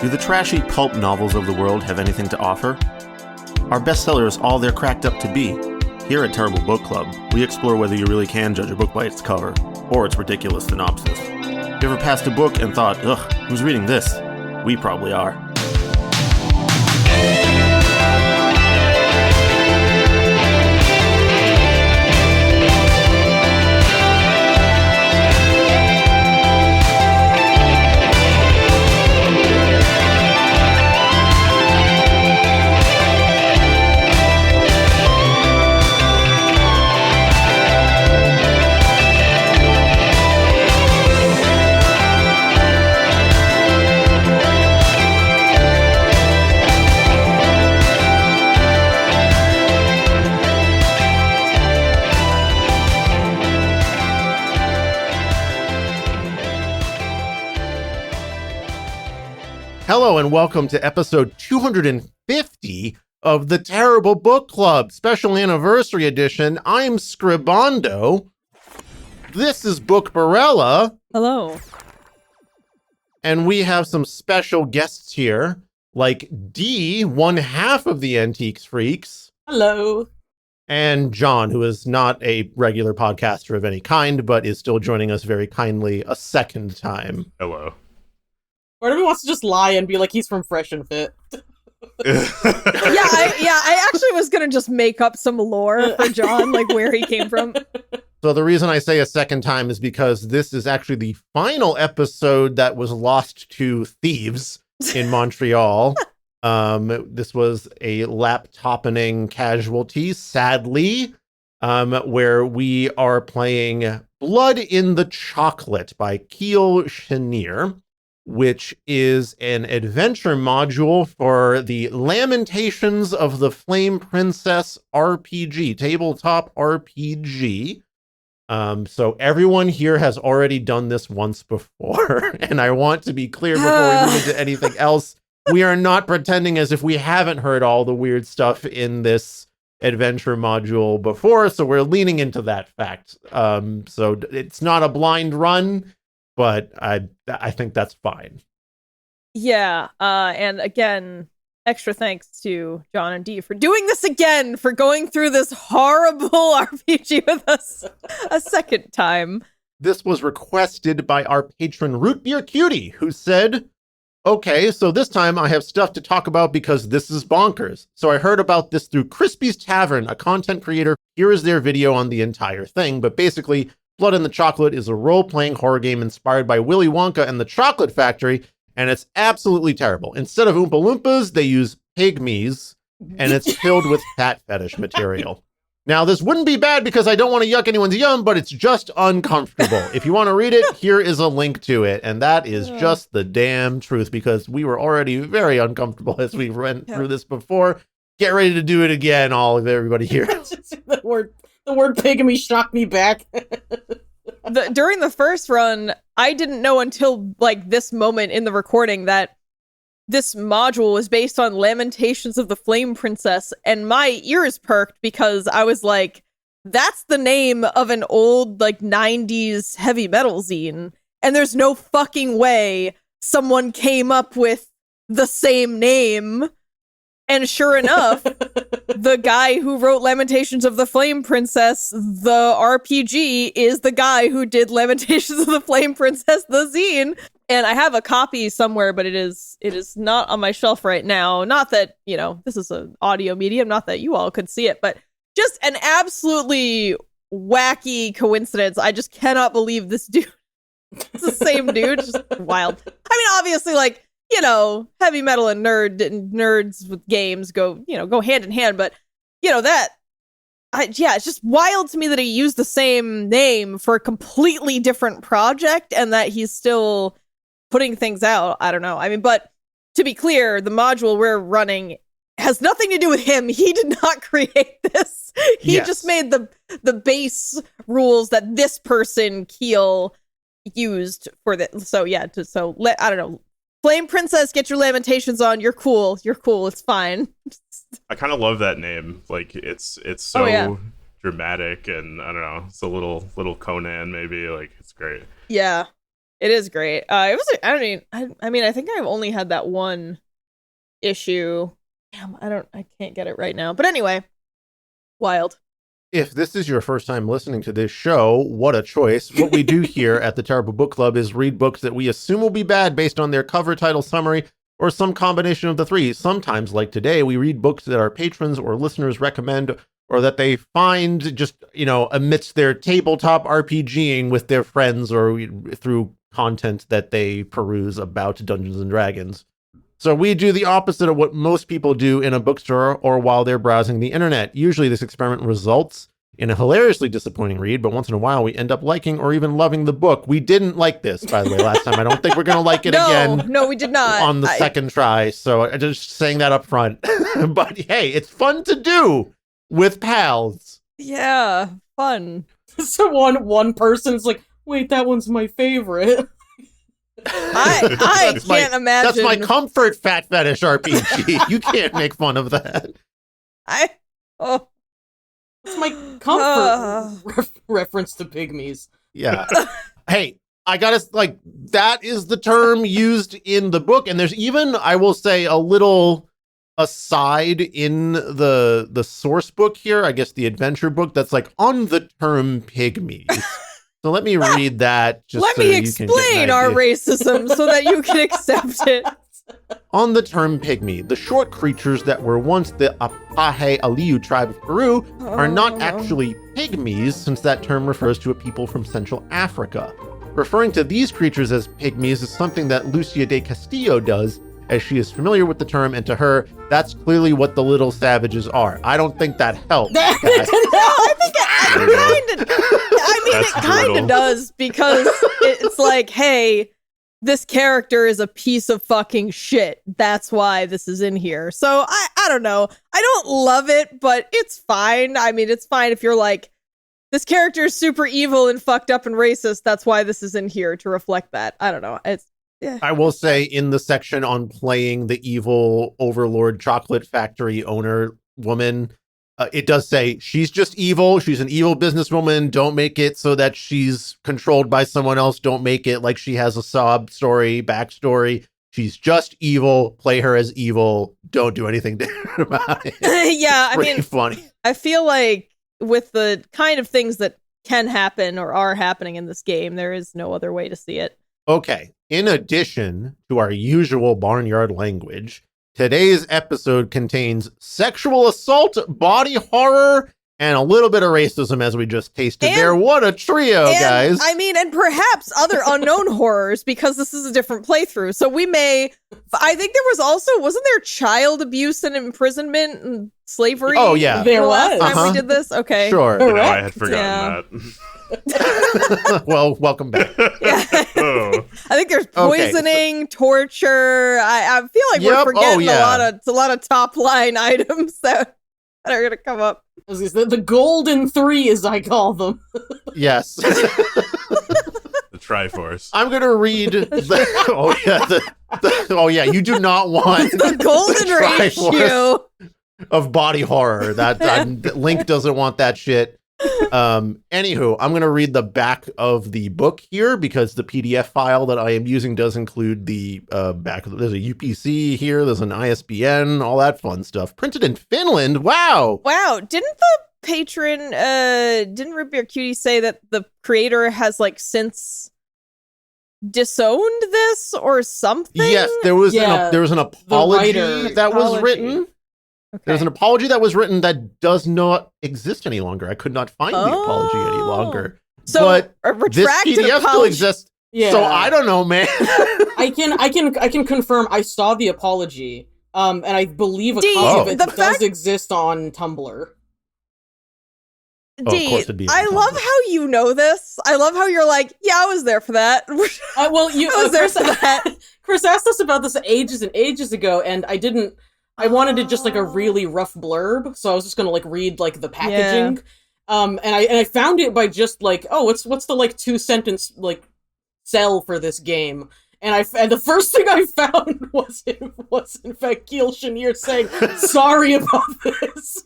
Do the trashy pulp novels of the world have anything to offer? Are bestsellers all they're cracked up to be? Here at Terrible Book Club, we explore whether you really can judge a book by its cover, or its ridiculous synopsis. You ever passed a book and thought, ugh, who's reading this? We probably are. Hello and welcome to episode 250 of the Terrible Book Club, special anniversary edition. I'm Scribando. This is Bookbarella. Hello. And we have some special guests here, like Dee, one half of the Antiques Freaks. Hello. And Jon, who is not a regular podcaster of any kind, but is still joining us very kindly a second time. Hello. Or if he wants to just lie and be like he's from Fresh and Fit. I actually was gonna just make up some lore for Jon, like where he came from. So the reason I say a second time is because this is actually the final episode that was lost to thieves in Montreal. This was a laptoppening casualty, sadly, where we are playing Blood in the Chocolate by Kiel, Chenier, which is an adventure module for the Lamentations of the Flame Princess RPG, tabletop RPG. So everyone here has already done this once before, and I want to be clear before we move into anything else. We are not pretending as if we haven't heard all the weird stuff in this adventure module before, so we're leaning into that fact. So it's not a blind run, but I think that's fine. Yeah, and again, extra thanks to Jon and Dee for doing this again, for going through this horrible RPG with us a second time. This was requested by our patron rootbeercutie, who said, okay, so this time I have stuff to talk about because this is bonkers. So I heard about this through Crispy's Tavern, a content creator. Here is their video on the entire thing, but basically, Blood in the Chocolate is a role-playing horror game inspired by Willy Wonka and the Chocolate Factory, and it's absolutely terrible. Instead of Oompa Loompas, they use pygmies, and it's filled with fat fetish material. Now, this wouldn't be bad because I don't want to yuck anyone's yum, but it's just uncomfortable. If you want to read it, here is a link to it, and that is just the damn truth, because we were already very uncomfortable as we went through this before. Get ready to do it again, all of everybody here. The word pygmy shocked me back. During the first run, I didn't know until like this moment in the recording that this module was based on Lamentations of the Flame Princess, and my ears perked because I was like, that's the name of an old like 90s heavy metal zine, and there's no fucking way someone came up with the same name. And sure enough, the guy who wrote Lamentations of the Flame Princess, the RPG, is the guy who did Lamentations of the Flame Princess, the zine. And I have a copy somewhere, but it is not on my shelf right now. Not that, this is an audio medium, not that you all could see it, but just an absolutely wacky coincidence. I just cannot believe this dude. It's the same dude. Just wild. I mean, obviously, like, heavy metal and nerds with games go hand in hand. But, it's just wild to me that he used the same name for a completely different project and that he's still putting things out. I don't know. I mean, but to be clear, the module we're running has nothing to do with him. He did not create this. He just made the base rules that this person, Kiel, used for this. So, I don't know. Flame Princess, get your Lamentations on. You're cool. It's fine. I kind of love that name. Like it's so dramatic, and I don't know. It's a little Conan maybe. Like it's great. Yeah, It is great. It was. I mean, I think I've only had that one issue. Damn, I can't get it right now. But anyway, wild. If this is your first time listening to this show, what a choice. What we do here at the Terrible Book Club is read books that we assume will be bad based on their cover, title, summary, or some combination of the three. Sometimes, like today, we read books that our patrons or listeners recommend or that they find just, amidst their tabletop RPGing with their friends or through content that they peruse about Dungeons and Dragons. So we do the opposite of what most people do in a bookstore or while they're browsing the internet. Usually this experiment results in a hilariously disappointing read, but once in a while we end up liking or even loving the book. We didn't like this, by the way, last time. I don't think we're going to like it again. No, we did not. On the second try. So I'm just saying that up front. But hey, it's fun to do with pals. Yeah, fun. So one person's like, wait, that one's my favorite. I can't imagine. That's my comfort fat fetish RPG. You can't make fun of that. It's my comfort reference to pygmies. Yeah. Hey, I gotta, that is the term used in the book. And there's even, I will say, a little aside in the source book here, I guess the adventure book, that's on the term pygmies. So let me read that. Just let so me you can explain our racism so that you can accept it. On the term pygmy, the short creatures that were once the Apache Aliu tribe of Peru are not actually pygmies, since that term refers to a people from Central Africa. Referring to these creatures as pygmies is something that Lucia de Castillo does, as she is familiar with the term, and to her, that's clearly what the little savages are. I don't think that helps. No, I think it kind of does, because it's like, hey, this character is a piece of fucking shit. That's why this is in here. So I don't know. I don't love it, but it's fine. I mean, it's fine if you're like, this character is super evil and fucked up and racist. That's why this is in here, to reflect that. I don't know. Yeah. I will say, in the section on playing the evil overlord chocolate factory owner woman, it does say she's just evil. She's an evil businesswoman. Don't make it so that she's controlled by someone else. Don't make it like she has a sob story, backstory. She's just evil. Play her as evil. Don't do anything different about it. Yeah, I mean, funny. I feel like with the kind of things that can happen or are happening in this game, there is no other way to see it. Okay. In addition to our usual barnyard language, today's episode contains sexual assault, body horror, and a little bit of racism, as we just tasted there. What a trio, guys. I mean, and perhaps other unknown horrors, because this is a different playthrough. So we may, I think there was also, wasn't there child abuse and imprisonment and slavery? Oh, yeah. There was. Last time we did this? Okay. Sure. I had forgotten that. Well, welcome back. Yeah. Oh. I think there's poisoning, torture. I feel like we're forgetting a lot of top line items that are going to come up. The golden three, as I call them. Yes. The Triforce. I'm going to read you do not want the golden ratio of body horror. That Link doesn't want that shit. Anywho, I'm going to read the back of the book here, because the PDF file that I am using does include the back. There's a UPC here. There's an ISBN, all that fun stuff. Printed in Finland. Wow. Didn't the patron, didn't rootbeercutie say that the creator has since disowned this or something? Yes, there was an apology that was written. Okay. There's an apology that was written that does not exist any longer. I could not find the apology any longer. So, but this PDF still exists. Yeah. So I don't know, man. I can confirm I saw the apology. And I believe a copy of it does exist on Tumblr. Dee, I love how you know this. I love how you're like, yeah, I was there for that. I was there for that. Chris asked us about this ages and ages ago, and I wanted it just a really rough blurb, so I was just gonna read the packaging. Yeah. And I found it by just what's the 2-sentence sell for this game. And the first thing I found was in fact Kiel Chenier saying sorry about this.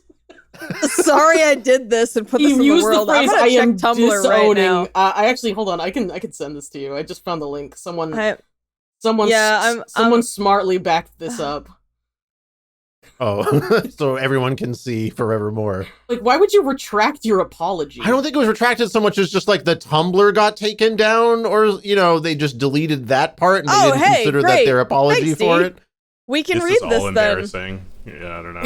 Sorry I did this and put this in the Used world. the phrase, I'm gonna I check am Tumblr right now. I actually, hold on, I can send this to you. I just found the link. Someone I'm smartly backed this up. Oh, so everyone can see forevermore. Like, why would you retract your apology? I don't think it was retracted so much as just like the Tumblr got taken down, or they just deleted that part and they didn't consider that their apology for it. We can this read is all this embarrassing. Yeah, I don't know.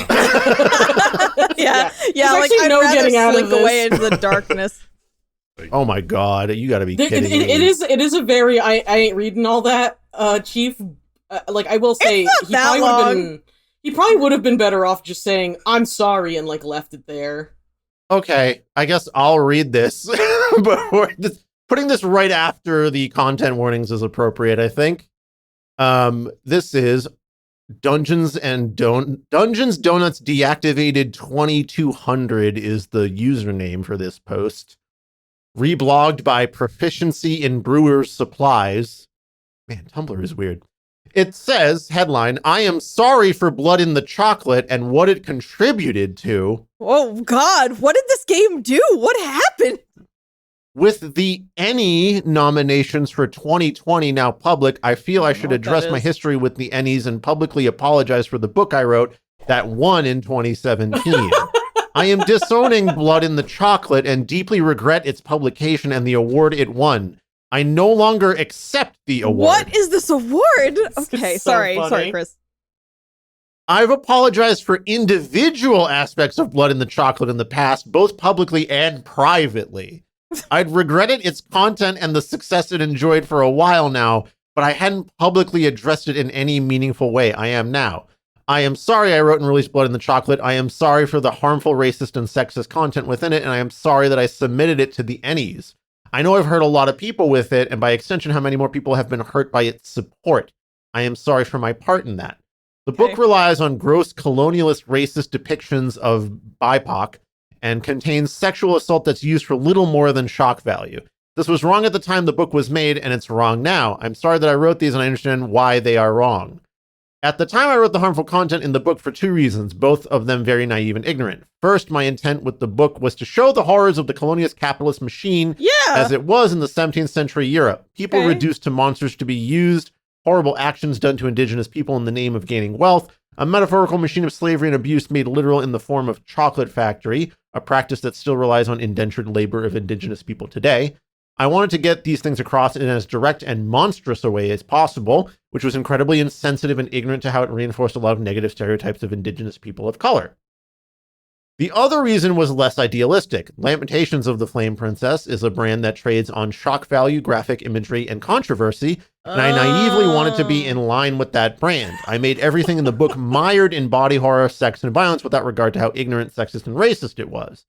yeah. There's Like actually I'd no rather getting out of slink this. away into the darkness. Oh my god, you gotta be kidding me. It is a very I ain't reading all that, Chief. Like, I will say, It's not that long. He probably would have been better off just saying, I'm sorry, and, like, left it there. Okay, I guess I'll read this. Putting this right after the content warnings is appropriate, I think. This is Donuts Deactivated 2200 is the username for this post. Reblogged by Proficiency in Brewer's Supplies. Man, Tumblr is weird. It says, headline, I am sorry for Blood in the Chocolate and what it contributed to. Oh, God. What did this game do? What happened? With the Any nominations for 2020 now public, I feel I should address my history with the Ennies and publicly apologize for the book I wrote that won in 2017. I am disowning Blood in the Chocolate and deeply regret its publication and the award it won. I no longer accept the award. What is this award? Okay, so sorry, funny. Chris. I've apologized for individual aspects of Blood in the Chocolate in the past, both publicly and privately. I'd regretted its content and the success it enjoyed for a while now, but I hadn't publicly addressed it in any meaningful way. I am now. I am sorry I wrote and released Blood in the Chocolate. I am sorry for the harmful, racist, and sexist content within it, and I am sorry that I submitted it to the Ennies. I know I've hurt a lot of people with it, and by extension, how many more people have been hurt by its support. I am sorry for my part in that. The book relies on gross colonialist racist depictions of BIPOC and contains sexual assault that's used for little more than shock value. This was wrong at the time the book was made, and it's wrong now. I'm sorry that I wrote these, and I understand why they are wrong. At the time, I wrote the harmful content in the book for two reasons, both of them very naive and ignorant. First, my intent with the book was to show the horrors of the colonialist capitalist machine as it was in the 17th century Europe. People reduced to monsters to be used, horrible actions done to indigenous people in the name of gaining wealth, a metaphorical machine of slavery and abuse made literal in the form of chocolate factory, a practice that still relies on indentured labor of indigenous people today. I wanted to get these things across in as direct and monstrous a way as possible, which was incredibly insensitive and ignorant to how it reinforced a lot of negative stereotypes of indigenous people of color. The other reason was less idealistic. Lamentations of the Flame Princess is a brand that trades on shock value, graphic imagery, and controversy, and I naively wanted to be in line with that brand. I made everything in the book mired in body horror, sex, and violence without regard to how ignorant, sexist, and racist it was.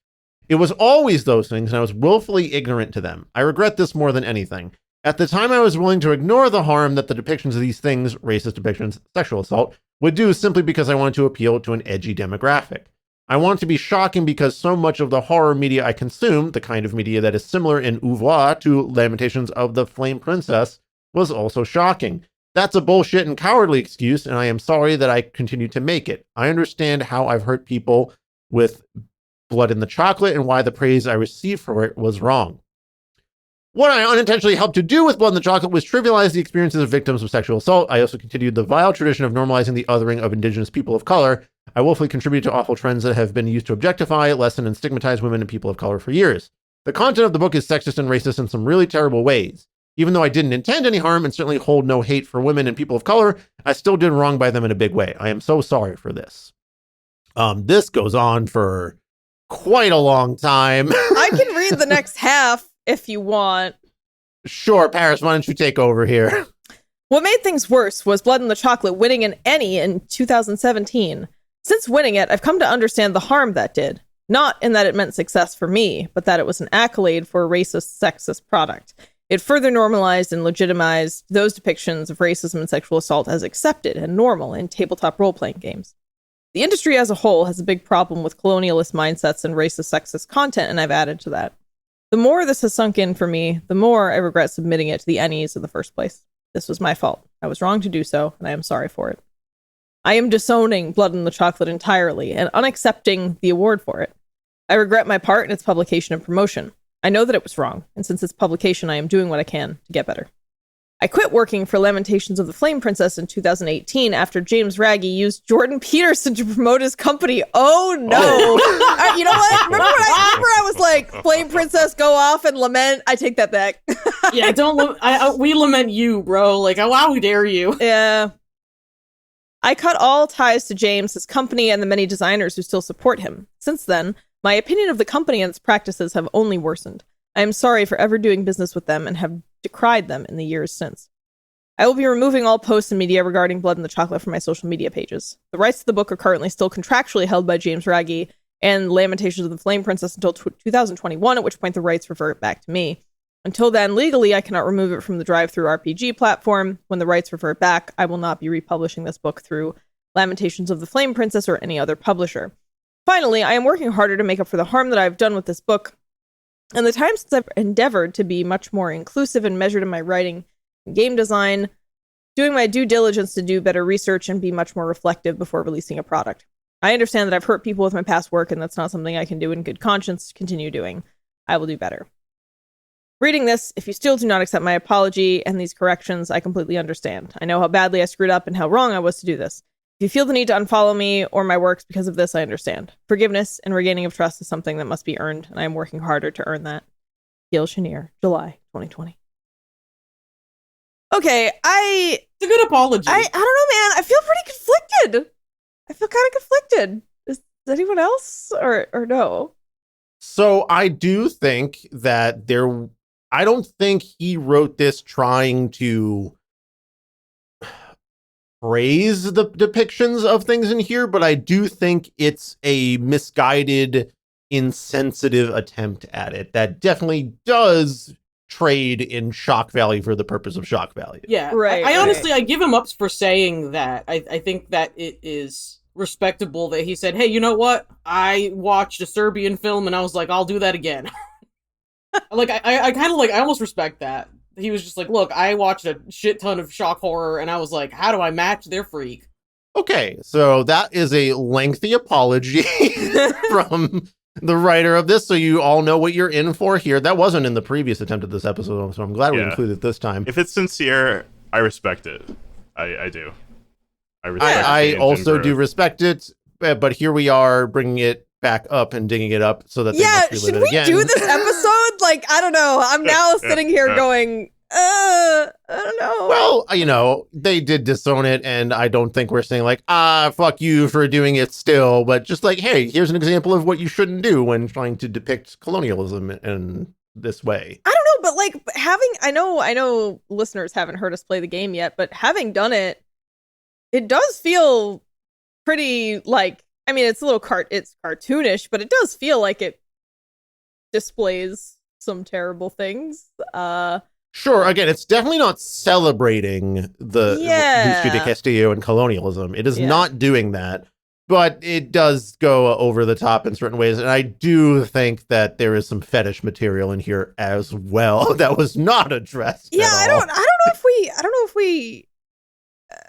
It was always those things, and I was willfully ignorant to them. I regret this more than anything. At the time, I was willing to ignore the harm that the depictions of these things, racist depictions, sexual assault, would do simply because I wanted to appeal to an edgy demographic. I wanted to be shocking because so much of the horror media I consume, the kind of media that is similar in oeuvre to Lamentations of the Flame Princess, was also shocking. That's a bullshit and cowardly excuse, and I am sorry that I continued to make it. I understand how I've hurt people with Blood in the Chocolate and why the praise I received for it was wrong. What I unintentionally helped to do with Blood in the Chocolate was trivialize the experiences of victims of sexual assault. I also continued the vile tradition of normalizing the othering of indigenous people of color. I willfully contributed to awful trends that have been used to objectify, lessen, and stigmatize women and people of color for years. The content of the book is sexist and racist in some really terrible ways. Even though I didn't intend any harm and certainly hold no hate for women and people of color, I still did wrong by them in a big way. I am so sorry for this. This goes on for quite a long time. I can read the next half if you want. Sure, Paris, why don't you take over here? What made things worse was Blood in the Chocolate winning an Ennie in 2017. Since winning it, I've come to understand the harm that did. Not in that it meant success for me, but that it was an accolade for a racist, sexist product. It further normalized and legitimized those depictions of racism and sexual assault as accepted and normal in tabletop role-playing games. The industry as a whole has a big problem with colonialist mindsets and racist, sexist content, and I've added to that. The more this has sunk in for me, the more I regret submitting it to the Ennies in the first place. This was my fault. I was wrong to do so, and I am sorry for it. I am disowning Blood in the Chocolate entirely and unaccepting the award for it. I regret my part in its publication and promotion. I know that it was wrong, and since its publication, I am doing what I can to get better. I quit working for Lamentations of the Flame Princess in 2018 after James Raggi used Jordan Peterson to promote his company. Oh no! You know what? Remember I was like, Flame Princess, go off and lament? I take that back. Yeah, we lament you, bro. Like, how dare you? Yeah. I cut all ties to James, his company, and the many designers who still support him. Since then, my opinion of the company and its practices have only worsened. I am sorry for ever doing business with them and have decried them in the years since. I will be removing all posts and media regarding Blood in the Chocolate from my social media pages. The rights to the book are currently still contractually held by James Raggi and Lamentations of the Flame Princess until 2021, at which point the rights revert back to me. Until then, legally, I cannot remove it from the Drive-Thru RPG platform. When the rights revert back, I will not be republishing this book through Lamentations of the Flame Princess or any other publisher. Finally, I am working harder to make up for the harm that I've done with this book, and the time since I've endeavored to be much more inclusive and measured in my writing and game design, doing my due diligence to do better research and be much more reflective before releasing a product. I understand that I've hurt people with my past work, and that's not something I can do in good conscience to continue doing. I will do better. Reading this, if you still do not accept my apology and these corrections, I completely understand. I know how badly I screwed up and how wrong I was to do this. If you feel the need to unfollow me or my works because of this, I understand. Forgiveness and regaining of trust is something that must be earned, and I am working harder to earn that. Kiel, Chenier, July 2020. Okay, It's a good apology. I don't know, man. I feel pretty conflicted. I feel kind of conflicted. Is anyone else or no? So I do think that I don't think he wrote this trying to praise the depictions of things in here, but I do think it's a misguided, insensitive attempt at it that definitely does trade in shock value for the purpose of shock value. Yeah, right. I honestly, I give him ups for saying that. I think that it is respectable that he said, hey, you know what? I watched a Serbian film and I was like, I'll do that again. Like, I kind of like, I almost respect that. He was just like, look, I watched a shit ton of shock horror and I was like, how do I match their freak? Okay, so that is a lengthy apology from the writer of this, so you all know what you're in for here. That wasn't in the previous attempt at this episode, so I'm glad we included it this time. If it's sincere, I respect it. I do. I respect I also do respect it, but here we are bringing it back up and digging it up so that they must relive should it we again. do this episode? Like, I don't know. I'm now sitting here going, I don't know. Well, you know, they did disown it, and I don't think we're saying like, fuck you for doing it still, but just like, hey, here's an example of what you shouldn't do when trying to depict colonialism in this way. I don't know, but like I know listeners haven't heard us play the game yet, but having done it, it does feel pretty like, I mean, it's a little it's cartoonish, but it does feel like it displays some terrible things. Sure, again, it's definitely not celebrating the Lucio de Castillo and colonialism. It is not doing that, but it does go over the top in certain ways. And I do think that there is some fetish material in here as well that was not addressed. Yeah, at I all. don't know if we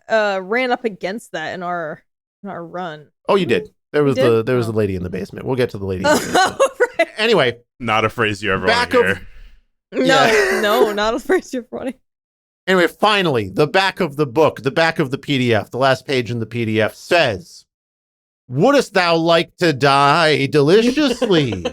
ran up against that in our run. Oh, you did. There was did? the lady in the basement. We'll get to the lady in the basement. Right. Anyway, not a phrase you ever want to hear. No, not a phrase you're funny. Anyway, finally, the back of the book, the back of the PDF, the last page in the PDF says, "Wouldst thou like to die deliciously?"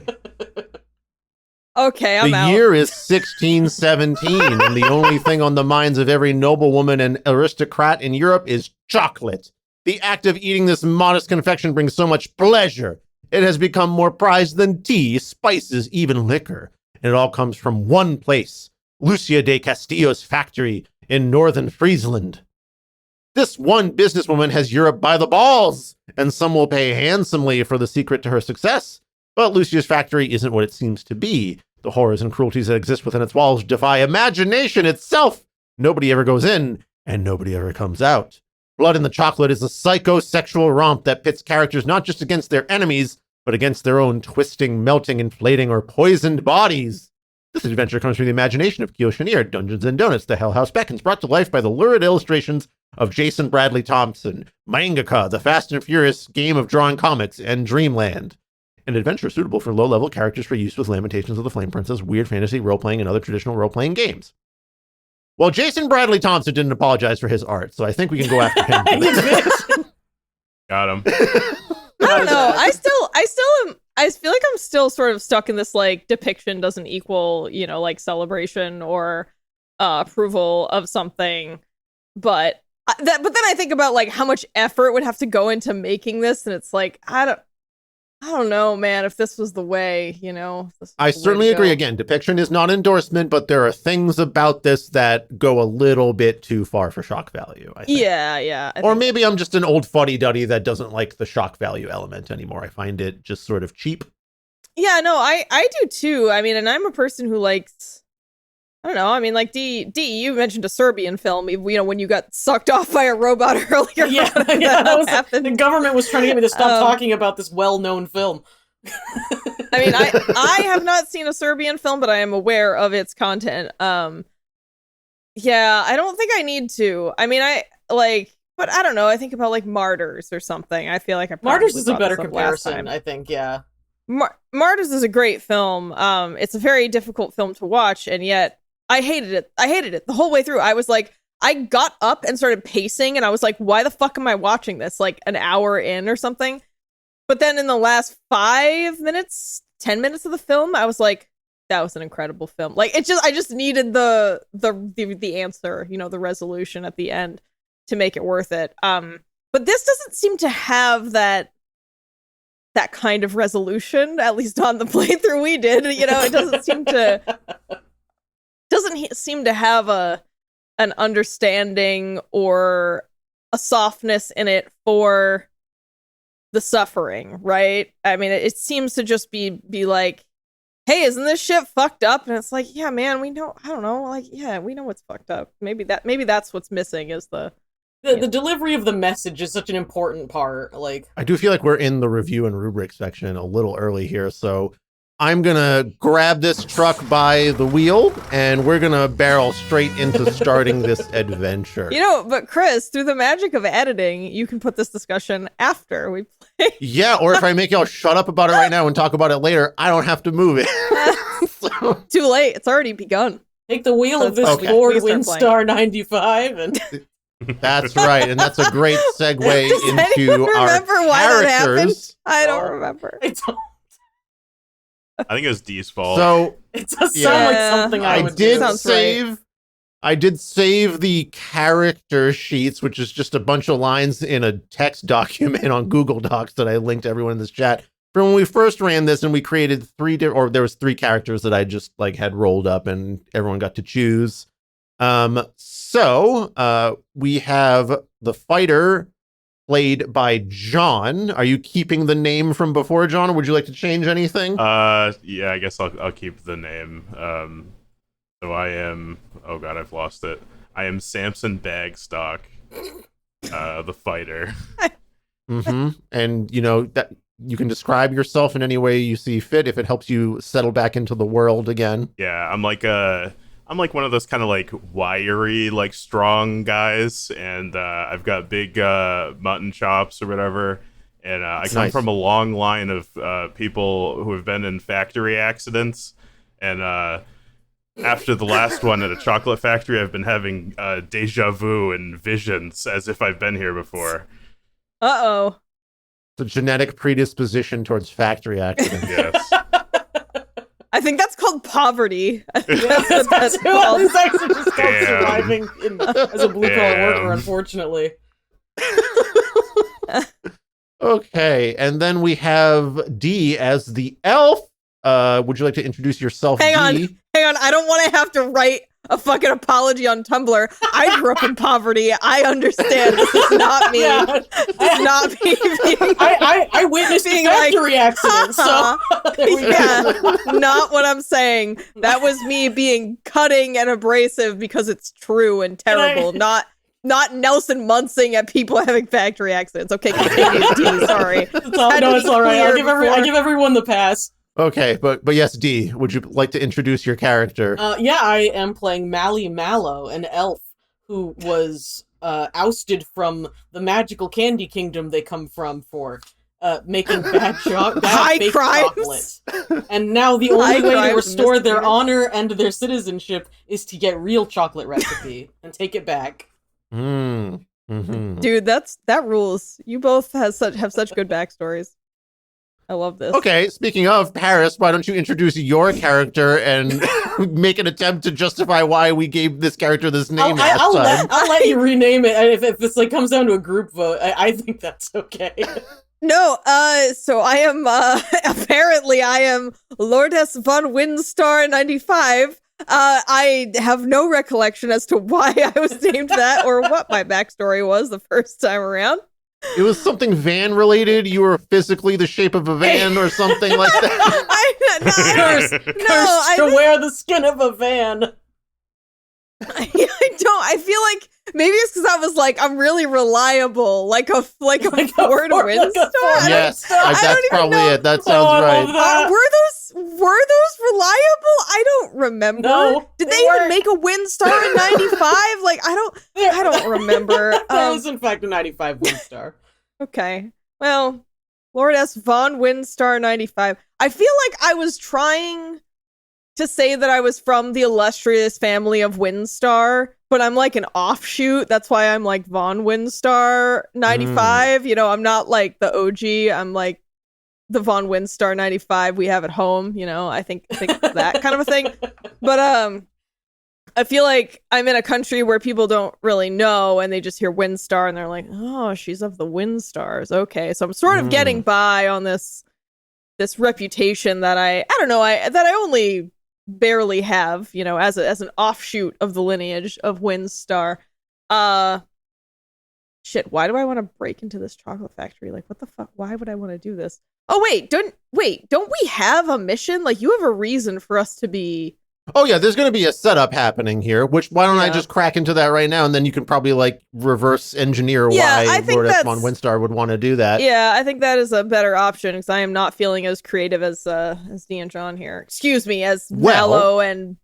Okay, I'm out. The year is 1617, and the only thing on the minds of every noblewoman and aristocrat in Europe is chocolate. The act of eating this modest confection brings so much pleasure. It has become more prized than tea, spices, even liquor. And it all comes from one place, Lucia de Castillo's factory in northern Friesland. This one businesswoman has Europe by the balls, and some will pay handsomely for the secret to her success. But Lucia's factory isn't what it seems to be. The horrors and cruelties that exist within its walls defy imagination itself. Nobody ever goes in, and nobody ever comes out. Blood in the Chocolate is a psychosexual romp that pits characters not just against their enemies, but against their own twisting, melting, inflating, or poisoned bodies. This adventure comes from the imagination of Kiel Chenier, Dungeons & Donuts, The Hell House Beckons, brought to life by the lurid illustrations of Jason Bradley Thompson, mangaka, the Fast and Furious game of drawing comics, and Dreamland. An adventure suitable for low-level characters for use with Lamentations of the Flame Princess, weird fantasy, role-playing, and other traditional role-playing games. Well, Jason Bradley Thompson didn't apologize for his art, so I think we can go after him. Got him. I don't know. I feel like I'm still sort of stuck in this, like, depiction doesn't equal, like, celebration or approval of something. But then I think about, like, how much effort would have to go into making this, and it's like, I don't know, man, if this was the way, I certainly agree. Again, depiction is not endorsement, but there are things about this that go a little bit too far for shock value, I think. Yeah. Or maybe I'm just an old fuddy-duddy that doesn't like the shock value element anymore. I find it just sort of cheap. Yeah, no, I do too. I mean, and I'm a person who likes, I don't know, I mean, like, Dee, you mentioned a Serbian film, when you got sucked off by a robot earlier. Yeah, that happened. The government was trying to get me to stop talking about this well-known film. I mean, I have not seen a Serbian film, but I am aware of its content. Yeah, I don't think I need to. I mean, but I don't know, I think about, like, Martyrs or something. I feel like Martyrs is a better comparison, I think, yeah. Martyrs is a great film. It's a very difficult film to watch, and yet I hated it the whole way through. I was like, I got up and started pacing, and I was like, why the fuck am I watching this? Like, an hour in or something. But then in the last 10 minutes of the film, I was like, that was an incredible film. Like, I just needed the answer, the resolution at the end to make it worth it. But this doesn't seem to have that kind of resolution, at least on the playthrough we did. It doesn't seem to have an understanding or a softness in it for the suffering, right? I mean, it seems to just be like, hey, isn't this shit fucked up? And it's like, yeah, man, we know. I don't know, like, yeah, we know what's fucked up. Maybe that's what's missing is the delivery of the message is such an important part. Like, I do feel like we're in the review and rubric section a little early here, so I'm gonna grab this truck by the wheel and we're gonna barrel straight into starting this adventure. But Chris, through the magic of editing, you can put this discussion after we play. Yeah, or if I make y'all shut up about it right now and talk about it later, I don't have to move it. So. Too late. It's already begun. Take the wheel of this Ford Windstar 95 and... That's right, and that's a great segue into our characters. I don't remember. I think it was Dee's fault. So it does sound like something I would do. I did save the character sheets, which is just a bunch of lines in a text document on Google Docs that I linked to everyone in this chat. From when we first ran this, and we created there was three characters that I just had rolled up, and everyone got to choose. So we have the fighter played by John. Are you keeping the name from before, John, or would you like to change anything? Yeah, I guess I'll keep the name. So I am, oh god, I've lost it. I am Samson Bagstock, the fighter. Mm-hmm. And that you can describe yourself in any way you see fit if it helps you settle back into the world again. Yeah, I'm like one of those kind of like wiry, like strong guys, and I've got big mutton chops or whatever, and I come from a long line of people who have been in factory accidents, and after the last one at a chocolate factory, I've been having deja vu and visions as if I've been here before. Uh-oh. The genetic predisposition towards factory accidents. Yes. I think that's called poverty. That's called. It's actually just called surviving as a blue-collar worker, unfortunately. Okay, and then we have Dee as the elf. Would you like to introduce yourself, Hang on. Dee? I don't want to have to write a fucking apology on Tumblr. I grew up in poverty. I understand. This is not me. Yeah. This is not me being... I witnessed a factory accident, so... Yeah, not what I'm saying. That was me being cutting and abrasive because it's true and terrible. Not Nelson Munsing at people having factory accidents. Okay, continue, Dee. Sorry. It's all right. I give everyone the pass. Okay, but yes, Dee, would you like to introduce your character? Yeah, I am playing Mally Mallow, an elf who was ousted from the magical candy kingdom they come from for making bad High fake crimes. chocolate. And now the only way to restore their honor and their citizenship is to get real chocolate recipe and take it back. Mm-hmm. Dude, that rules. You both have such good backstories. I love this. Okay, speaking of Paris, why don't you introduce your character and make an attempt to justify why we gave this character this name I'll last time? I'll let you rename it if this like comes down to a group vote. I think that's okay. No, so I am apparently I am Lordess von Windstar 95. I have no recollection as to why I was named that or what my backstory was the first time around. It was something van related. You were physically the shape of a van or something like that. Cursed to wear the skin of a van. I feel like maybe it's because I was like, I'm really reliable, like a Ford Windstar. Yes, that's probably it. That sounds right. Were those reliable? I don't remember. No, did they even make a Windstar in 95? Like I don't remember. There was in fact a 95 Windstar. Okay, well, Lordess von Windstar 95. I feel like I was trying to say that I was from the illustrious family of Windstar, but I'm like an offshoot. That's why I'm like Von Windstar 95. You know, I'm not like the OG. I'm like the Von Windstar 95 we have at home. You know, I think that kind of a thing. But I feel like I'm in a country where people don't really know, and they just hear Windstar and they're like, "Oh, she's of the Windstars." Okay, so I'm sort of getting by on this reputation that I don't know, that I only barely have, you know, as an offshoot of the lineage of Windstar. Shit, why do I want to break into this chocolate factory? Like, what the fuck? Why would I want to do this? Oh wait, don't we have a mission? Like, you have a reason for us to be. Oh yeah, there's going to be a setup happening here, which why don't I just crack into that right now, and then you can probably like reverse engineer why Lord S. von Windstar would want to do that. Yeah, I think that is a better option because I am not feeling as creative as Dee and Jon here. Excuse me, as mellow and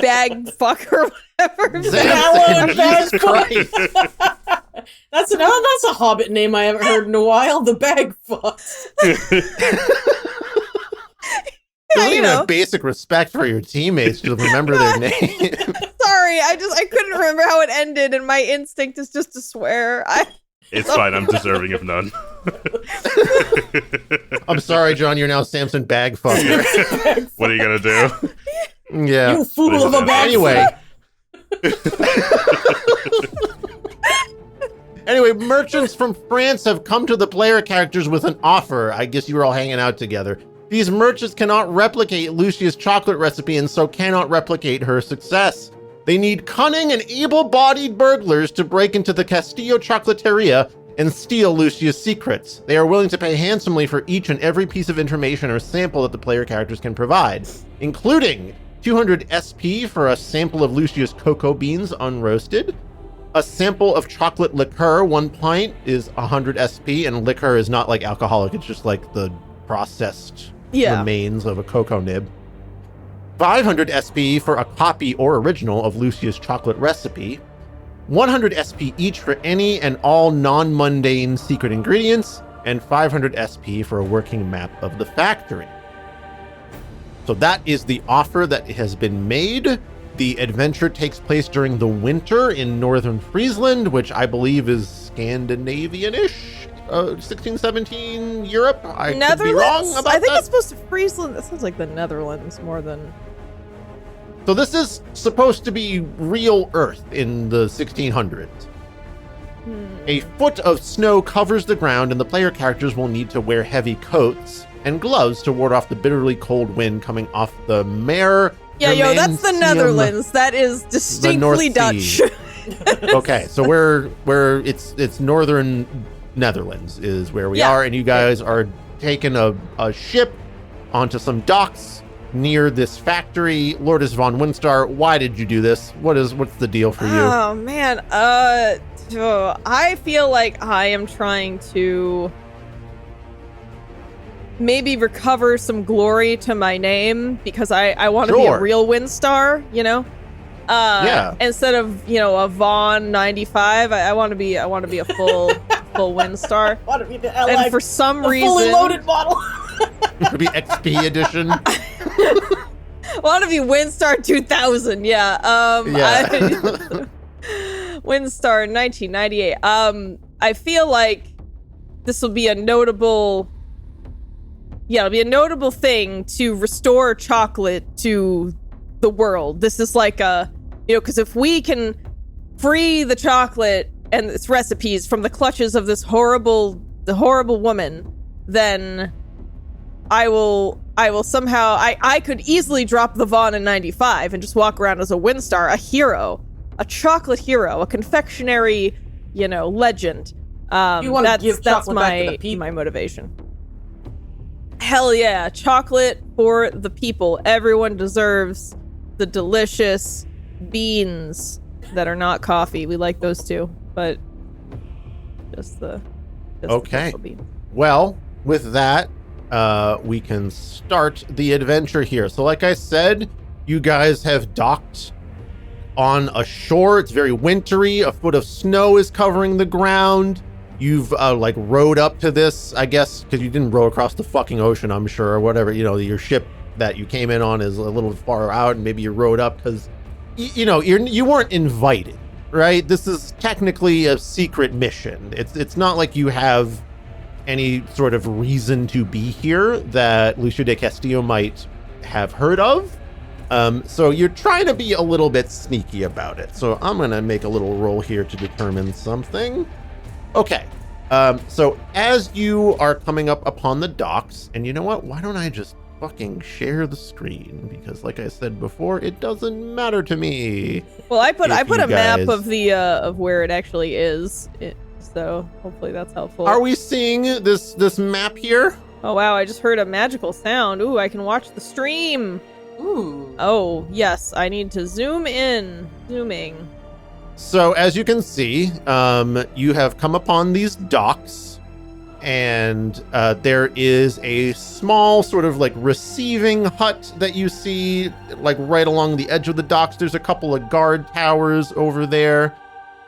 bag fuck or whatever. Jesus Christ. That's a Hobbit name I haven't heard in a while. The bag fuck. You don't even have basic respect for your teammates to remember their name. Sorry, I couldn't remember how it ended, and my instinct is just to swear. It's fine, I'm deserving of none. I'm sorry, Jon, you're now Samson Bagfucker. What are you gonna do? Yeah. You fool of a bag. Anyway, merchants from France have come to the player characters with an offer. I guess you were all hanging out together. These merchants cannot replicate Lucia's chocolate recipe and so cannot replicate her success. They need cunning and able-bodied burglars to break into the Castillo Chocolateria and steal Lucia's secrets. They are willing to pay handsomely for each and every piece of information or sample that the player characters can provide, including 200 SP for a sample of Lucia's cocoa beans unroasted. A sample of chocolate liqueur, 1 pint, is 100 SP, and liqueur is not like alcoholic, it's just like the processed remains of a cocoa nib. 500 SP for a copy or original of Lucia's chocolate recipe. 100 SP each for any and all non-mundane secret ingredients, and 500 SP for a working map of the factory. So that is the offer that has been made. The adventure takes place during the winter in northern Friesland, which I believe is Scandinavian-ish. 1617 Europe. I could be wrong about that. I think it's supposed to Friesland. That sounds like the Netherlands more than. So this is supposed to be real Earth in the 1600s. A foot of snow covers the ground, and the player characters will need to wear heavy coats and gloves to ward off the bitterly cold wind coming off the Mare. Yeah, that's the Netherlands. That is distinctly Dutch. Okay, so we're it's northern Netherlands is where we are, and you guys are taking a ship onto some docks near this factory. Lordess von Windstar, why did you do this? What's the deal for you? Oh man, I feel like I am trying to maybe recover some glory to my name because I want to be a real Windstar, you know? Instead of, a Vaughn 95, I want to be a full Windstar. Want to be the And for some reason, fully loaded bottle. It'd be XP edition. Want to be Windstar 2000? Yeah. Windstar 1998. I feel like this will be a notable. Yeah, it'll be a notable thing to restore chocolate to the world. This is like because if we can free the chocolate and its recipes from the clutches of the horrible woman, then I will somehow, I could easily drop the Vaughn in 95 and just walk around as a Windstar, a hero, a chocolate hero, a confectionery, legend. You want to give chocolate back to the people. My motivation. Hell yeah, chocolate for the people. Everyone deserves the delicious beans that are not coffee. We like those too, but just the okay. The beans. Well, with that, we can start the adventure here. So like I said, you guys have docked on a shore. It's very wintry. A foot of snow is covering the ground. You've rowed up to this, I guess, because you didn't row across the fucking ocean, I'm sure, or whatever. Your ship that you came in on is a little far out, and maybe you rowed up because, you weren't invited, right? This is technically a secret mission. It's not like you have any sort of reason to be here that Lucio de Castillo might have heard of. So you're trying to be a little bit sneaky about it. So I'm going to make a little roll here to determine something. Okay. So as you are coming up upon the docks, and you know what? Why don't I just fucking share the screen? Because like I said before, it doesn't matter to me. Well, I put a map of the of where it actually is. So hopefully that's helpful. Are we seeing this map here? Oh wow, I just heard a magical sound. Ooh, I can watch the stream. Ooh. Oh, yes, I need to zoom in. Zooming. So as you can see, you have come upon these docks, and there is a small sort of receiving hut that you see right along the edge of the docks. There's a couple of guard towers over there.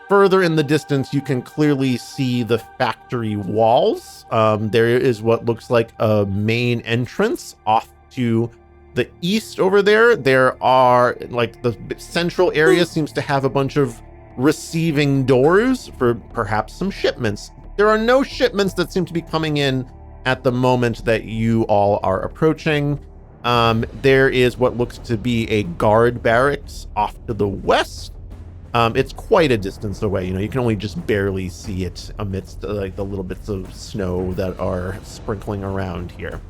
Further in the distance, you can clearly see the factory walls. There is what looks like a main entrance off to the east over there. There are the central area seems to have a bunch of receiving doors for perhaps some shipments. There are no shipments that seem to be coming in at the moment that you all are approaching. There is what looks to be a guard barracks off to the west. It's quite a distance away. You can only just barely see it amidst the little bits of snow that are sprinkling around here.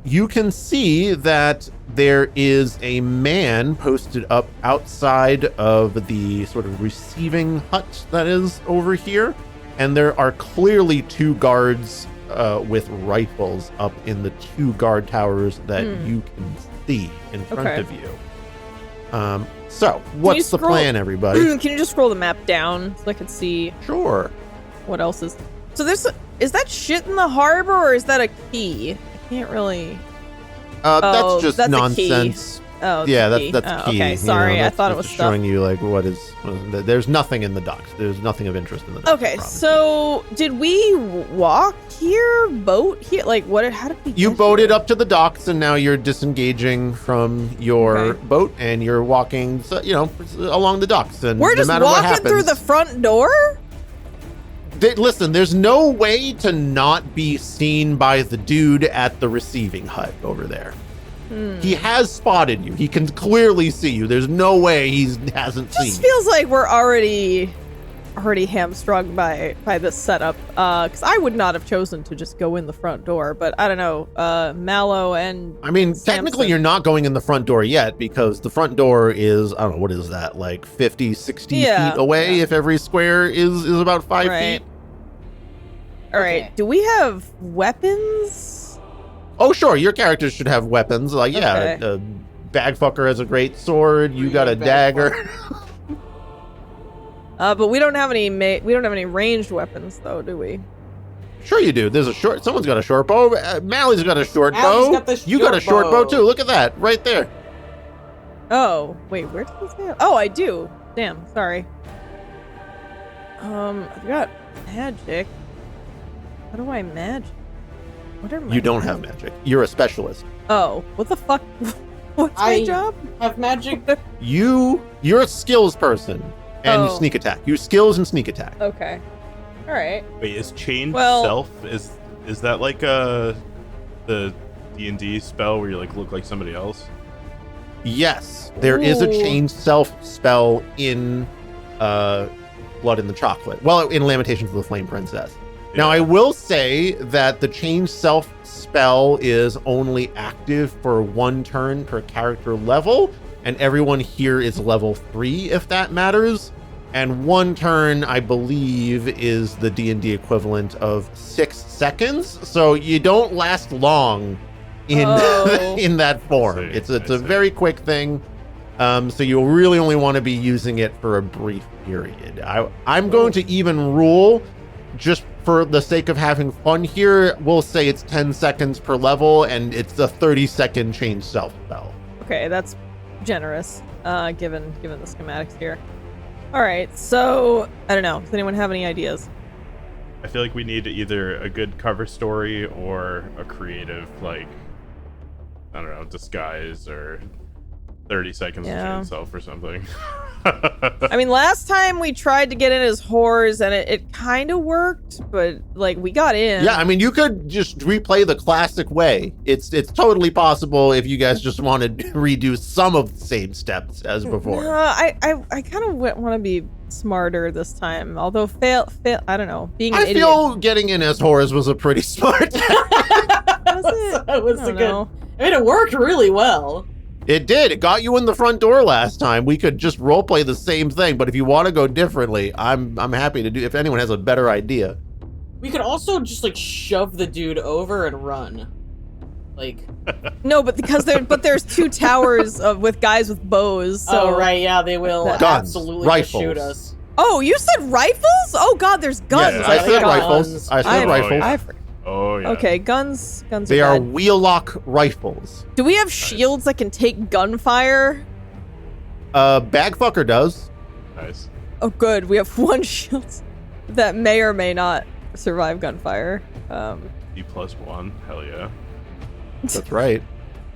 You can see that there is a man posted up outside of the sort of receiving hut that is over here. And there are clearly two guards with rifles up in the two guard towers that you can see in front of you. So what's the plan, everybody? Can you just scroll the map down so I can see? Sure. What else is... So is that shit in the harbor, or is that a key? Can't really. That's just that's nonsense. Oh, yeah, that's key. Okay, sorry, I thought it was showing you what is. There's nothing in the docks. There's nothing of interest in the docks. Okay, so did we walk here, boat here? What? How did we? You boated up to the docks, and now you're disengaging from your boat, and you're walking, along the docks. And we're just no matter walking what happens, through the front door. Listen, there's no way to not be seen by the dude at the receiving hut over there. He has spotted you. He can clearly see you. There's no way he hasn't seen you. It feels like we're already hamstrung by this setup. Because I would not have chosen to just go in the front door. But I don't know. Mallow and technically you're not going in the front door yet, because the front door is, I don't know, what is that? 50, 60 feet away if every square is about 5 feet. All right. Do we have weapons? Oh, sure. Your characters should have weapons. The Bagfucker has a great sword. You got a dagger. But we don't have any ranged weapons, though, do we? Sure you do. There's someone's got a short bow. Mally's got a short bow. You got a short bow too. Look at that right there. Oh, wait, where did he say? Oh, I do. Damn, sorry. I've got magic. How do I magic? What are my You don't have magic. You're a specialist. Oh, what the fuck? What's my job? Have magic. You're a skills person and sneak attack. You skills and sneak attack. Okay. All right. Wait, is change Well- self? Is that like the D&D spell where you like look like somebody else? Yes, there is a Ooh. change self spell in Blood in the Chocolate. Well, in Lamentations of the Flame Princess. Now, I will say that the change self spell is only active for 1 turn per character level, and everyone here is level 3, if that matters. And 1 turn, I believe, is the D&D equivalent of 6 seconds. So you don't last long in in that form. I see. It's a very quick thing. So you'll really only want to be using it for a brief period. I'm going to even rule, just for the sake of having fun here, we'll say it's 10 seconds per level, and it's a 30-second change self spell. Okay, that's generous, given the schematics here. All right, so I don't know. Does anyone have any ideas? I feel like we need either a good cover story or a creative, like, I don't know, disguise or 30 seconds to change self or something. I mean, last time we tried to get in as whores, and it kind of worked, but like we got in. Yeah, I mean, you could just replay the classic way. It's totally possible if you guys just want to redo some of the same steps as before. I kind of want to be smarter this time. Although fail. I don't know. Being an I idiot. feel getting in as whores was a pretty smart. Was it? It was I a don't good. know. I mean, it worked really well. It did. It got you in the front door last time. We could just roleplay the same thing, but if you want to go differently, I'm happy to do. If anyone has a better idea, We could also just like shove the dude over and run. Like. No, but there's 2 towers with guys with bows. So. Oh right, yeah, they will Guns, absolutely just rifles. shoot us. Oh, you said rifles? Oh God, there's guns. yes, I yeah, said guns. rifles. I said I- rifles. I- Oh, yeah. Okay, guns. They are bad. wheellock rifles. Do we have shields that can take gunfire? Bagfucker does. Nice. Oh, good. We have 1 shield that may or may not survive gunfire. E+1. Hell yeah. That's right.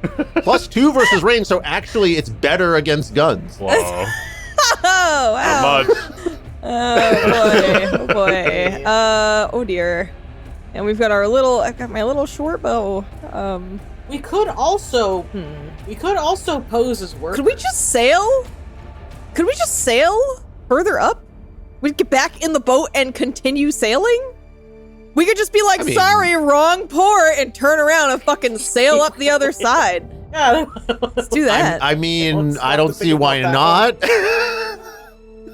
+2 versus range, so actually it's better against guns. Whoa. Oh, wow. How much? Oh boy. Oh dear. And we've got I've got my little short bow. We could also pose as workers. Could we just sail? Could we just sail further up? We'd get back in the boat and continue sailing? We could just be like, I mean- sorry, wrong port, and turn around and fucking sail up the other side. Yeah, Let's do that. I mean, Let's I don't think see why about that not.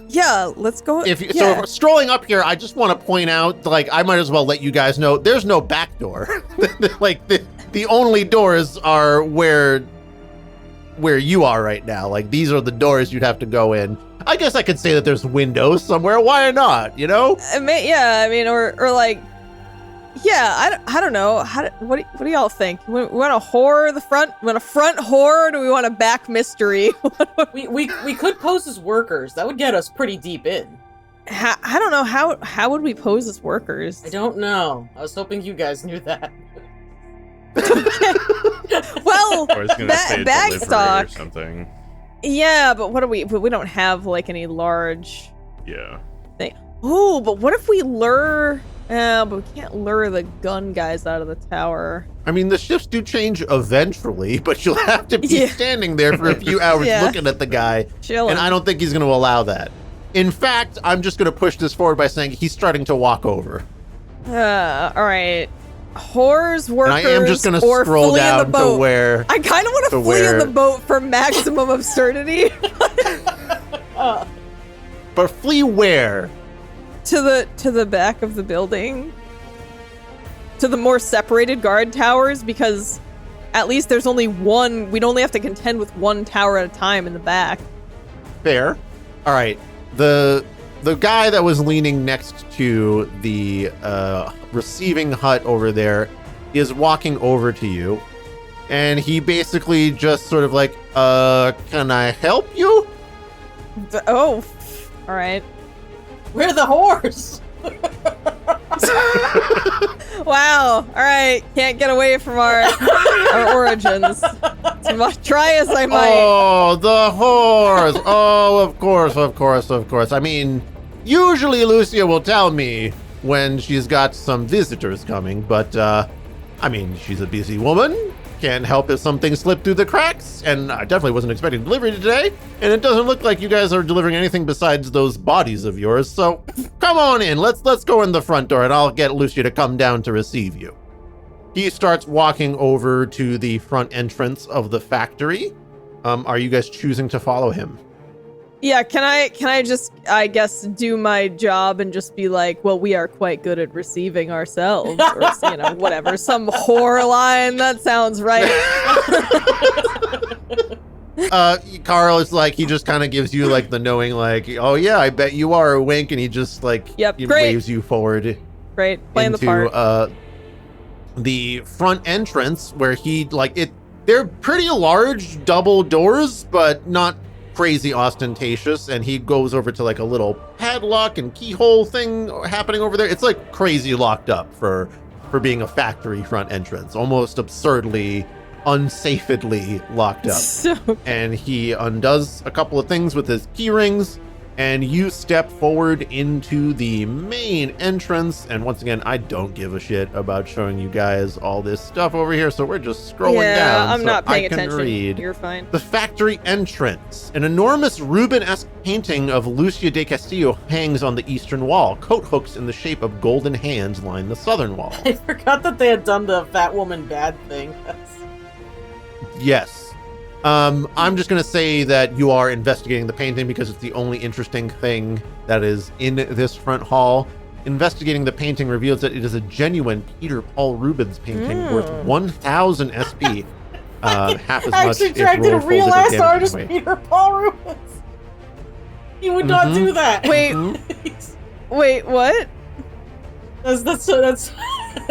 Yeah, let's go. So strolling up here, I just want to point out, like, I might as well let you guys know, there's no back door. Like, the only doors are where you are right now. Like, these are the doors you'd have to go in. I guess I could say that there's windows somewhere. Why not? You know? I mean, or like, yeah, I don't know. What do y'all think? We want to whore the front? We want a front whore? Or do we want a back mystery? we could pose as workers. That would get us pretty deep in. I don't know how would we pose as workers? I don't know. I was hoping you guys knew that. Well, Or it's gonna say bag delivery stock. or something. Yeah, but what do we? But we don't have like any large Yeah. thing. Oh, but what if we lure? But we can't lure the gun guys out of the tower. I mean, the shifts do change eventually, but you'll have to be Yeah. standing there for a few hours Yeah. looking at the guy. Chilling. And I don't think he's going to allow that. In fact, I'm just going to push this forward by saying he's starting to walk over. All right. Whores, workers, And I am just going to or scroll flee in the down boat. to where... I kind of want to to flee in where- the boat for maximum absurdity. But flee where? to the back of the building, to the more separated guard towers, because at least there's only one. We'd only have to contend with 1 tower at a time in the back. Fair. All right. The guy that was leaning next to the receiving hut over there is walking over to you. And he basically just sort of like, can I help you? Oh, all right. We're the whores. Wow. All right. Can't get away from our origins. Try as I might. Oh, the whores. Oh, of course. I mean, usually Lucia will tell me when she's got some visitors coming, but, I mean, she's a busy woman. Can't help if something slipped through the cracks, and I definitely wasn't expecting delivery today, and it doesn't look like you guys are delivering anything besides those bodies of yours, so come on in. Let's go in the front door, and I'll get Lucia to come down to receive you. He starts walking over to the front entrance of the factory. Are you guys choosing to follow him? Yeah, can I just, I guess, do my job and just be like, well, we are quite good at receiving ourselves, or, whatever, some whore line, that sounds right. Carl is like, he just kind of gives you like the knowing, like, oh yeah, I bet you are, a wink, and he just like, he waves you forward. Great, playing the part. The front entrance where they're pretty large double doors, but not crazy ostentatious, and he goes over to like a little padlock and keyhole thing happening over there. It's like crazy locked up for being a factory front entrance, almost absurdly, unsafely locked up. And he undoes a couple of things with his key rings, and you step forward into the main entrance. And once again, I don't give a shit about showing you guys all this stuff over here, so we're just scrolling down. I'm so not paying I can attention. Read You're fine. The factory entrance. An enormous Rubens-esque painting of Lucia de Castillo hangs on the eastern wall. Coat hooks in the shape of golden hands line the southern wall. I forgot that they had done the fat woman bad thing. Yes. I'm just going to say that you are investigating the painting because it's the only interesting thing that is in this front hall. Investigating the painting reveals that it is a genuine Peter Paul Rubens painting worth 1,000 SP. Half as much. Actually attracted a real ass artist, Peter Paul Rubens. He would not do that. Wait, wait, what? That's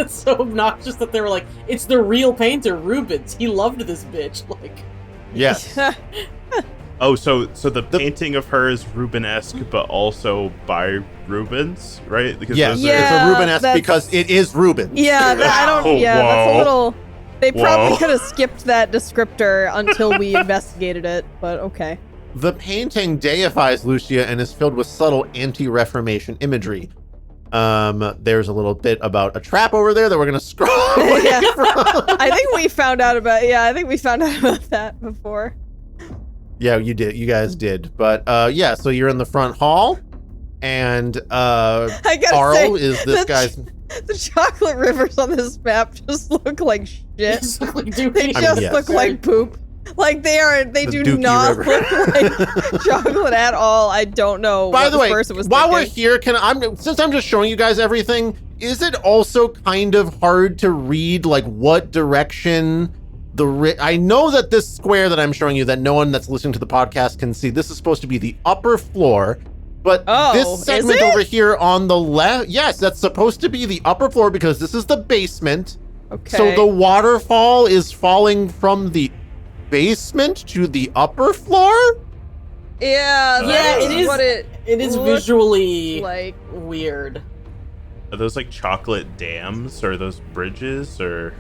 so obnoxious that they were like, it's the real painter Rubens. He loved this bitch. Like, yes. Oh, so the painting of her is Rubenesque, but also by Rubens, right? Because yes, it's a Rubenesque because it is Rubens. Yeah, that's a little. They probably Whoa. could have skipped that descriptor until we investigated it, but okay. The painting deifies Lucia and is filled with subtle anti-Reformation imagery. There's a little bit about a trap over there that we're gonna scroll away from. I think we found out about that before. Yeah, you guys did. But so you're in the front hall, and I gotta Carl say, is this guy's. The chocolate rivers on this map just look like shit. They just yes. look like poop. Like they do Dookie not River. look like chocolate at all. I don't know. By what the way, person was while we're thinking. here, since I'm just showing you guys everything, is it also kind of hard to read like what direction I know that this square that I'm showing you that no one that's listening to the podcast can see, this is supposed to be the upper floor, but this segment over here on the left, yes, that's supposed to be the upper floor because this is the basement. Okay. So the waterfall is falling from the basement to the upper floor? Yeah, it is what it is looked visually like weird. Are those like chocolate dams, or are those bridges, or?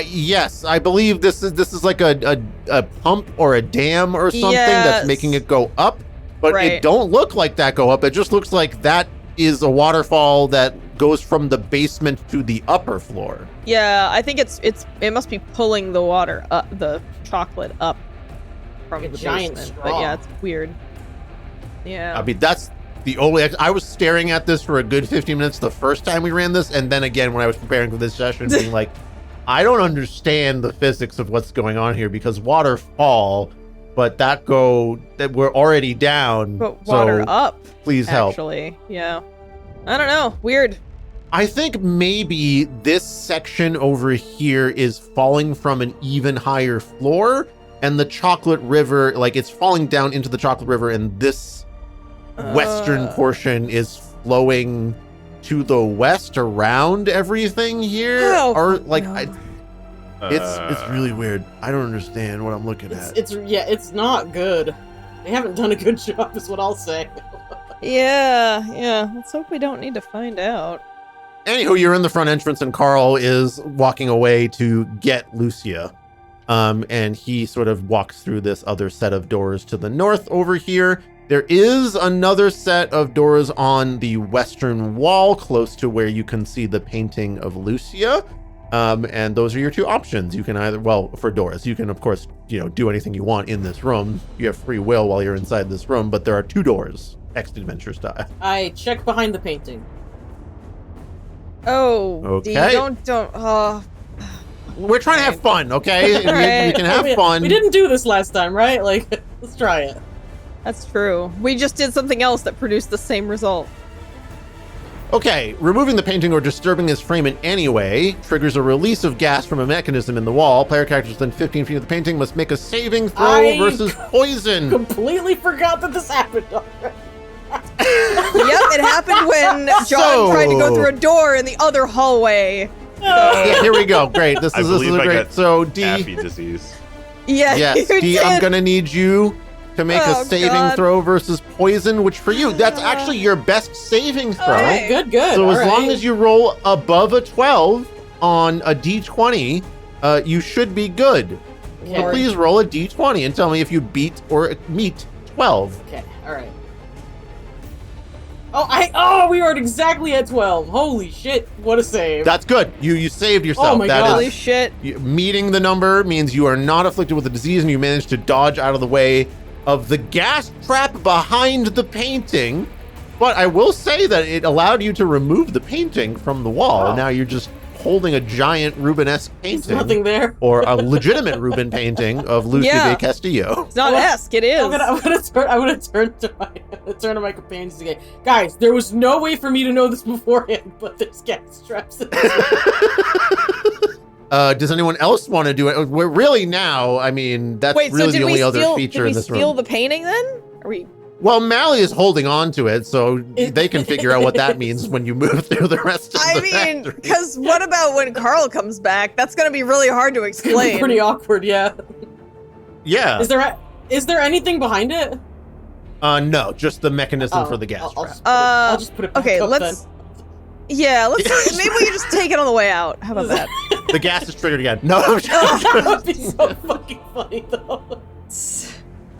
Yes, I believe this is like a pump or a dam or something that's making it go up, but it don't look like that go up. It just looks like that is a waterfall that goes from the basement to the upper floor. Yeah, I think it must be pulling the water up, the chocolate up from Like a the giant basement. straw. But yeah, it's weird. Yeah. I mean, that's the only. I was staring at this for a good 15 minutes the first time we ran this, and then again when I was preparing for this session, being like, I don't understand the physics of what's going on here because water fall, but that we're already down. But water so up. Please help. Actually, yeah. I don't know. Weird. I think maybe this section over here is falling from an even higher floor, and the chocolate river, like it's falling down into the chocolate river, and this western portion is flowing to the west around everything here. Oh, or like no. It's really weird. I don't understand what I'm looking at. It's not good. They haven't done a good job, is what I'll say. Yeah. Let's hope we don't need to find out. Anywho, you're in the front entrance and Carl is walking away to get Lucia. And he sort of walks through this other set of doors to the north over here. There is another set of doors on the western wall close to where you can see the painting of Lucia. And those are your two options. You can either, well, for doors, you can, of course, do anything you want in this room. You have free will while you're inside this room, but there are two doors, text adventure style. I check behind the painting. Oh, okay. Don't. We're trying to have fun, okay? Right. We can have fun. We didn't do this last time, right? Like, let's try it. That's true. We just did something else that produced the same result. Okay, removing the painting or disturbing his frame in any way triggers a release of gas from a mechanism in the wall. Player characters within 15 feet of the painting must make a saving throw versus poison. Completely forgot that this happened already. Yep, it happened when John tried to go through a door in the other hallway. Yeah, here we go. Great. This is I great. got So D, Taffy disease. Yeah, yes, you D, did. I'm gonna need you to make a saving God. throw versus poison, which for you, that's actually your best saving throw. Okay. Good. So as All long right. as you roll above a 12 on a D20, you should be good. So Okay. please roll a D20 and tell me if you beat or meet 12. Okay, alright. We are exactly at 12. Holy shit, what a save. That's good. You saved yourself. Oh my God. Holy shit. Meeting the number means you are not afflicted with a disease and you managed to dodge out of the way of the gas trap behind the painting. But I will say that it allowed you to remove the painting from the wall. Wow. And now you're just holding a giant Rubenesque There's painting. nothing there. Or a legitimate Rubin painting of Lucia Yeah. de Castillo. It's not Esque, it is. I'm gonna turn to my companions again. Guys, there was no way for me to know this beforehand, but there's gas traps in this. Does anyone else want to do it? We're really now, I mean, that's Wait, really so the only other feature in this Did we steal room. the painting then? Are we? Well, Mally is holding on to it, so they can figure out what that means when you move through the rest of the factory. Because what about when Carl comes back? That's going to be really hard to explain. Pretty awkward, yeah. Yeah. Is there anything behind it? No, just the mechanism for the gas I'll trap. I'll just put it back Okay, up let's. then. Yeah, let's. Maybe we can just take it on the way out. How about that? The gas is triggered again. No, I'm joking. That would be so fucking funny, though.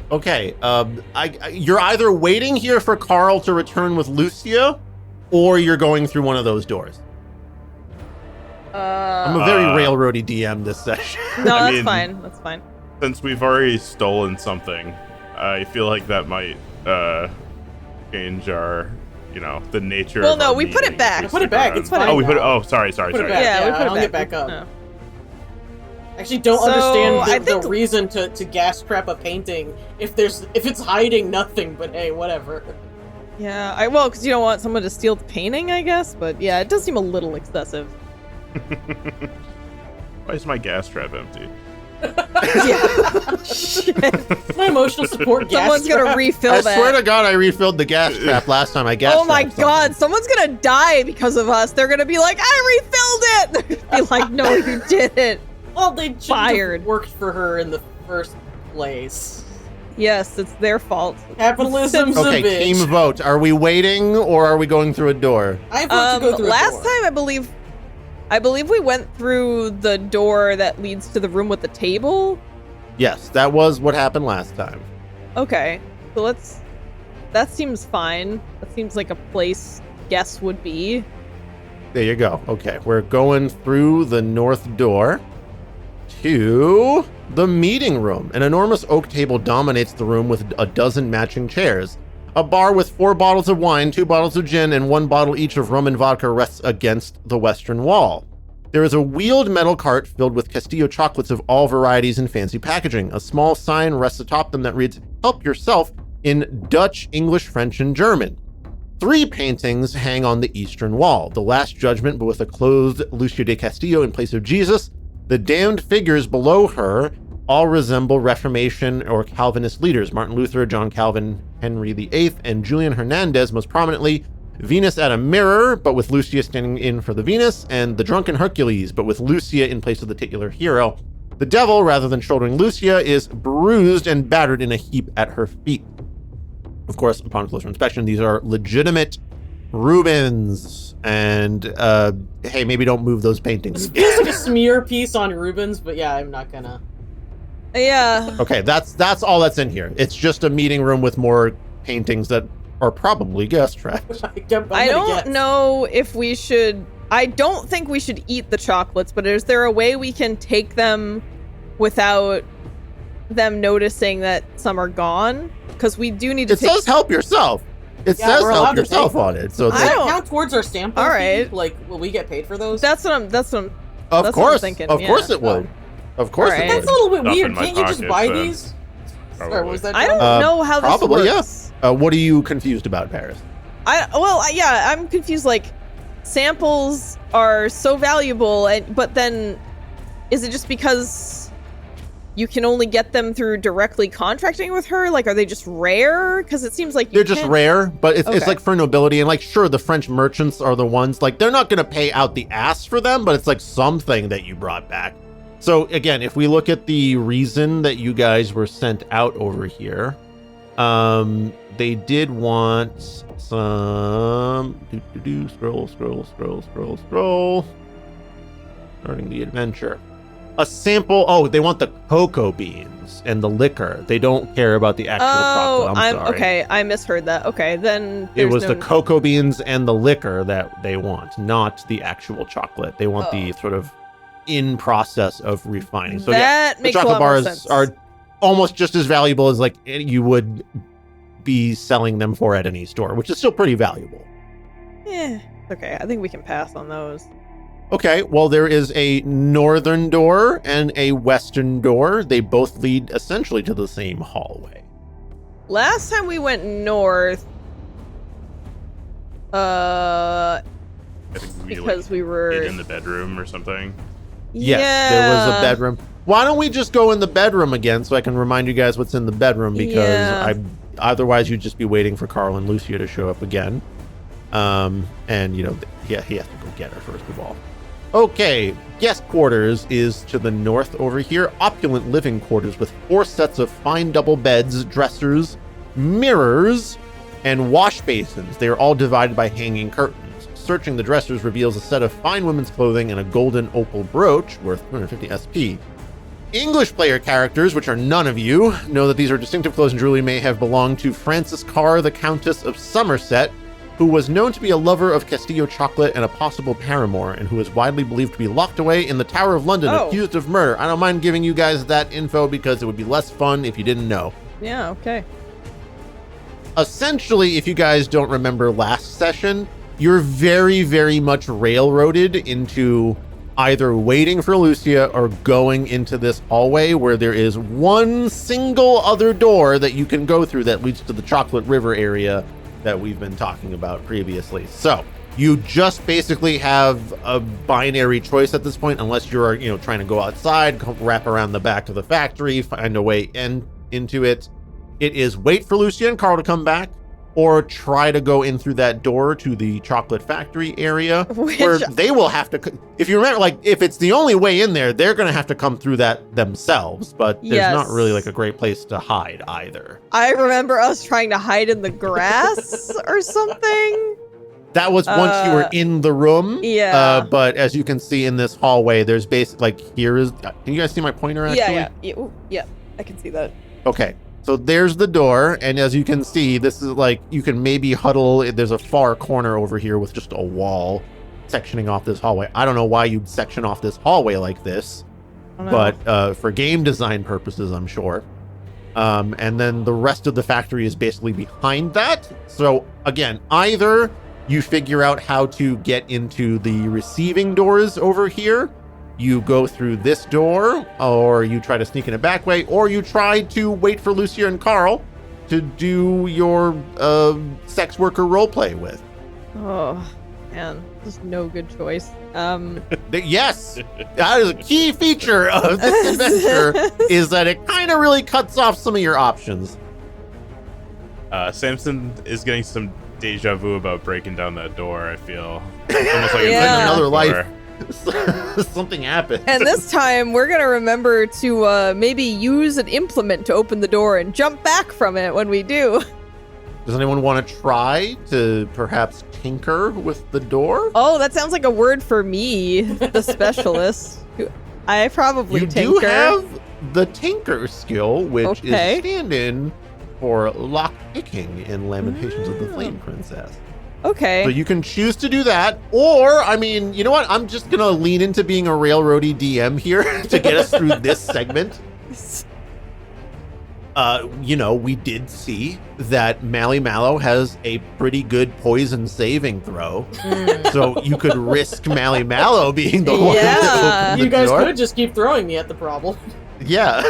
Okay, you're either waiting here for Carl to return with Lucia, or you're going through one of those doors. I'm a very railroady DM this session. No, I that's mean- fine. That's fine. Since we've already stolen something, I feel like that might change our, the nature Well, of no, our we put it meeting. back. Just Put it back, it's around- fine Oh, we put it. now. Oh, sorry. Put it back. Yeah, we put it I'll back. get back up. No. I actually don't So, I understand think- the reason to gas trap a painting if it's hiding nothing, but hey, whatever. Yeah, because you don't want someone to steal the painting, I guess. But yeah, it does seem a little excessive. Why is my gas trap empty? Yeah. Shit. My emotional support gas Someone's gonna trap. refill I that. swear to God, I refilled the gas trap last time I gas Oh my trapped something. God, someone's gonna die because of us. They're gonna be like, I refilled it. They're gonna be like, no, you didn't. Well, they shouldn't Fired. have worked for her in the first place. Yes, it's their fault. Capitalism's a Okay, bitch. team vote. Are we waiting or are we going through a door? I vote to go through a Last door. time, I believe we went through the door that leads to the room with the table. Yes, that was what happened last time. Okay, so that seems fine. That seems like a place guests would be. There you go. Okay, we're going through the north door to the meeting room. An enormous oak table dominates the room with a dozen matching chairs. A bar with 4 bottles of wine, 2 bottles of gin, and 1 bottle each of rum and vodka rests against the western wall. There is a wheeled metal cart filled with Castillo chocolates of all varieties and fancy packaging. A small sign rests atop them that reads, "Help yourself," in Dutch, English, French, and German. 3 paintings hang on the eastern wall. The Last Judgment, but with a clothed Lucia de Castillo in place of Jesus. The damned figures below her all resemble Reformation or Calvinist leaders. Martin Luther, John Calvin, Henry VIII, and Julian Hernandez most prominently. Venus at a mirror, but with Lucia standing in for the Venus, and the drunken Hercules, but with Lucia in place of the titular hero. The devil, rather than shouldering Lucia, is bruised and battered in a heap at her feet. Of course, upon closer inspection, these are legitimate Rubens. And hey, maybe don't move those paintings. It feels like a smear piece on Rubens, but yeah, I'm not gonna. Yeah. Okay, that's all that's in here. It's just a meeting room with more paintings that are probably guest traps. I don't know if we should. I don't think we should eat the chocolates, but is there a way we can take them without them noticing that some are gone? Because we do need to. It says help yourself. It says help yourself on it. So does that count towards our sample? All right. Fee? Like, will we get paid for those? That's what I'm. Of course, thinking. Of course it would. Of course it would. That's a little bit weird. Stuff in my Can't you just buy pocket, these? Probably. Or was that? I don't know how this probably, works. Yeah. What are you confused about, Paris? I'm confused. Like, samples are so valuable, but then is it just because you can only get them through directly contracting with her? Like, are they just rare? Because it seems like they're just rare, but it's like for nobility. And like, sure, the French merchants are the ones, like, they're not going to pay out the ass for them, but it's like something that you brought back. So again, if we look at the reason that you guys were sent out over here, they did want some scroll. Starting the adventure. A sample. Oh, they want the cocoa beans and the liquor. They don't care about the actual chocolate. I'm sorry. Okay. I misheard that. Okay, then it was the cocoa beans and the liquor that they want, not the actual chocolate. They want the sort of in process of refining. So that makes the chocolate a lot more bars sense. are almost just as valuable as like you would be selling them for at any store, which is still pretty valuable. Okay, I think we can pass on those. Okay, well, there is a northern door and a western door. They both lead essentially to the same hallway. Last time we went north, because we were in the bedroom or something. Yes, there was a bedroom. Why don't we just go in the bedroom again so I can remind you guys what's in the bedroom, because otherwise you'd just be waiting for Carl and Lucia to show up again. And he has to go get her first of all. Okay, guest quarters is to the north over here. Opulent living quarters with 4 sets of fine double beds, dressers, mirrors, and wash basins. They are all divided by hanging curtains. Searching the dressers reveals a set of fine women's clothing and a golden opal brooch worth 250 SP. English player characters, which are none of you, know that these are distinctive clothes and jewelry may have belonged to Frances Carr, the Countess of Somerset, who was known to be a lover of Castillo chocolate and a possible paramour, and who is widely believed to be locked away in the Tower of London, accused of murder. I don't mind giving you guys that info because it would be less fun if you didn't know. Yeah, okay. Essentially, if you guys don't remember last session, you're very, very much railroaded into either waiting for Lucia or going into this hallway where there is one single other door that you can go through that leads to the Chocolate River area that we've been talking about previously. So you just basically have a binary choice at this point, unless you're, trying to go outside, wrap around the back of the factory, find a way into it. It is wait for Lucia and Carl to come back, or try to go in through that door to the chocolate factory area, where they will have to, if you remember, like, if it's the only way in there, they're going to have to come through that themselves, but there's not really like a great place to hide either. I remember us trying to hide in the grass or something. That was once you were in the room. Yeah. But as you can see in this hallway, there's basically, like, can you guys see my pointer actually? Yeah, I can see that. Okay. So there's the door, and as you can see, this is like, you can maybe huddle, there's a far corner over here with just a wall sectioning off this hallway. I don't know why you'd section off this hallway like this, but for game design purposes, I'm sure. And then the rest of the factory is basically behind that. So again, either you figure out how to get into the receiving doors over here, you go through this door, or you try to sneak in a back way, or you try to wait for Lucia and Carl to do your sex worker roleplay with. Oh, man, this is no good choice. Yes, that is a key feature of this adventure, is that it kind of really cuts off some of your options. Samson is getting some deja vu about breaking down that door. I feel it's almost like Yeah. it's Another life. door. Something happened. And this time, we're gonna remember to maybe use an implement to open the door and jump back from it when we do. Does anyone want to try to perhaps tinker with the door? Oh, that sounds like a word for me, the specialist. I probably You tinker. do have the tinker skill, which Okay. is stand-in for lock picking in Lamentations of the Flame Princess. Okay. So you can choose to do that, or, I mean, you know what? I'm just going to lean into being a railroady DM here to get us through this segment. We did see that Mally Mallow has a pretty good poison saving throw. So you could risk Mally Mallow being the one to Yeah. open the You guys door. could just keep throwing me at the problem. Yeah.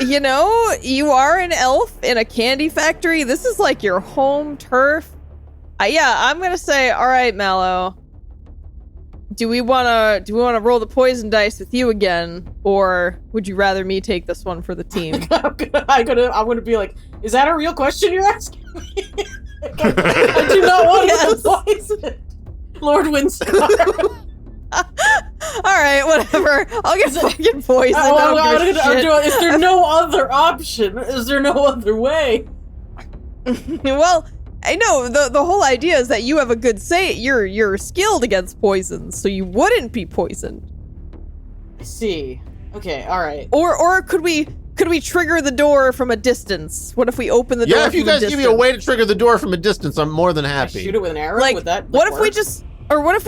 You are an elf in a candy factory. This is like your home turf. I'm gonna say, all right, Mallow. Do we wanna roll the poison dice with you again, or would you rather me take this one for the team? I'm gonna be like, is that a real question you're asking me? I do not want Yes. to poison Lord Windstar. All right, whatever. I'll get fucking poisoned. I don't give a shit. Is there no other option? Is there no other way? Well, I know the whole idea is that you have a good you're skilled against poisons, so you wouldn't be poisoned. I see. Okay, all right. Or could we trigger the door from a distance? What if we open the door? Yeah, if you from a guys give me a distance? way to trigger the door from a distance, I'm more than I happy. shoot it with an arrow. Like, Would that what if we work?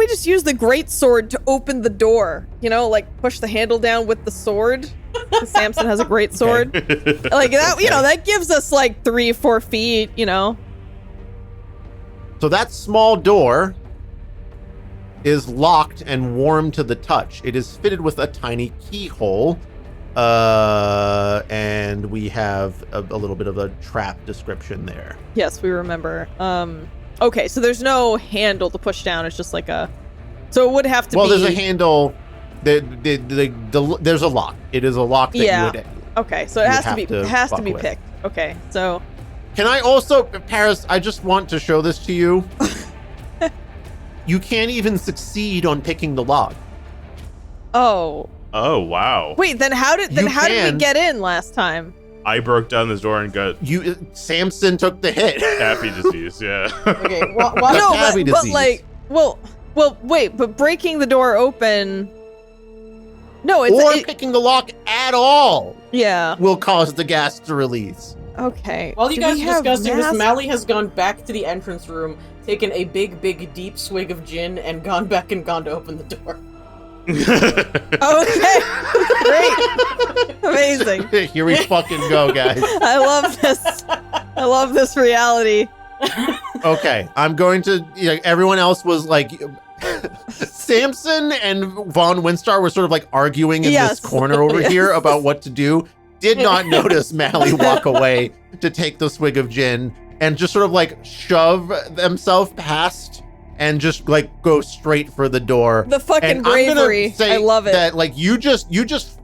just use the great sword to open the door? You know, like push the handle down with the sword. 'Cause Samson has a great sword. Like that, you know, that gives us like 3-4 feet. You know. So that small door is locked and warm to the touch. It is fitted with a tiny keyhole. And we have a little bit of a trap description there. Yes, we remember. Okay, so there's no handle to push down. It's just like a. So it would have to be. Well, there's a handle. There's a lock. It is a lock that Yeah. you would. Okay, so it you has to have be to has to fuck be with. picked. Okay, so Can I also, Paris, I just want to show this to you. You can't even succeed on picking the lock. oh Oh wow! wait, then how did we can- get in last time? I broke down this door and got Samson took the hit. taffy disease. Yeah. Okay, Got No, tabby but disease. like, well, wait, but breaking the door open. No, it's or picking the lock at all yeah. will cause the gas to release. Okay. While you Do guys we are have discussing this, mask- Mally has gone back to the entrance room, taken a big, deep swig of gin, and gone back and gone to open the door. Okay. Great. Amazing. Here we fucking go, guys. I love this. I love this reality. Okay, I'm going to. Everyone else was like, Samson and Von Winstar were sort of like arguing in Yes. this corner over Yes. here about what to do. Did not notice Mally walk away to take the swig of gin and just sort of like shove themselves past and just like go straight for the door. The fucking And I'm gonna bravery. say I love it. That like you just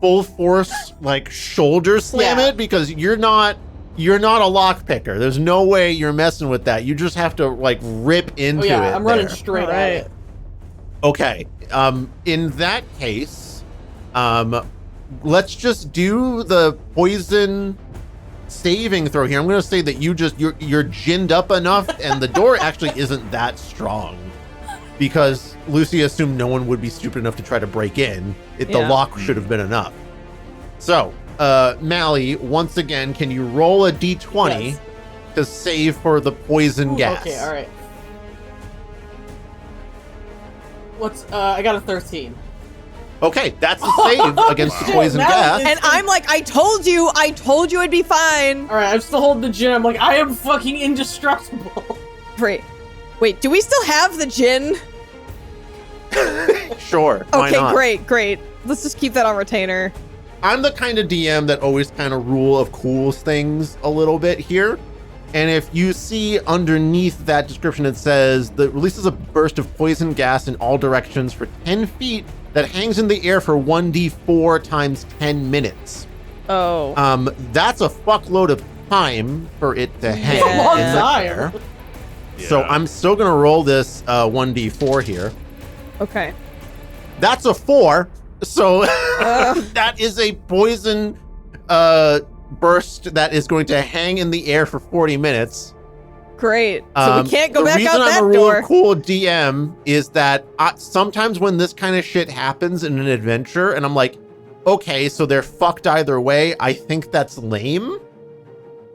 full force like shoulder slam Yeah. it because you're not a lock picker. There's no way you're messing with that. You just have to like rip into Oh yeah, it. I'm running there. straight Alright. at it. Okay. In that case, let's just do the poison saving throw here. I'm going to say that you're ginned up enough, and the door actually isn't that strong because Lucy assumed no one would be stupid enough to try to break in. The Yeah. lock should have been enough. So, Mally, once again, can you roll a d20 Yes. to save for the poison Ooh, gas? Okay, all right. I got a 13. Okay, that's a save against the Shit, poison Mally gas. is- And I'm like, I told you it'd be fine. All right, I'm still holding the gin. I'm like, I am fucking indestructible. Wait, do we still have the gin? Sure, why Okay, not? great. Let's just keep that on retainer. I'm the kind of DM that always kind of rule of cools things a little bit here. And if you see underneath that description, it says that releases a burst of poison gas in all directions for 10 feet that hangs in the air for 1d4 times 10 minutes. Oh. That's a fuckload of time for it to hang Yeah. Long in the time. air. So I'm still gonna roll this 1d4 here. Okay. That's a 4. So that is a poison burst that is going to hang in the air for 40 minutes. Great. So we can't go back out that door. The reason I'm a really cool DM is that sometimes when this kind of shit happens in an adventure, and I'm like, okay, so they're fucked either way, I think that's lame.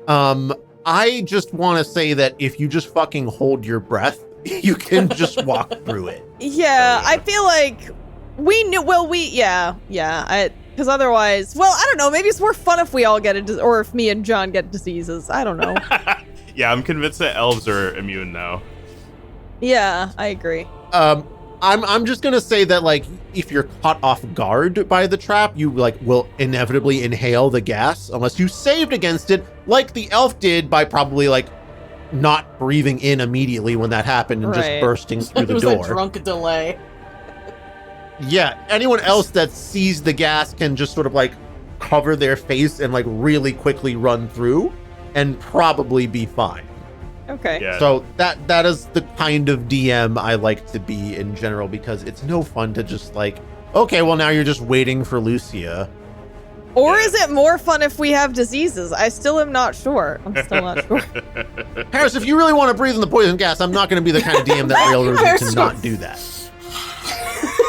I just want to say that if you just fucking hold your breath, you can just walk through it. Yeah, I feel like we knew. Well, because otherwise, well, I don't know. Maybe it's more fun if we all get it, or if me and John get diseases. I don't know. Yeah, I'm convinced that elves are immune now. Yeah, I agree. I'm just gonna say that, like, if you're caught off guard by the trap, you will inevitably inhale the gas unless you saved against it, like the elf did by probably not breathing in immediately when that happened and just bursting through the door. It was a drunk delay. Yeah, anyone else that sees the gas can just sort of cover their face and really quickly run through and probably be fine. Okay. Yeah. So that is the kind of DM I like to be in general, because it's no fun to just okay, well, now you're just waiting for Lucia. Or is it more fun if we have diseases? I still am not sure. I'm still not sure. Harris, if you really want to breathe in the poison gas, I'm not going to be the kind of DM that railroads you to not do that.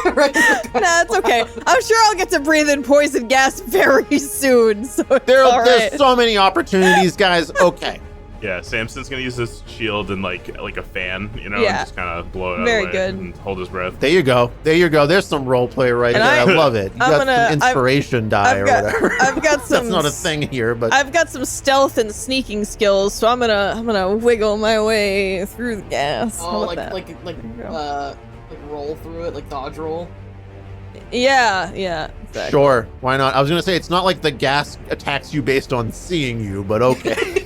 Nah, it's okay. I'm sure I'll get to breathe in poison gas very soon. So there's so many opportunities, guys. Okay. Yeah, Samson's gonna use his shield and like a fan, and just kind of blow it Very away good. and hold his breath. There you go. There's some role play right there. I love it. You got some inspiration die or whatever. I've got some. That's not a thing here, but I've got some stealth and sneaking skills, so I'm gonna wiggle my way through the gas. Oh, like roll through it, like dodge roll. Yeah, exactly. Sure, why not? I was gonna say it's not like the gas attacks you based on seeing you, but okay.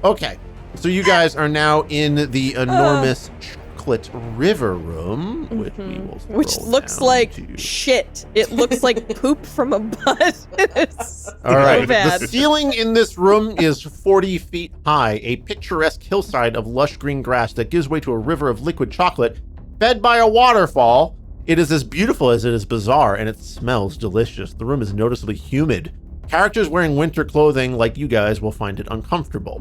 Okay, so you guys are now in the enormous chocolate river room, which looks like shit. It looks like poop from a butt. All right, bad. The ceiling in this room is 40 feet high, a picturesque hillside of lush green grass that gives way to a river of liquid chocolate, fed by a waterfall. It is as beautiful as it is bizarre, and it smells delicious. The room is noticeably humid. Characters wearing winter clothing like you guys will find it uncomfortable.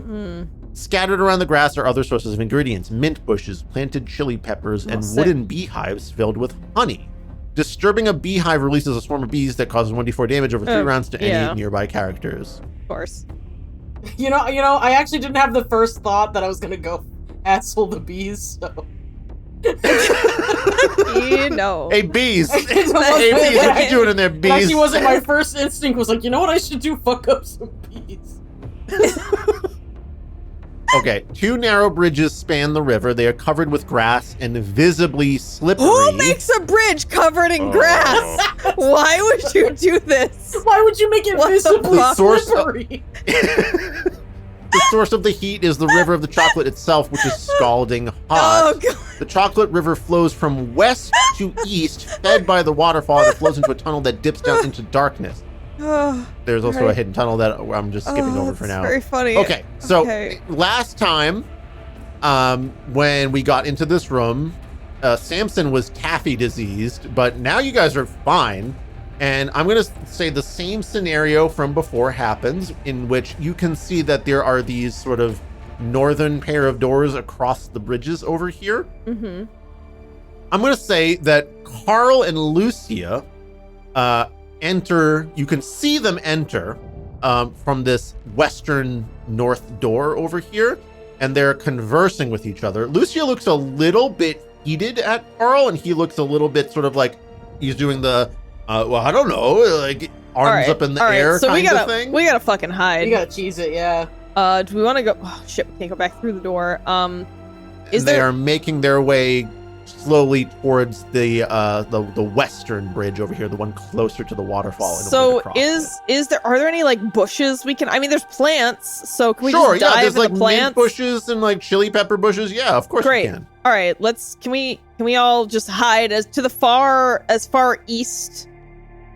Scattered around the grass are other sources of ingredients: mint bushes, planted chili peppers, and wooden beehives filled with honey. Disturbing a beehive releases a swarm of bees that causes 1d4 damage over 3 rounds to any nearby characters. Of course. You know, I actually didn't have the first thought that I was gonna go asshole the bees, so... Hey, bees. Hey, bees, what you doing in there, bees? It actually wasn't my first instinct. Was like, you know what I should do? Fuck up some bees. Okay, 2 narrow bridges span the river. They are covered with grass and visibly slippery. Who makes a bridge covered in grass? Why would you do this? Why would you make it visibly slippery? The source of the heat is the river of the chocolate itself, which is scalding hot. Oh, God. The chocolate river flows from west to east, fed by the waterfall that flows into a tunnel that dips down into darkness. There's also a hidden tunnel that I'm just skipping over for now. Very funny. Okay, so last time when we got into this room, Samson was taffy diseased, but now you guys are fine. And I'm going to say the same scenario from before happens, in which you can see that there are these sort of northern pair of doors across the bridges over here. I'm going to say that Carl and Lucia enter. You can see them enter from this western north door over here, and they're conversing with each other. Lucia looks a little bit heated at Carl, and he looks a little bit sort of like he's doing the well, I don't know, like arms up in the air kind of thing. We gotta fucking hide. You gotta cheese it, yeah. Do we want to go? Oh, shit, we can't go back through the door. They are making their way slowly towards the western bridge over here, the one closer to the waterfall. So are there any like bushes we can? I mean, there's plants, so can we just dive there's in like the plants? Mint bushes and like chili pepper bushes. Yeah, of course we can. All right, can we all just hide as far east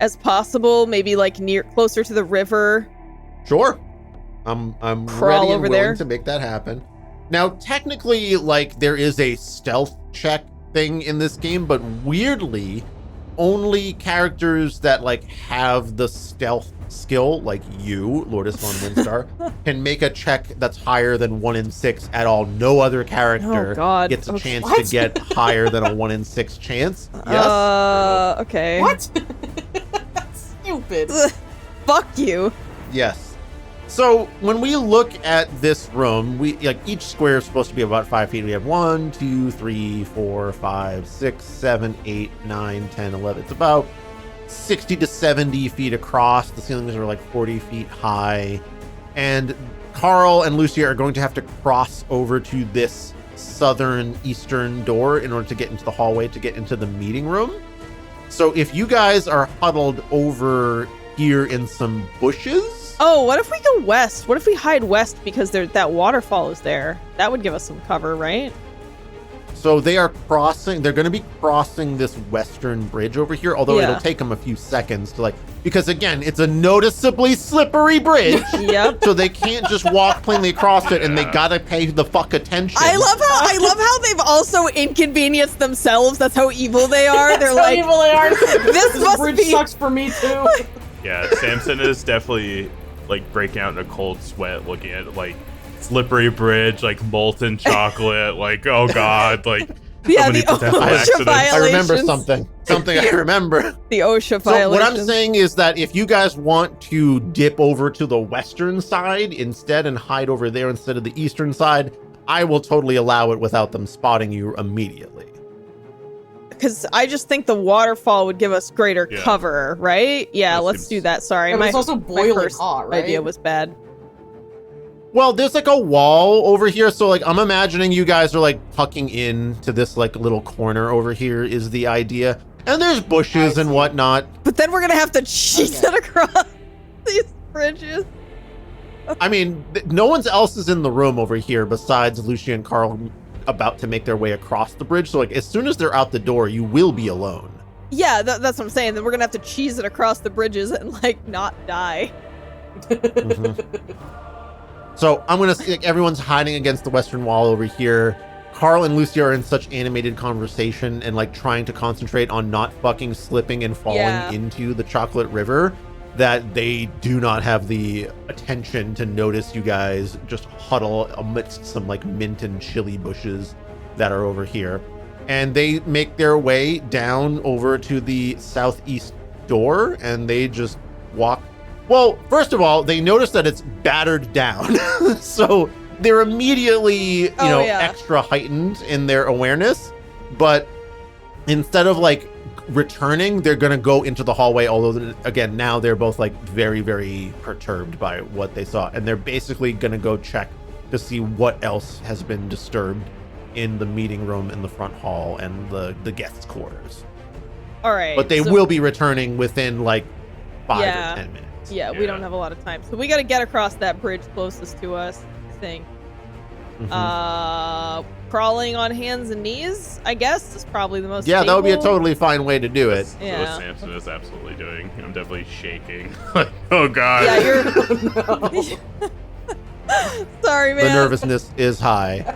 as possible? Maybe like closer to the river. Sure. I'm Crawl ready and over willing there. to make that happen. Now, technically, like, there is a stealth check thing in this game, but weirdly, only characters that, like, have the stealth skill, like you, Lourdes von Windstar, can make a check that's higher than 1 in 6 at all. No other character gets a chance to get higher than a 1 in 6 chance. Yes? Okay. What? That's stupid. Fuck you. Yes. So when we look at this room, we like each square is supposed to be about 5 feet. We have 1, 2, 3, 4, 5, 6, 7, 8, 9, 10, 11. It's about 60 to 70 feet across. The ceilings are like 40 feet high. And Carl and Lucia are going to have to cross over to this southern eastern door in order to get into the hallway to get into the meeting room. So if you guys are huddled over here in some bushes. Oh, what if we go west? What if we hide west because that waterfall is there? That would give us some cover, right? So they're going to be crossing this western bridge over here, although it'll take them a few seconds to because again, it's a noticeably slippery bridge. Yep. So they can't just walk plainly across it, and they gotta pay the fuck attention. I love how they've also inconvenienced themselves. That's how evil they are. They're like, evil they are. This must bridge be sucks for me too. Yeah, Samson is definitely like breaking out in a cold sweat looking at like slippery bridge, like molten chocolate, like oh god, like yeah, so many the potential OSHA accidents. I remember violations. something I remember. The OSHA So violation. what I'm saying is that if you guys want to dip over to the western side instead and hide over there instead of the eastern side, I will totally allow it without them spotting you immediately. Because I just think the waterfall would give us greater cover, right? Yeah, That let's seems- do that. Sorry, Yeah, but it's also my boiling first hot, right? idea was bad. Well, there's like a wall over here, so like I'm imagining you guys are like tucking in to this like little corner over here is the idea. And there's bushes and whatnot. But then we're gonna have to cheese it across these bridges. I mean, no one else is in the room over here besides Lucia and Carl about to make their way across the bridge. So like as soon as they're out the door, you will be alone. Yeah, that's what I'm saying. Then we're gonna have to cheese it across the bridges and like not die. So I'm gonna see like, everyone's hiding against the western wall over here. Carl and Lucia are in such animated conversation and like trying to concentrate on not fucking slipping and falling into the chocolate river that they do not have the attention to notice you guys just huddle amidst some like mint and chili bushes that are over here. And they make their way down over to the southeast door and they just walk. Well, first of all, they notice that it's battered down. So they're immediately, extra heightened in their awareness. But instead of like returning, they're going to go into the hallway. Although, again, now they're both like very, very perturbed by what they saw. And they're basically going to go check to see what else has been disturbed in the meeting room in the front hall and the guests' quarters. All right. But they will be returning within like 5 or 10 minutes. Yeah, we don't have a lot of time. So we got to get across that bridge closest to us, I think. Crawling on hands and knees, I guess, is probably the most that would be a stable. totally fine way to do it. So Yeah. Samson is absolutely doing. I'm definitely shaking. Like, oh god. Yeah, you're... Sorry, man. The nervousness is high.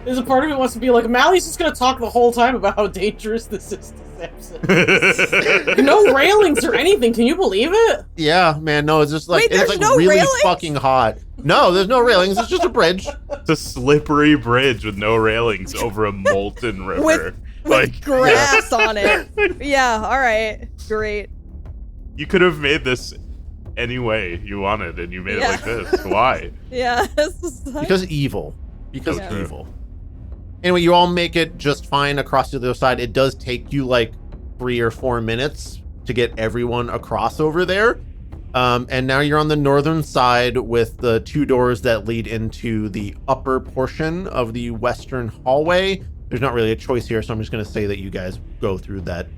There's a part of me wants to be like, Mally's just gonna talk the whole time about how dangerous this is to Samson. No railings or anything. Can you believe it? Yeah, man. No, it's just like Wait, it's there's like no really railings? fucking hot. No, there's no railings. It's just a bridge. It's a slippery bridge with no railings over a molten river. With grass on it. Yeah, all right. Great. You could have made this any way you wanted, and you made it like this. Why? Yeah. This is Because evil. Because Yeah. evil. Anyway, you all make it just fine across to the other side. It does take you like 3 or 4 minutes to get everyone across over there. And now you're on the northern side with the 2 doors that lead into the upper portion of the western hallway. There's not really a choice here, so I'm just going to say that you guys go through that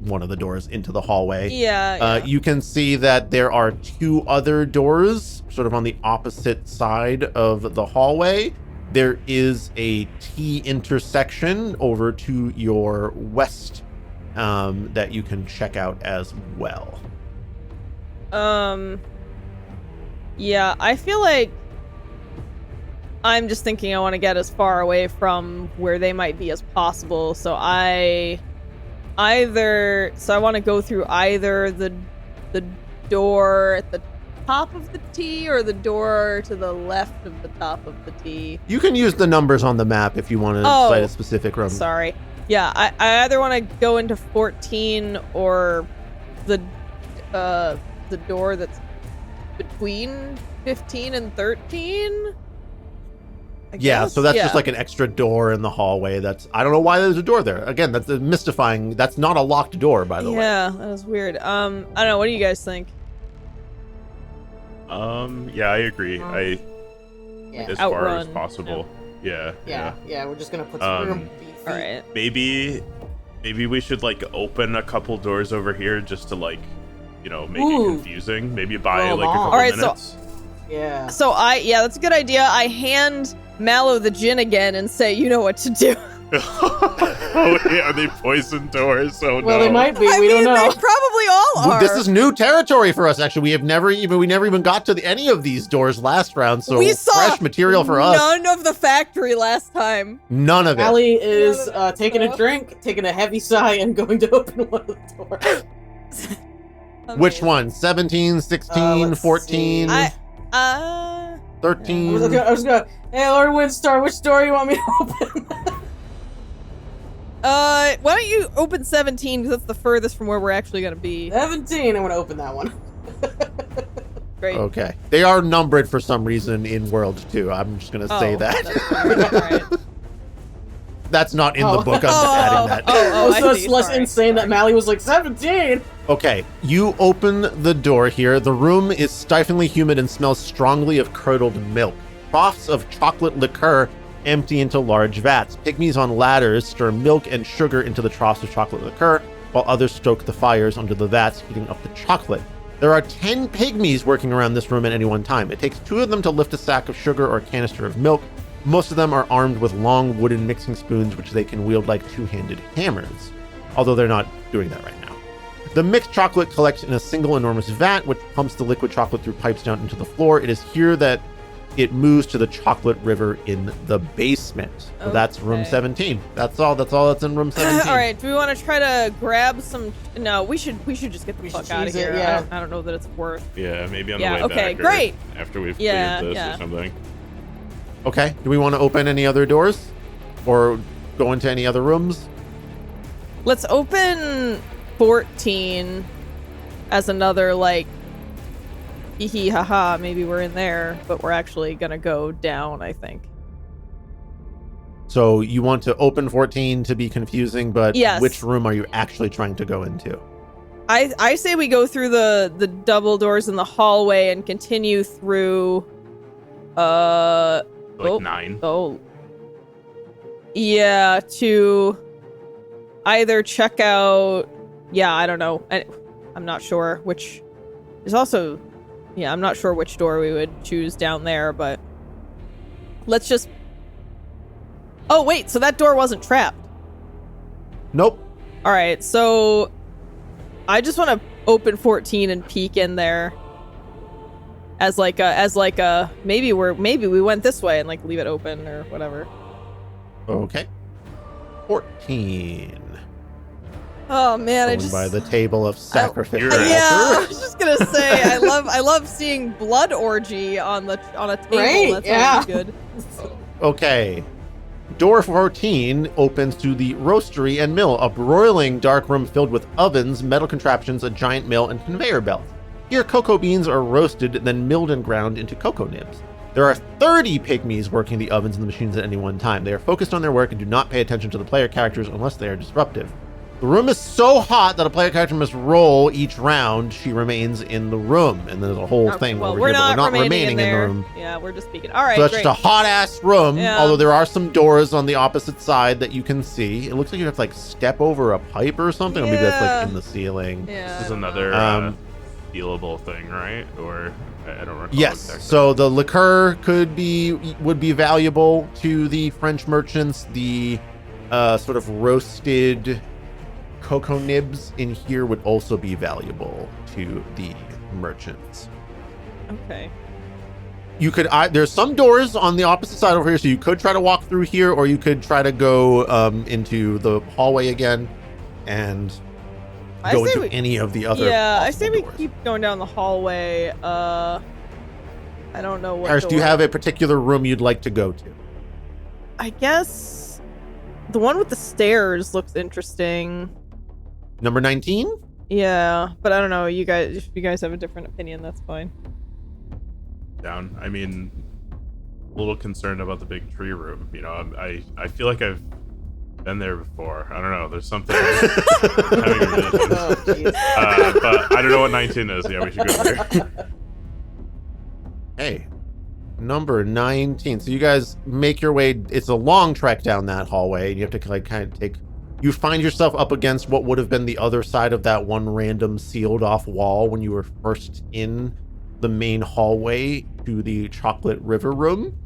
one of the doors into the hallway. Yeah. You can see that there are 2 other doors sort of on the opposite side of the hallway. There is a T intersection over to your west that you can check out as well. Yeah, I feel like I'm just thinking I want to get as far away from where they might be as possible. So I want to go through either the door at the top of the T or the door to the left of the top of the T. You can use the numbers on the map if you want to cite a specific room. Sorry. Yeah, I either want to go into 14 or the door that's between 15 and 13. Yeah, so that's just like an extra door in the hallway. I don't know why there's a door there. Again, that's mystifying. That's not a locked door, by the way. Yeah, that was weird. I don't know. What do you guys think? Yeah, I agree. As far as possible. Yeah. We're just gonna put some all right. Maybe we should like open a couple doors over here just to like, make it confusing. Maybe buy like a couple minutes. So that's a good idea. I hand Mallow the gin again and say, you know what to do. Oh, yeah, are they poison doors? Oh, well, no. they might be. We don't know. They probably all are. This is new territory for us. Actually, we never even got to any of these doors last round. So we saw fresh material for us. None of the factory last time. None of it. Allie is taking a drink, taking a heavy sigh, and going to open one of the doors. Which one? 17, 16, 14, 13. I was going, hey, Lord Windstar, which door you want me to open? Why don't you open 17, because that's the furthest from where we're actually going to be. 17, I'm going to open that one. Great. Okay. They are numbered for some reason in World 2. I'm just going to say that. All right. That's not in the book. I'm just adding that. So it's less insane that Mally was like, 17! Okay, you open the door here. The room is stiflingly humid and smells strongly of curdled milk. Troughs of chocolate liqueur empty into large vats. Pygmies on ladders stir milk and sugar into the troughs of chocolate liqueur, while others stoke the fires under the vats, heating up the chocolate. There are 10 pygmies working around this room at any one time. It takes 2 of them to lift a sack of sugar or a canister of milk. Most of them are armed with long wooden mixing spoons, which they can wield like two-handed hammers, although they're not doing that right now. The mixed chocolate collects in a single enormous vat, which pumps the liquid chocolate through pipes down into the floor. It is here that it moves to the chocolate river in the basement. So that's room 17. That's all that's in room 17. All right, do we want to try to grab some? No, we should just get the fuck out of here. I don't know that it's worth. Yeah, maybe on the way back. Okay, great. After we've cleared this or something. Okay, do we want to open any other doors? Or go into any other rooms? Let's open 14 as another, like, hee haha, maybe we're in there, but we're actually gonna go down, I think. So you want to open 14 to be confusing, but which room are you actually trying to go into? I say we go through the double doors in the hallway and continue through like 9. Yeah, to either check out, I don't know. I'm not sure which is also, I'm not sure which door we would choose down there, but let's just, oh wait, so that door wasn't trapped. Nope. All right, so I just want to open 14 and peek in there as like a maybe we went this way and like leave it open or whatever. Okay. 14. Oh man, Going by the table of sacrifice. I was just gonna say I love seeing blood orgy on a table. Right, That's good. Okay. Door 14 opens to the roastery and mill, a broiling dark room filled with ovens, metal contraptions, a giant mill, and conveyor belts. Here, cocoa beans are roasted, then milled and ground into cocoa nibs. There are 30 pygmies working the ovens and the machines at any one time. They are focused on their work and do not pay attention to the player characters unless they are disruptive. The room is so hot that a player character must roll each round she remains in the room. And there's a whole thing over here, but we're not remaining in the room. Yeah, we're just speaking. All right, so that's just a hot-ass room, although there are some doors on the opposite side that you can see. It looks like you have to like step over a pipe or something, or maybe that's like in the ceiling. Yeah, this is another dealable thing, right? Or I don't recall. Yes. Exactly. So the liqueur would be valuable to the French merchants. The sort of roasted cocoa nibs in here would also be valuable to the merchants. Okay. you could, there's some doors on the opposite side over here, so you could try to walk through here, or you could try to go into the hallway again and go into any of the other. Yeah, I say we doors. keep going down the hallway. I don't know what. Harris, do you have a particular room you'd like to go to? I guess the one with the stairs looks interesting. Number 19? Yeah, but I don't know. You guys, if you guys have a different opinion, that's fine. Down. I mean, a little concerned about the big tree room. You know, I feel like I've been there before. I don't know. There's something. Having a religion. But I don't know what 19 is. Yeah, we should go there. Hey, number 19. So you guys make your way. It's a long trek down that hallway, and you have to like kind of take. You find yourself up against what would have been the other side of that one random sealed off wall when you were first in the main hallway to the Chocolate River room.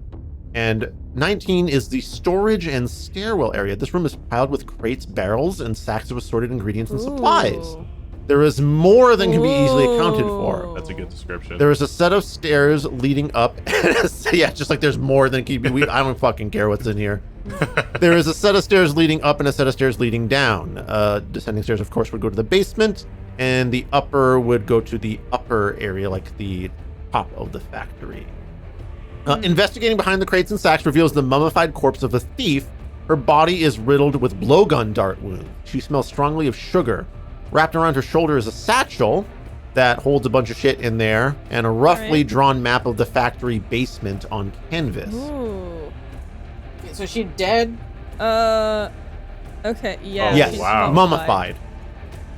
And 19 is the storage and stairwell area. This room is piled with crates, barrels, and sacks of assorted ingredients and supplies. Ooh. There is more than can be easily accounted for. That's a good description. There is a set of stairs leading up. Yeah, just like there's more than can be. I don't fucking care what's in here. There is a set of stairs leading up and a set of stairs leading down. Descending stairs, of course, would go to the basement, and the upper would go to the upper area, like the top of the factory. Investigating behind the crates and sacks reveals the mummified corpse of a thief. Her body is riddled with blowgun dart wounds. She smells strongly of sugar. Wrapped around her shoulder is a satchel that holds a bunch of shit in there, and a roughly drawn map of the factory basement on canvas. Ooh. So is she dead? Okay, yeah. Yes, she's wow. Mummified.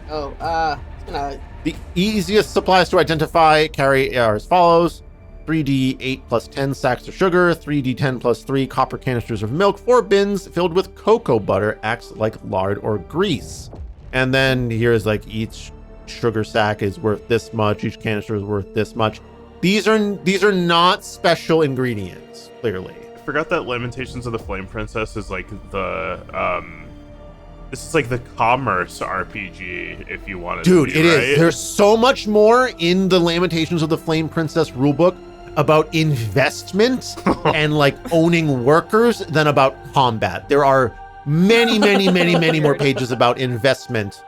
Oh, it's gonna... The easiest supplies to identify carry are as follows: 3d8 plus 10 sacks of sugar, 3d10 plus 3 copper canisters of milk, 4 bins filled with cocoa butter, acts like lard or grease. And then here's like each sugar sack is worth this much, each canister is worth this much. These are not special ingredients, clearly. I forgot that Lamentations of the Flame Princess is like the this is like the commerce RPG if you wanted Dude, to be, it right? is. There's so much more in the Lamentations of the Flame Princess rulebook about investment and like owning workers than about combat. There are many more pages about investment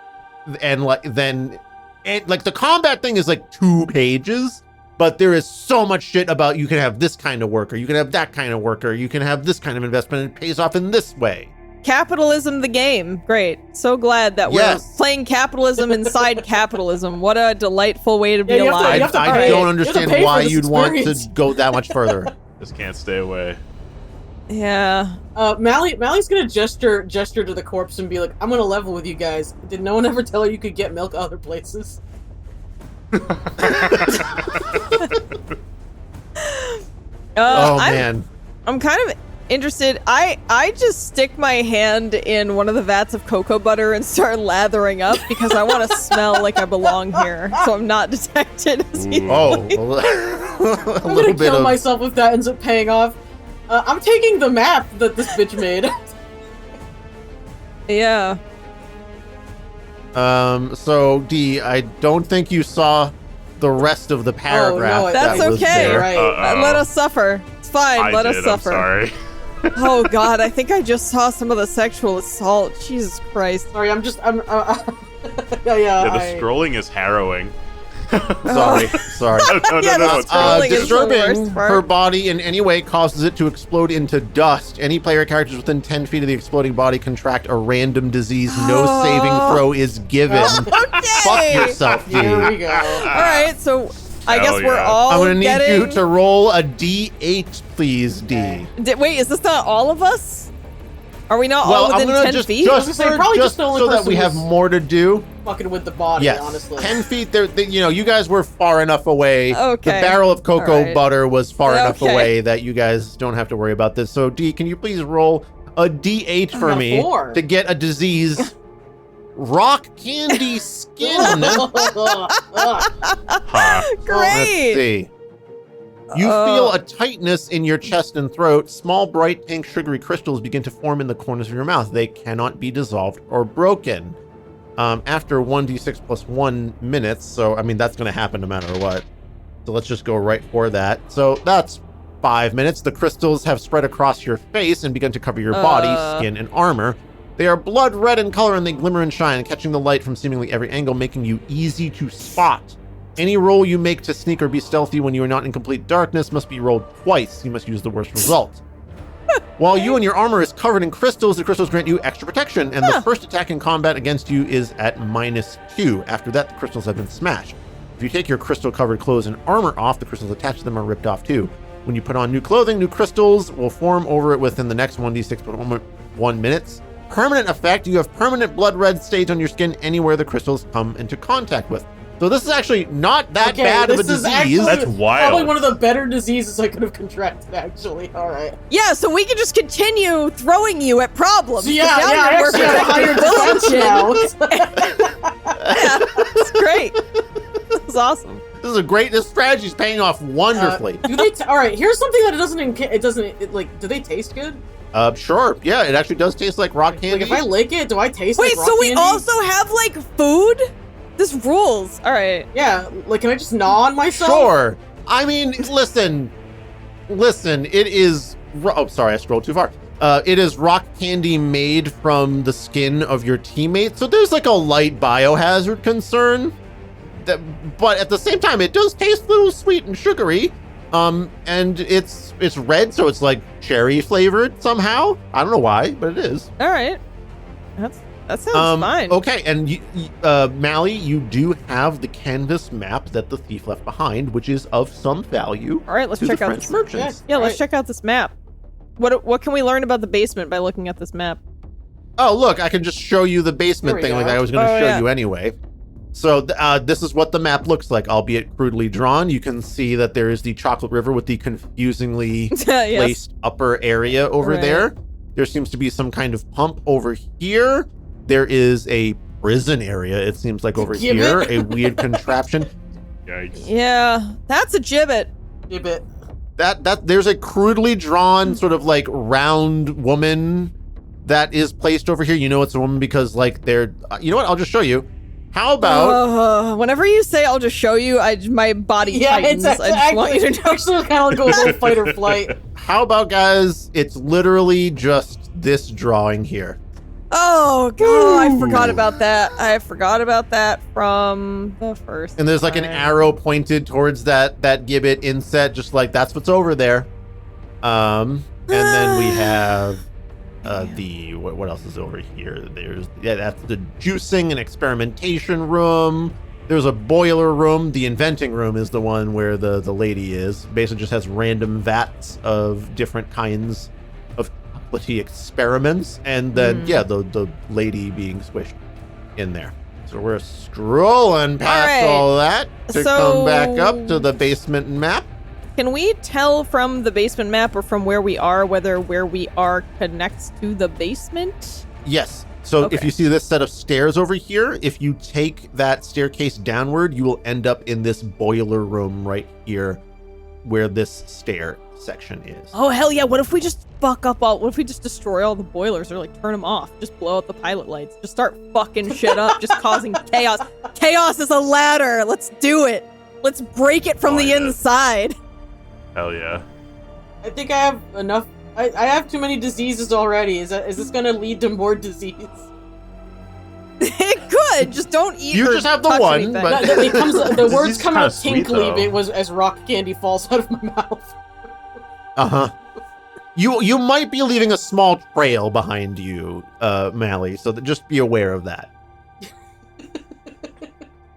and like the combat thing is like 2 pages, but there is so much shit about you can have this kind of worker, you can have that kind of worker, you can have this kind of investment, and it pays off in this way. Capitalism the game. Great. So glad that we're playing capitalism inside capitalism. What a delightful way to be alive. I don't understand why you'd want to go that much further. Just can't stay away. Yeah. Mally's gonna gesture to the corpse and be like, "I'm gonna level with you guys. Did no one ever tell her you could get milk other places?" Man. I'm kind of interested. I just stick my hand in one of the vats of cocoa butter and start lathering up because I want to smell like I belong here, so I'm not detected as easily. Oh, I'm gonna kill myself if that ends up paying off. I'm taking the map that this bitch made. Yeah. So Dee, I don't think you saw the rest of the paragraph. no, that's that was okay. there. Right. Let us suffer. It's fine. Let us suffer. I'm sorry. Oh God, I think I just saw some of the sexual assault. Jesus Christ. Sorry, I'm Yeah, the scrolling is harrowing. Sorry. No, it's fine. Disturbing her body in any way causes it to explode into dust. Any player characters within 10 feet of the exploding body contract a random disease. No saving throw is given. Okay. Fuck yourself, Dee. Here we go. All right, so I guess we're yeah. all I'm gonna need getting... you to roll a D8, please, Dee. Wait, is this not all of us? Are we not all I'm within gonna 10 just feet? gonna say, probably just the only so that person we have who's- more to do. Fucking with the body, Yes, honestly. 10 feet. You guys were far enough away. Okay. The barrel of cocoa All right. butter was far enough Okay. away that you guys don't have to worry about this. So, Dee, can you please roll a D8 for got me 4. to get a disease? Rock candy skin. Huh. Great. Let's see. You feel a tightness in your chest and throat. Small, bright pink, sugary crystals begin to form in the corners of your mouth. They cannot be dissolved or broken. After 1d6 plus 1 minutes, so I mean that's going to happen no matter what. So let's just go right for that. So that's 5 minutes, the crystals have spread across your face and begun to cover your body, skin, and armor. They are blood red in color and they glimmer and shine, catching the light from seemingly every angle, making you easy to spot. Any roll you make to sneak or be stealthy when you are not in complete darkness must be rolled twice. You must use the worst result. While you and your armor is covered in crystals, the crystals grant you extra protection, and the first attack in combat against you is at -2. After that, the crystals have been smashed. If you take your crystal-covered clothes and armor off, the crystals attached to them are ripped off too. When you put on new clothing, new crystals will form over it within the next 1d6.1 minutes. Permanent effect, you have permanent blood red stains on your skin anywhere the crystals come into contact with. So this is actually not that bad of a disease. That's wild. Probably one of the better diseases I could have contracted, actually. All right. Yeah, so we can just continue throwing you at problems. So yeah, I actually have a higher defense now. Yeah, it's great. That's awesome. This strategy's paying off wonderfully. Do they? All right. Here's something that do they taste good? Sure. Yeah, it actually does taste like rock candy. Like if I lick it, do I taste Wait, like rock so we candy? also have like food? This rules. All right. Yeah, like can I just gnaw on myself? Sure. I mean, listen, it is, oh, sorry, I scrolled too far. It is rock candy made from the skin of your teammates. So there's like a light biohazard concern. But at the same time, it does taste a little sweet and sugary. And it's red, so it's like cherry flavored somehow. I don't know why, but it is. All right. That sounds fine. Okay, and Mally, you do have the canvas map that the thief left behind, which is of some value. All right, let's check out this merchants. Yeah, let's check out this map. What can we learn about the basement by looking at this map? Oh, look, I can just show you the basement thing like I was going to show you anyway. So this is what the map looks like, albeit crudely drawn. You can see that there is the Chocolate River with the confusingly placed upper area over there. There seems to be some kind of pump over here. There is a prison area, it seems like over here, a weird contraption. Yikes. Yeah, that's a gibbet. Gibbet. That there's a crudely drawn sort of like round woman that is placed over here. You know it's a woman because like they're, you know what, I'll just show you. How about... whenever you say I'll just show you, my body tightens. It's I just want you to know. Actually, kind of like a little fight or flight. How about, guys, it's literally just this drawing here. Oh, God, I forgot about that. I forgot about that from the first And there's like an arrow pointed towards that gibbet inset, just like that's what's over there. And then we have what else is over here? That's the juicing and experimentation room. There's a boiler room. The inventing room is the one where the lady is. Basically just has random vats of different kinds of chocolatey experiments. And then, the lady being squished in there. So we're scrolling past all that to come back up to the basement map. Can we tell from the basement map or from where we are whether where we are connects to the basement? Yes. So if you see this set of stairs over here, if you take that staircase downward, you will end up in this boiler room right here where this stair section is. Oh, hell yeah. What if we just what if we just destroy all the boilers or like turn them off? Just blow out the pilot lights. Just start fucking shit up, just causing chaos. Chaos is a ladder. Let's do it. Let's break it from the inside. Hell yeah. I think I have enough. I have too many diseases already. Is this going to lead to more disease? It could. Just don't eat. You just have the one. But the words come out tinkly as rock candy falls out of my mouth. You might be leaving a small trail behind you, Mally. So just be aware of that.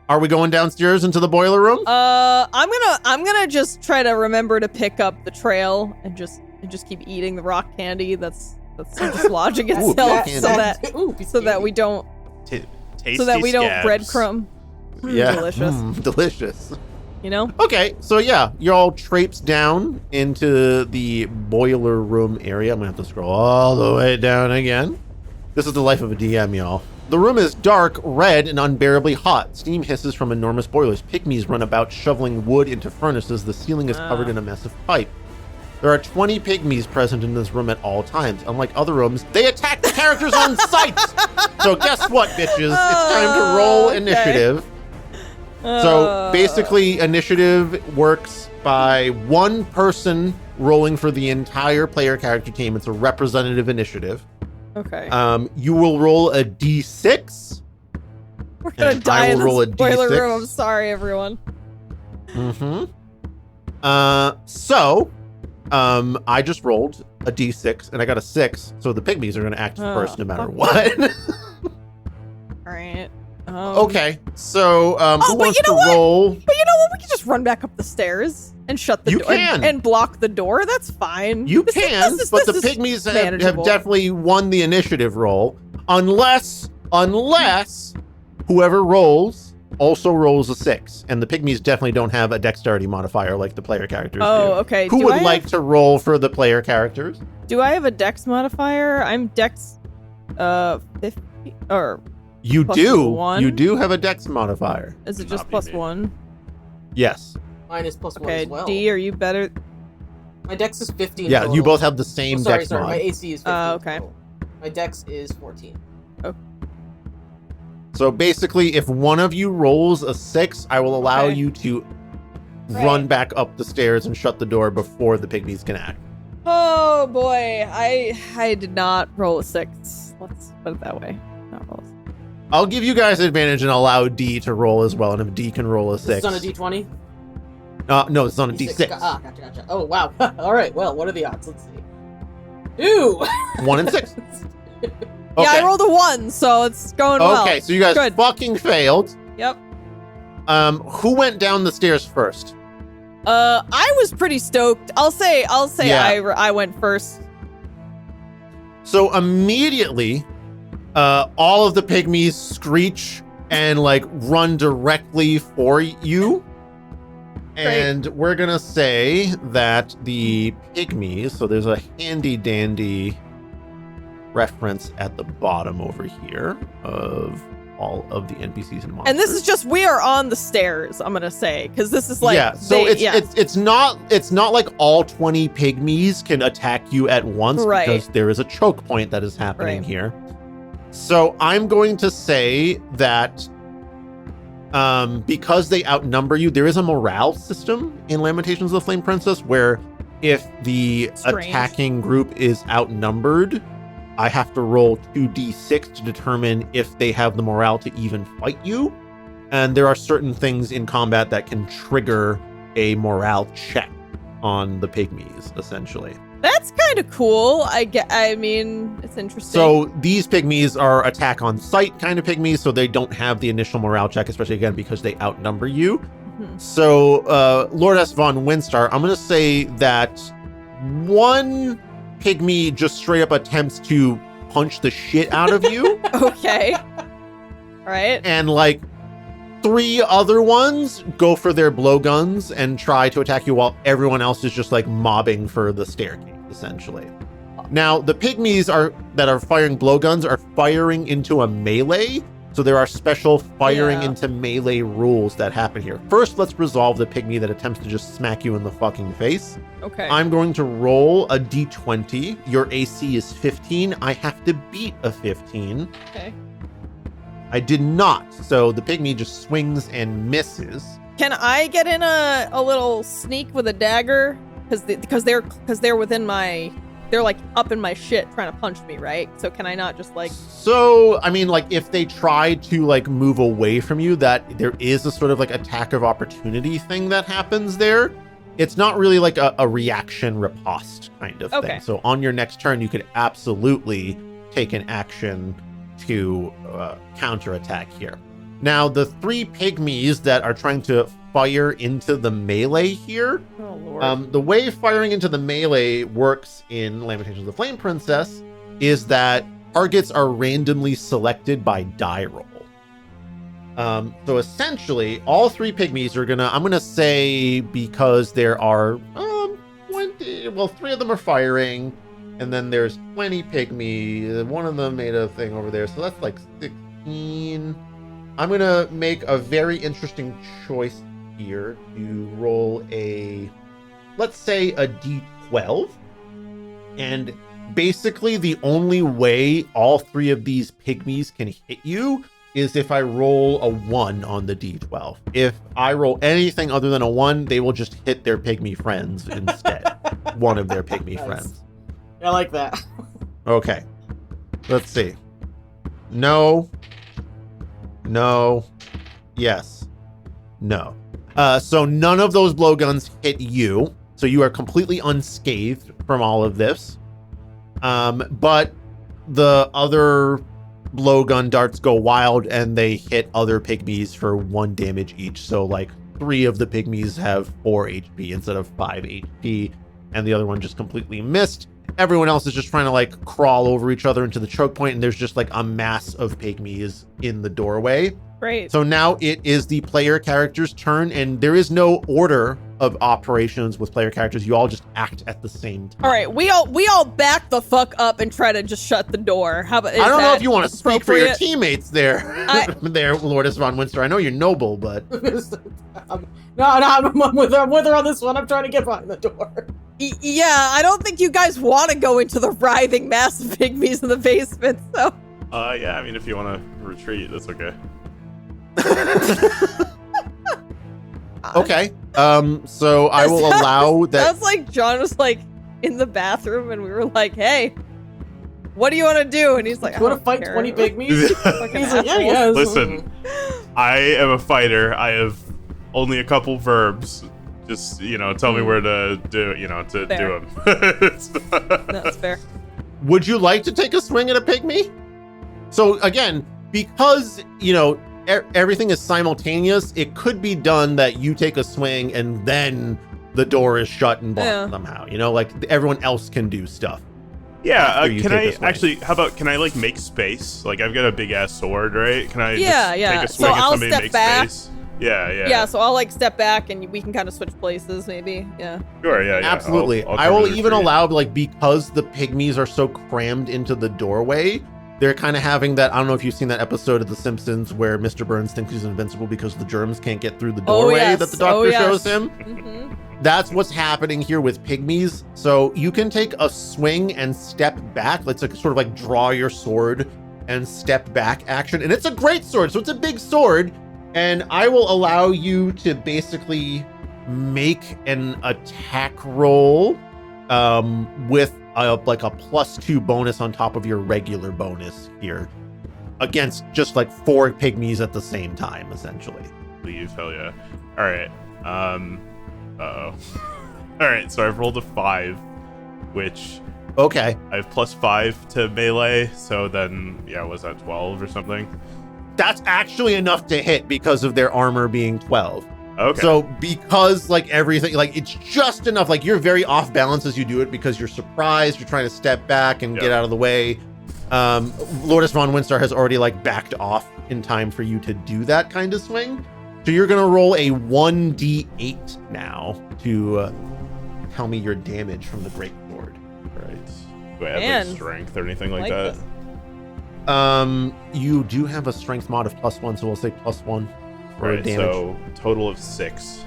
Are we going downstairs into the boiler room? I'm gonna just try to remember to pick up the trail and just keep eating the rock candy. That's just lodging itself so that we don't breadcrumb. Yeah, delicious. Delicious. You know? Okay, so you all traipse down into the boiler room area. I'm gonna have to scroll all the way down again. This is the life of a DM, y'all. The room is dark, red, and unbearably hot. Steam hisses from enormous boilers. Pygmies run about shoveling wood into furnaces. The ceiling is covered in a massive pipe. There are 20 pygmies present in this room at all times. Unlike other rooms, they attack the characters on sight. So guess what, bitches? It's time to roll initiative. So basically, initiative works by one person rolling for the entire player character team. It's a representative initiative. Okay. You will roll a d6. We're gonna and die I in will roll the a spoiler D6. room. I'm sorry, everyone. So, I just rolled a d6 and I got a 6. So the pygmies are going to act first no matter what. All right. Okay. So, who wants you know to what? roll? But you know what? We can just run back up the stairs and shut the You door can. and block the door. That's fine. You can, but the this is pygmies have manageable. definitely won the initiative roll, unless whoever rolls also rolls a 6, and the pygmies definitely don't have a dexterity modifier like the player characters do. Oh, okay. Who would like to roll for the player characters? Do I have a dex modifier? I'm dex 50 or You plus do. 1? You do have a dex modifier. Is it just Not plus me. 1? Yes. Mine is plus 1 Okay, as well. D, are you better? My dex is 15 Yeah, total. you both have the same sorry, dex sorry, mod. my AC is 15 okay. total. My dex is 14. So basically, if one of you rolls a 6, I will allow Okay. you to Right. run back up the stairs and shut the door before the pygmies can act. Oh boy, I did not roll a 6. Let's put it that way. Not roll a 6. I'll give you guys advantage and allow D to roll as well, and if D can roll a 6. This is on a D20? No, it's on a D6. Ah, gotcha. Oh, wow. All right, well, what are the odds? Let's see. 2! 1 and 6. Yeah, I Okay. rolled a 1, so it's going well. Okay, so you guys Good. fucking failed. Yep. Who went down the stairs first? I was pretty stoked. I'll say Yeah. I went first. So immediately, all of the pygmies screech and like run directly for you. And we're gonna say that the pygmies, so there's a handy dandy reference at the bottom over here of all of the NPCs and monsters. And this is just we are on the stairs, I'm gonna say, because this is like yeah, so it's not like all 20 pygmies can attack you at once, Right. because there is a choke point that is happening Right. here. So I'm going to say that because they outnumber you, there is a morale system in Lamentations of the Flame Princess where if the Strange. attacking group is outnumbered, I have to roll 2d6 to determine if they have the morale to even fight you. And there are certain things in combat that can trigger a morale check on the pygmies, essentially. That's kind of cool. I mean, it's interesting. So these pygmies are attack on sight kind of pygmies, so they don't have the initial morale check, especially again because they outnumber you. Mhm. So Lord S. Von Windstar, I'm going to say that one pygmy just straight up attempts to punch the shit out of you, Okay. All right. and like 3 other ones go for their blowguns and try to attack you while everyone else is just like mobbing for the staircase, essentially. Now, the pygmies that are firing blowguns are firing into a melee, so there are special firing Yeah. into melee rules that happen here. First, let's resolve the pygmy that attempts to just smack you in the fucking face. Okay. I'm going to roll a d20. Your AC is 15. I have to beat a 15. Okay. I did not, so the pygmy just swings and misses. Can I get in a little sneak with a dagger? Because they're within my, they're like up in my shit trying to punch me, right? So can I not just like? So, I mean, like, if they try to, like, move away from you, that there is a sort of, like, attack of opportunity thing that happens there. It's not really, like, a reaction riposte kind of Okay. thing. So on your next turn, you could absolutely take an action to counterattack here. Now, the 3 pygmies that are trying to fire into the melee here, Oh lord. the way firing into the melee works in Lamentations of the Flame Princess is that targets are randomly selected by die roll. So essentially, all 3 pygmies are I'm gonna say, because there are 20, well, 3 of them are firing, and then there's 20 pygmies. One of them made a thing over there, so that's like 16. I'm gonna make a very interesting choice here to roll let's say a d12, and basically the only way all 3 of these pygmies can hit you is if I roll a 1 on the D12. If I roll anything other than a 1, they will just hit their pygmy friends instead. One of their pygmy friends. I like that. Okay. Let's see. No. No. Yes. No. So none of those blowguns hit you. So you are completely unscathed from all of this. But the other blowgun darts go wild and they hit other pygmies for 1 damage each. So like 3 of the pygmies have 4 HP instead of 5 HP. And the other one just completely missed. Everyone else is just trying to like crawl over each other into the choke point, and there's just like a mass of pygmies in the doorway. Great. So now it is the player character's turn, and there is no order of operations with player characters. You all just act at the same time. All right, we all back the fuck up and try to just shut the door. How about? I don't know if you want to speak for your teammates there, there, Lourdes von Winster. I know you're noble, but no, I'm with her on this one. I'm trying to get behind the door. Yeah, I don't think you guys want to go into the writhing mass of pygmies in the basement. So. Yeah. I mean, if you want to retreat, that's okay. Okay. So I will allow that. Sounds like John was like in the bathroom, and we were like, "Hey, what do you want to do?" And he's like, "You want to fight 20 pygmies?" He's like, "Yeah." Listen, I am a fighter. I have only a couple verbs. Just tell me where to do. To fair. do them. That's fair. Would you like to take a swing at a pygmy? So again, because everything is simultaneous, it could be done that you take a swing and then the door is shut and blocked somehow. Like everyone else can do stuff. Yeah, can I actually? How about can I like make space? Like I've got a big ass sword, right? Can I take a swing so at I'll somebody step make back. space? Yeah. Yeah, so I'll like step back and we can kind of switch places, maybe. Yeah. Sure. Yeah. Absolutely. I'll I will retreat. even allow because the pygmies are so crammed into the doorway. They're kind of having that. I don't know if you've seen that episode of The Simpsons where Mr. Burns thinks he's invincible because the germs can't get through the doorway that the doctor shows him. Mm-hmm. That's what's happening here with pygmies. So you can take a swing and step back. Let's like sort of like draw your sword and step back action. And it's a great sword. So it's a big sword. And I will allow you to basically make an attack roll with like a +2 bonus on top of your regular bonus here against just like 4 pygmies at the same time, essentially. Leave, hell yeah. All right. Uh-oh. All right, so I've rolled a 5, which Okay. I have +5 to melee, so then, was that 12 or something? That's actually enough to hit because of their armor being 12. Okay. So because like everything, like it's just enough, like you're very off balance as you do it because you're surprised, you're trying to step back and get out of the way. Lourdes von Winster has already like backed off in time for you to do that kind of swing. So you're going to roll a 1d8 now to tell me your damage from the great sword. Right. Do I have like strength or anything like that? This. You do have a strength mod of +1, so we'll say +1 for damage. So total of 6.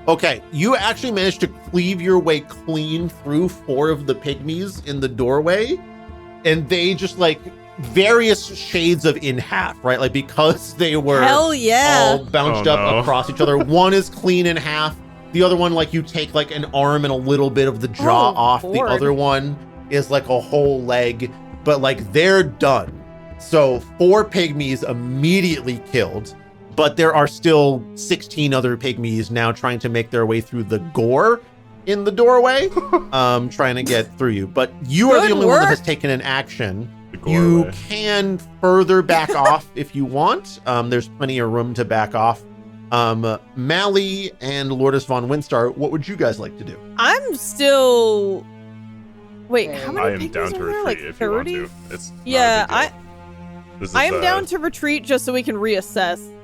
Okay, you actually managed to cleave your way clean through 4 of the pygmies in the doorway, and they just like various shades of in half, right? Like because they were all bounced up across each other. One is clean in half. The other one, like you take like an arm and a little bit of the jaw off. Lord. The other one is like a whole leg, but like they're done. So 4 pygmies immediately killed, but there are still 16 other pygmies now trying to make their way through the gore in the doorway, trying to get through you. But you are the only one that has taken an action. You can further back off if you want. There's plenty of room to back off. Mally and Lourdes von Windstar, what would you guys like to do? I'm still... Wait, how many I am down to retreat like if you want 30? to. It's I am is, down to retreat just so we can reassess.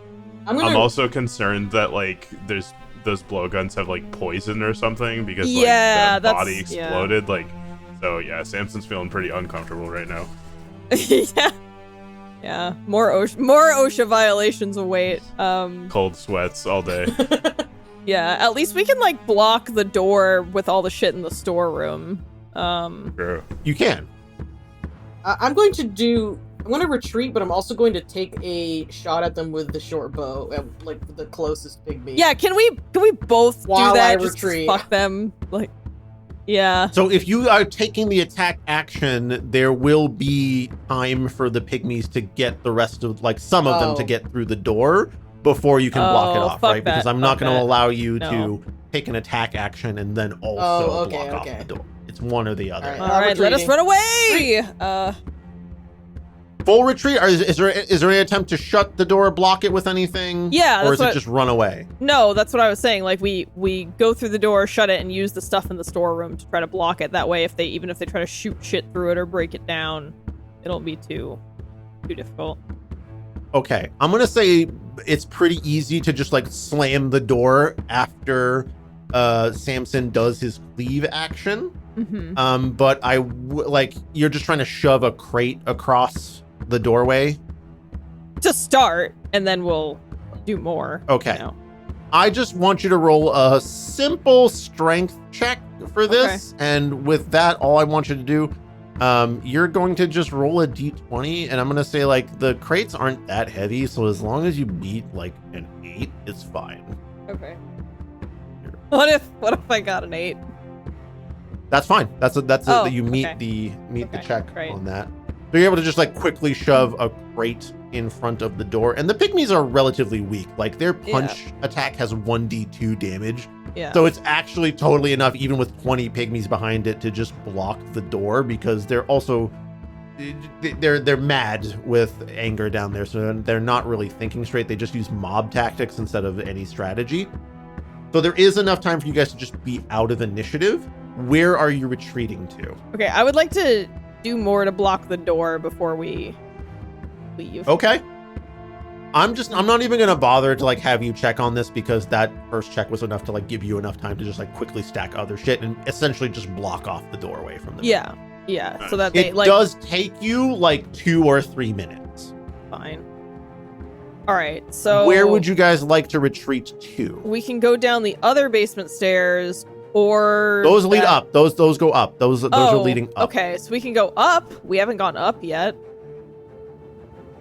I'm also concerned that like there's those blowguns have like poison or something because like Yeah, the body that's- exploded. Like, so yeah, Samson's feeling pretty uncomfortable right now. Yeah. More OSHA violations await. Cold sweats all day. Yeah, at least we can like block the door with all the shit in the storeroom. True. You can. I'm going to do I'm going to retreat, but I'm also going to take a shot at them with the short bow, at, like the closest pygmy. Yeah, can we both While do that? I Just retreat. fuck them. Like, yeah. So if you are taking the attack action, there will be time for the pygmies to get the rest of, like, some of them to get through the door before you can block it off, fuck right? Because that, I'm not fuck going to that. allow you No. to take an attack action and then also okay, block okay. off the door. It's one or the other. All right. All right, let us run away. Full retreat? Or is there any attempt to shut the door, block it with anything? Yeah, Or is that's it just run away? No, that's what I was saying. Like we go through the door, shut it, and use the stuff in the storeroom to try to block it. That way, even if they try to shoot shit through it or break it down, it'll be too difficult. Okay, I'm gonna say it's pretty easy to just like slam the door after Samson does his cleave action. Mm-hmm. But like you're just trying to shove a crate across the doorway To start, and then we'll do more. Okay. You know? I just want you to roll a simple strength check for this, and with that, all I want you to do, you're going to just roll a d20, and I'm going to say, like, the crates aren't that heavy, so as long as you beat, like, an 8, it's fine. Okay. What if I got an 8? That's fine. Oh, you meet okay. the check great. on that. So you're able to just, like, quickly shove a crate in front of the door, and the pygmies are relatively weak. Like, their punch attack has 1d2 damage. Yeah. So it's actually totally enough, even with 20 pygmies behind it, to just block the door, because they're also they're mad with anger down there, so they're not really thinking straight. They just use mob tactics instead of any strategy. So there is enough time for you guys to just be out of initiative. Where are you retreating to? Okay, I would like to do more to block the door before we leave. Okay. I'm not even gonna bother to like have you check on this, because that first check was enough to like give you enough time to just like quickly stack other shit and essentially just block off the doorway from the door. Yeah. So that they It like does take you like 2 or 3 minutes. fine. All right. So Where would you guys like to retreat to? We can go down the other basement stairs, or Those lead up. Those go up. Those are leading up. Okay, so we can go up. We haven't gone up yet.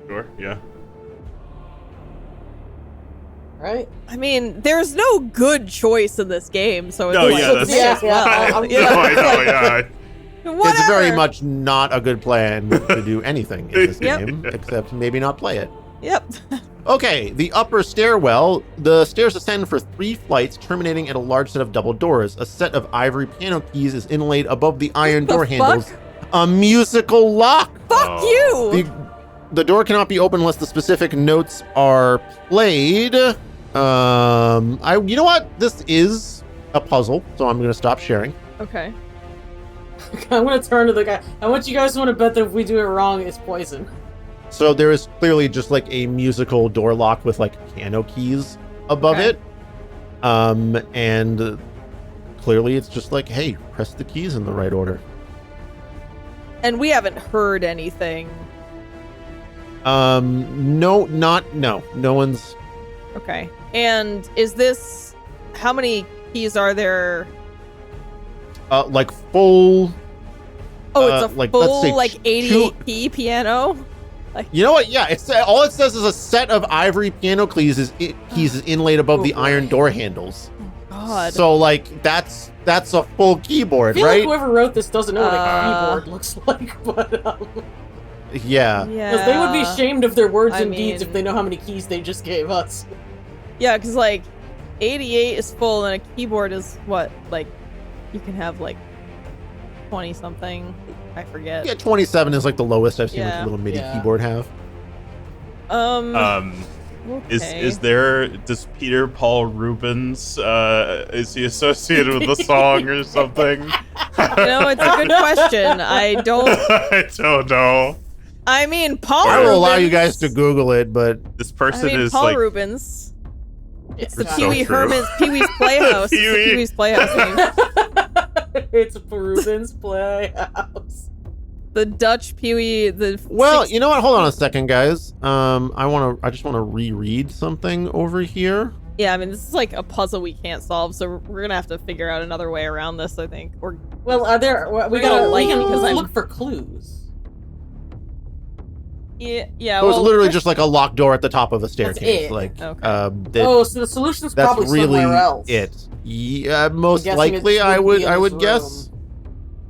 Sure, yeah. Right? I mean, there's no good choice in this game, so it's No, like, yeah, that's Yeah. you know, No, I know, yeah. whatever. It's very much not a good plan to do anything in this Yep. game, except maybe not play it. Yep. Okay, the upper stairwell. The stairs ascend for 3 flights, terminating at a large set of double doors. A set of ivory piano keys is inlaid above the iron door handles. A musical lock. Fuck you. The door cannot be opened unless the specific notes are played. You know what? This is a puzzle, so I'm going to stop sharing. Okay. I'm gonna turn to the guy. I want you guys to want to bet that if we do it wrong, it's poison. So there is clearly just like a musical door lock with like piano keys above Okay. it. And clearly it's just like, hey, press the keys in the right order. And we haven't heard anything. No one's. Okay. And is this, how many keys are there? Like full. Oh, it's a like, let's full say like 88 two- key piano? You know what? Yeah, it's all it says is a set of ivory piano keys is inlaid above the iron door handles. God. So like that's a full keyboard, I feel right? like whoever wrote this doesn't know what a keyboard looks like, but Yeah. because they would be ashamed of their words I and deeds if mean- they know how many keys they just gave us. Yeah, because like 88 is full and a keyboard is what? Like you can have like 20 something. I forget. Yeah, 27 is like the lowest I've seen like Yeah. a little MIDI Yeah. keyboard have. Is there, does Peter Paul Rubens, is he associated with the song or something? It's a good question. I don't know. I mean Paul I will allow Rubens- you guys to Google it, but This person I mean, is Paul like Rubens. It's the It's Pee Wee true. Herman's Pee-wee's Playhouse. It's the Pee-wee. Pee-wee's Playhouse name. It's Rubens Playhouse. The Dutch Pee-wee. well, you know what? Hold on a second, guys. I just want to reread something over here. Yeah, I mean this is like a puzzle we can't solve, so we're gonna have to figure out another way around this. I think. Or Well, we don't like it because let's I'm- look for clues. Yeah. It was literally just like a locked door at the top of a staircase. it. Like, Okay. So the solution's that's probably really somewhere else. it. Yeah, most guessing likely, it I shouldn't would be in I would this guess.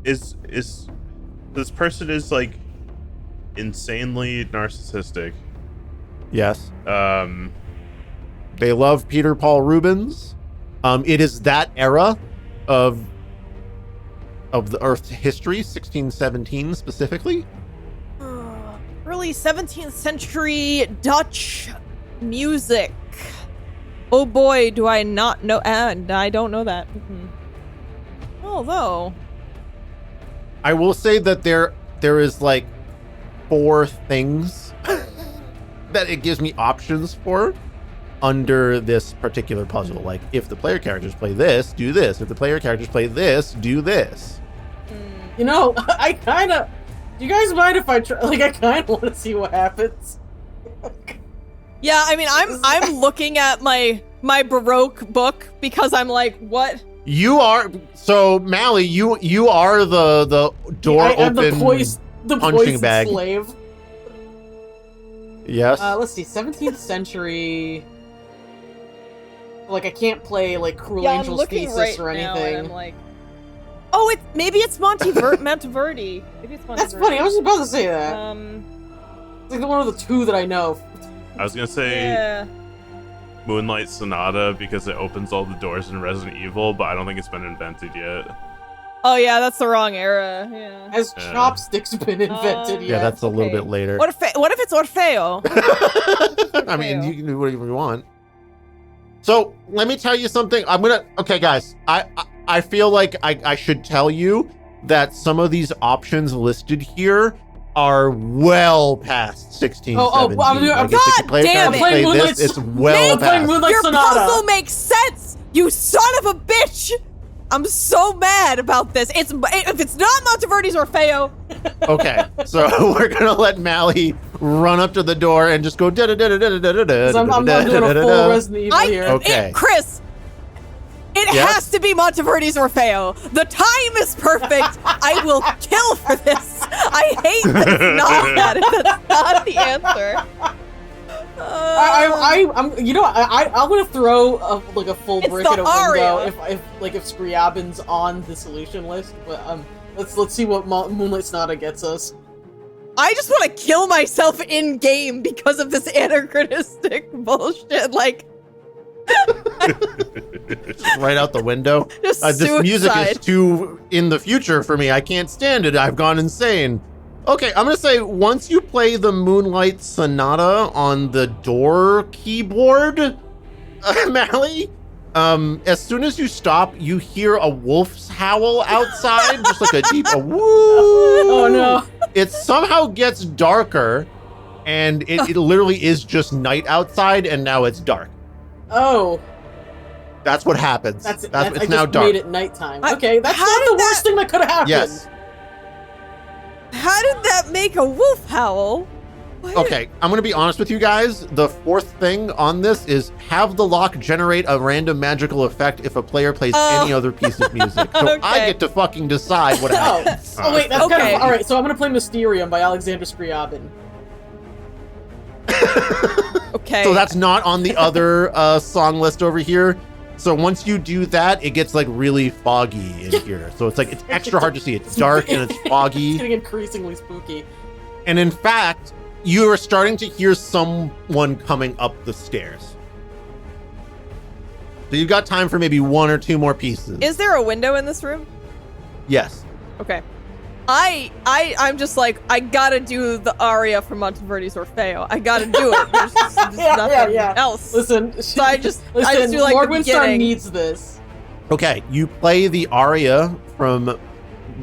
Is this person is like insanely narcissistic? Yes. Um, They love Peter Paul Rubens. It is that era of the Earth's history, 1617 specifically. Early 17th century Dutch music. Oh boy, do I not know, and I don't know that. Although, I will say that there is like 4 things that it gives me options for under this particular puzzle. Like, if the player characters play this, do this. If the player characters play this, do this. You know, I kind of. Do you guys mind if I try? Like, I kind of want to see what happens. yeah, I mean, I'm looking at my Baroque book because I'm like, what? You are so Mally. You are the door I am open the punching poison bag. slave. Yes. Let's see, 17th century. Like, I can't play like Cruel Yeah, I'm Angel's looking Thesis right or now, anything. and I'm like, oh, maybe it's Monteverdi. Maybe it's Monteverdi. That's funny. I was about to say that. It's like one of the 2 that I know. I was gonna say Yeah. Moonlight Sonata because it opens all the doors in Resident Evil, but I don't think it's been invented yet. Oh yeah, that's the wrong era. Yeah. Has chopsticks been invented yeah, yet? that's a little okay. bit later. What if it's Orfeo? I mean, you can do whatever you want. So let me tell you something. Okay, guys. I feel like I should tell you that some of these options listed here are well past 16, Oh, 17. well, I'm Like, if the God player damn characters it. play Playing this, Moonlight- it's well I'm playing past. Moonlight Your Sonata. puzzle makes sense. You son of a bitch. I'm so mad about this. If it's not Monteverdi's Orfeo. Okay, so we're gonna let Mally run up to the door and just go da da da da da da da da. 'Cause I'm not doing a full Resident Evil here. Okay. Chris, it Yes? has to be Monteverdi's Orfeo. The time is perfect. I will kill for this. I hate that it's not that. That's not the answer. I'm you know I'm gonna throw a full It's brick the at a window aria. if Scriabin's on the solution list. But let's see what Moonlight Sonata gets us. I just want to kill myself in game because of this anachronistic bullshit. Like, Right out the window. just This music is suicide. too in the future for me. I can't stand it. I've gone insane. Okay, I'm gonna say once you play the Moonlight Sonata on the door keyboard, Mally, as soon as you stop, you hear a wolf's howl outside, just like a deep woo. Oh no! It somehow gets darker, and it literally is just night outside, and now it's dark. Oh, That's what happens. that's it's I now just dark. made it nighttime. I- Okay, that's how not did the worst thing that could have happened. Yes. How did that make a wolf howl? What? Okay, I'm gonna be honest with you guys. The 4th thing on this is have the lock generate a random magical effect if a player plays Oh. any other piece of music. So I Okay. get to fucking decide what Oh, happens. oh wait, that's kind Okay. of all right. So I'm gonna play Mysterium by Alexander Scriabin. Okay. So that's not on the other song list over here. So once you do that, it gets like really foggy in here. So it's like it's extra hard to see. It's dark and it's It's foggy. getting increasingly spooky. And in fact, you are starting to hear someone coming up the stairs. So you've got time for maybe 1 or 2 more pieces. Is there a window in this room? Yes. Okay. I'm just like, I gotta do the aria from Monteverdi's Orfeo. I gotta do it. There's just nothing else. Listen, I just do like Lord the Windstar beginning. needs this. Okay, you play the aria from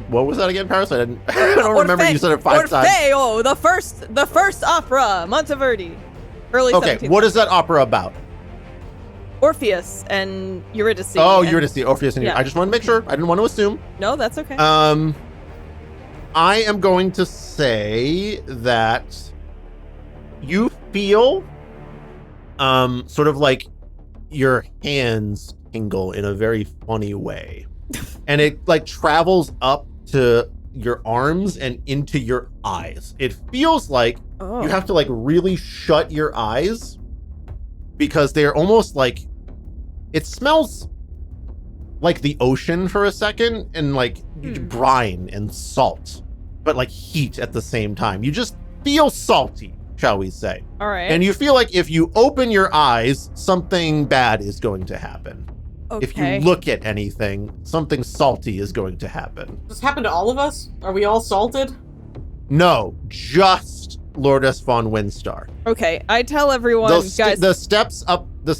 what was that again, Paris? I don't remember. You said it 5 times. Orfeo, the first opera, Monteverdi, early. Okay, 17th what is that opera about? Orpheus and Eurydice. Oh, and- Eurydice, Orpheus, and yeah. I just want to make sure. I didn't want to assume. No, that's okay. I am going to say that you feel sort of like your hands tingle in a very funny way. And it like travels up to your arms and into your eyes. It feels like Oh. you have to like really shut your eyes because they're almost like, it smells like the ocean for a second and like brine and salt, but like heat at the same time. You just feel salty, shall we say. All right. And you feel like if you open your eyes, something bad is going to happen. okay. If you look at anything, something salty is going to happen. Does this happen to all of us? Are we all salted? No, just Lordess von Windstar. Okay, I tell everyone, guys. The steps up the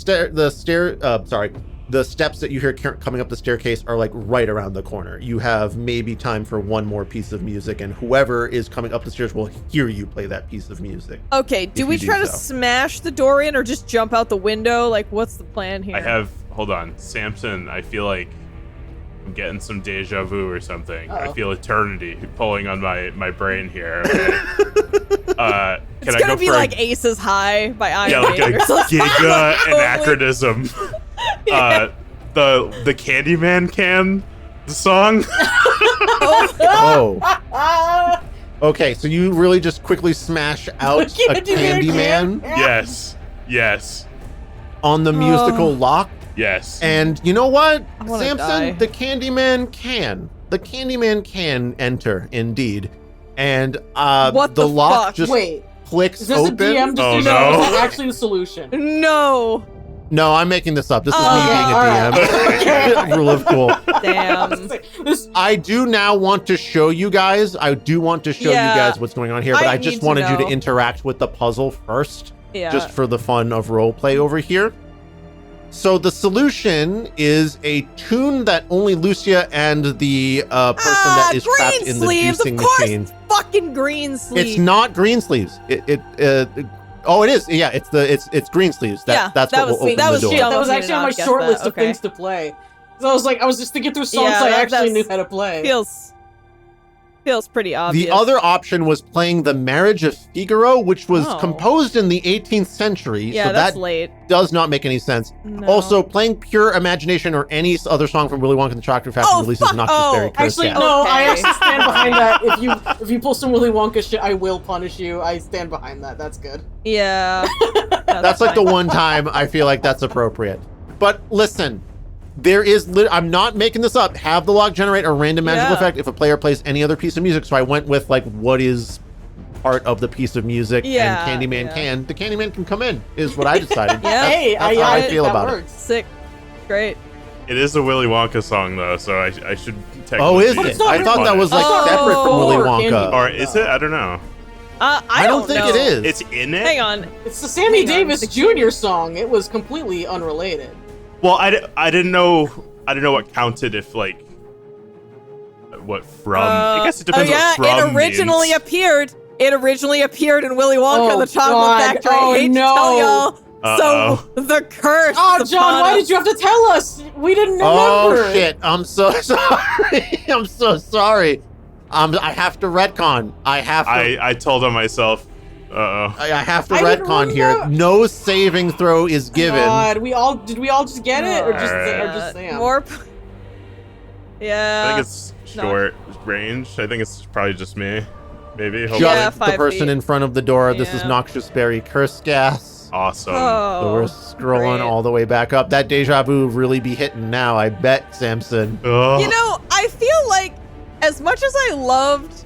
steps that you hear coming up the staircase are like right around the corner. You have maybe time for one more piece of music, and whoever is coming up the stairs will hear you play that piece of music. Okay, do we try to smash the door in or just jump out the window? Like, what's the plan here? Hold on, Samson, I feel like I'm getting some deja vu or something. Uh-oh. I feel eternity pulling on my brain here. Okay? It's gonna be like Aces High by Iron like Maiden a or something. giga anachronism. Yeah. The Candyman can, the song. Oh. Okay, so you really just quickly smash out a Candyman Yes. on the musical lock. Yes. And you know what, I wanna Samson? die. The Candyman can enter, indeed. And What the the lock fuck? just Wait, clicks is this a open. DM decision Oh, or no. is that actually the solution? No. No, I'm making this up. This is me Oh, being a alright. DM. Rule of cool. Damn. This- I do now want to show you guys. I do want to show Yeah. you guys what's going on here, but I I just need to wanted you to know. interact with the puzzle first, Yeah. just for the fun of roleplay over here. So the solution is a tune that only Lucia and the person that is trapped green in the sleeves, juicing of course. machine. Fucking green sleeves. It's not green sleeves. It is. Yeah, it's green sleeves. That's that what was- will open that the was door. dumb. that was Almost actually on my did not short guess list that. of things to play. So I was just thinking through songs Yeah, I that- actually that's- knew how to play. Feels pretty obvious. The other option was playing The Marriage of Figaro, which was Oh. composed in the 18th century. Yeah, so that's that late. does not make any sense. No. Also, playing Pure Imagination or any other song from Willy Wonka and the Chocolate Factory Oh, releases fuck- Noxious oh, Berry Curse Actually, Gas. no, I Okay. actually stand behind that. If you pull some Willy Wonka shit, I will punish you. I stand behind that. That's good. Yeah. That's like the fine. one time I feel like that's appropriate. But listen, there is, I'm not making this up. Have the lock generate a random magical Yeah. effect if a player plays any other piece of music. So I went with like what is part of the piece of music, Yeah, and Candyman yeah. can. The Candyman can come in, is what I decided. Yeah. Hey, That's how I feel that about it. works. Sick. Great. It is a Willy Wonka song though, so I should technically. Oh, is But it? it's not I thought that was like Oh. separate from Willy Or Wonka. Candy. Or is it? I don't know. I don't think know. it is. It's in it. Hang on. It's the Sammy Hang on. Davis Jr. song. It was completely unrelated. Well, I didn't know what counted if like what from. I guess it depends Oh yeah, what from it originally means. appeared. It originally appeared in Willy Wonka and the Chocolate God. Factory. Oh, I hate no. to tell y'all. Uh-oh. So the curse. Oh, John, upon why us. did you have to tell us? We didn't remember. Oh shit! I'm so sorry. I'm so sorry. I have to retcon. I have to. I told on myself. I have to I didn't retcon here. remember. No saving throw is given. God, did we all just get it, or just Sam? More. I Yeah. think it's short range. I think it's probably just me. Maybe. Just Hopefully. Yeah, the 5 person feet. in front of the door. This is Yeah. Noxious Berry Curse Gas. Awesome. Oh. So we're scrolling great. all the way back up. That deja vu really be hitting now, I bet, Samson. Ugh. You know, I feel like as much as I loved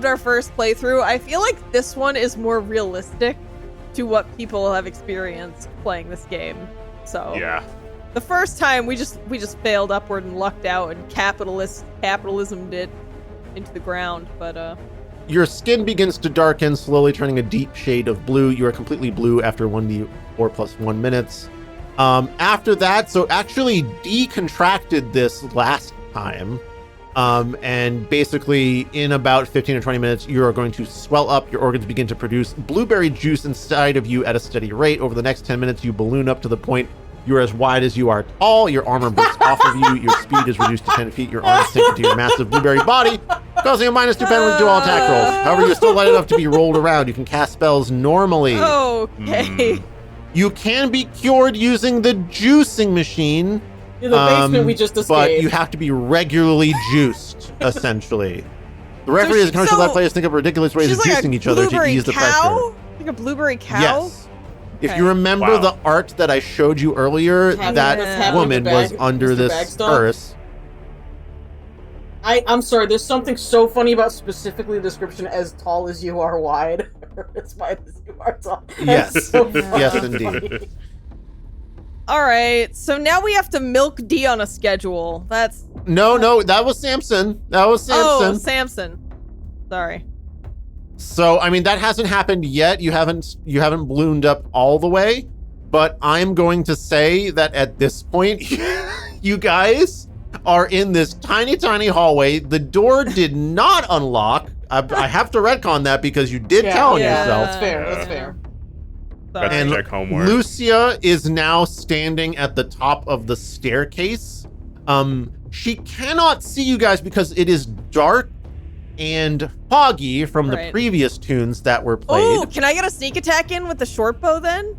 our first playthrough, I feel like this one is more realistic to what people have experienced playing this game. So Yeah. the first time we just failed upward and lucked out, and capitalism did into the ground. But Your skin begins to darken, slowly turning a deep shade of blue. You are completely blue after 1d4 plus 1 minutes. After that, so actually decontracted this last time. And basically in about 15 or 20 minutes, you are going to swell up. Your organs begin to produce blueberry juice inside of you at a steady rate. Over the next 10 minutes, you balloon up to the point you're as wide as you are tall. Your armor breaks off of you. Your speed is reduced to 10 feet. Your arms sink into your massive blueberry body, causing a -2 penalty to all attack rolls. However, you're still light enough to be rolled around. You can cast spells normally. okay. You can be cured using the juicing machine. In the basement we just escaped. But you have to be regularly juiced, essentially. The referee is encouraged to let players think of ridiculous ways of juicing each other to ease the pressure. Like a blueberry cow? Yes. Okay. If you remember the art that I showed you earlier, that woman was under this curse. I'm sorry, there's something so funny about specifically the description as tall as you are wide. As wide as you are tall. Yes. So yes, indeed. Alright, so now we have to milk Dee on a schedule. That's... No, that was Samson. Oh, Samson. Sorry. So, I mean, that hasn't happened yet. You haven't ballooned up all the way, but I'm going to say that at this point, you guys are in this tiny, tiny hallway. The door did not unlock. I have to retcon that because you did tell on yourself. That's fair. And check homework. Lucia is now standing at the top of the staircase. She cannot see you guys because it is dark and foggy from the previous tunes that were played. Oh, can I get a sneak attack in with the short bow then?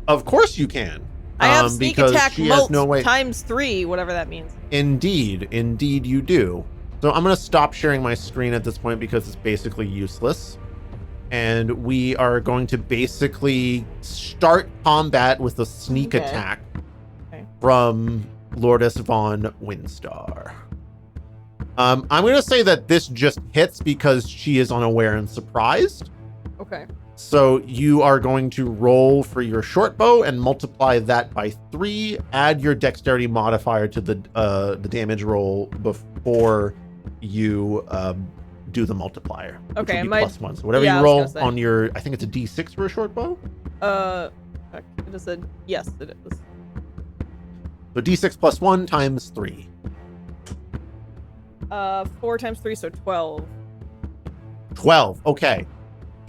Of course you can. I have sneak attack times 3, whatever that means. Indeed you do. So I'm going to stop sharing my screen at this point because it's basically useless. And we are going to basically start combat with a sneak attack from Lourdes von Windstar. I'm going to say that this just hits because she is unaware and surprised. Okay. So you are going to roll for your short bow and multiply that by 3. Add your dexterity modifier to the damage roll before you do the multiplier. Okay, which would be +1. So whatever you roll on your, I think it's a D6 for a short bow. It is a yes, it is. So D6 +1 times 3. 4 times 3, so 12. 12. Okay.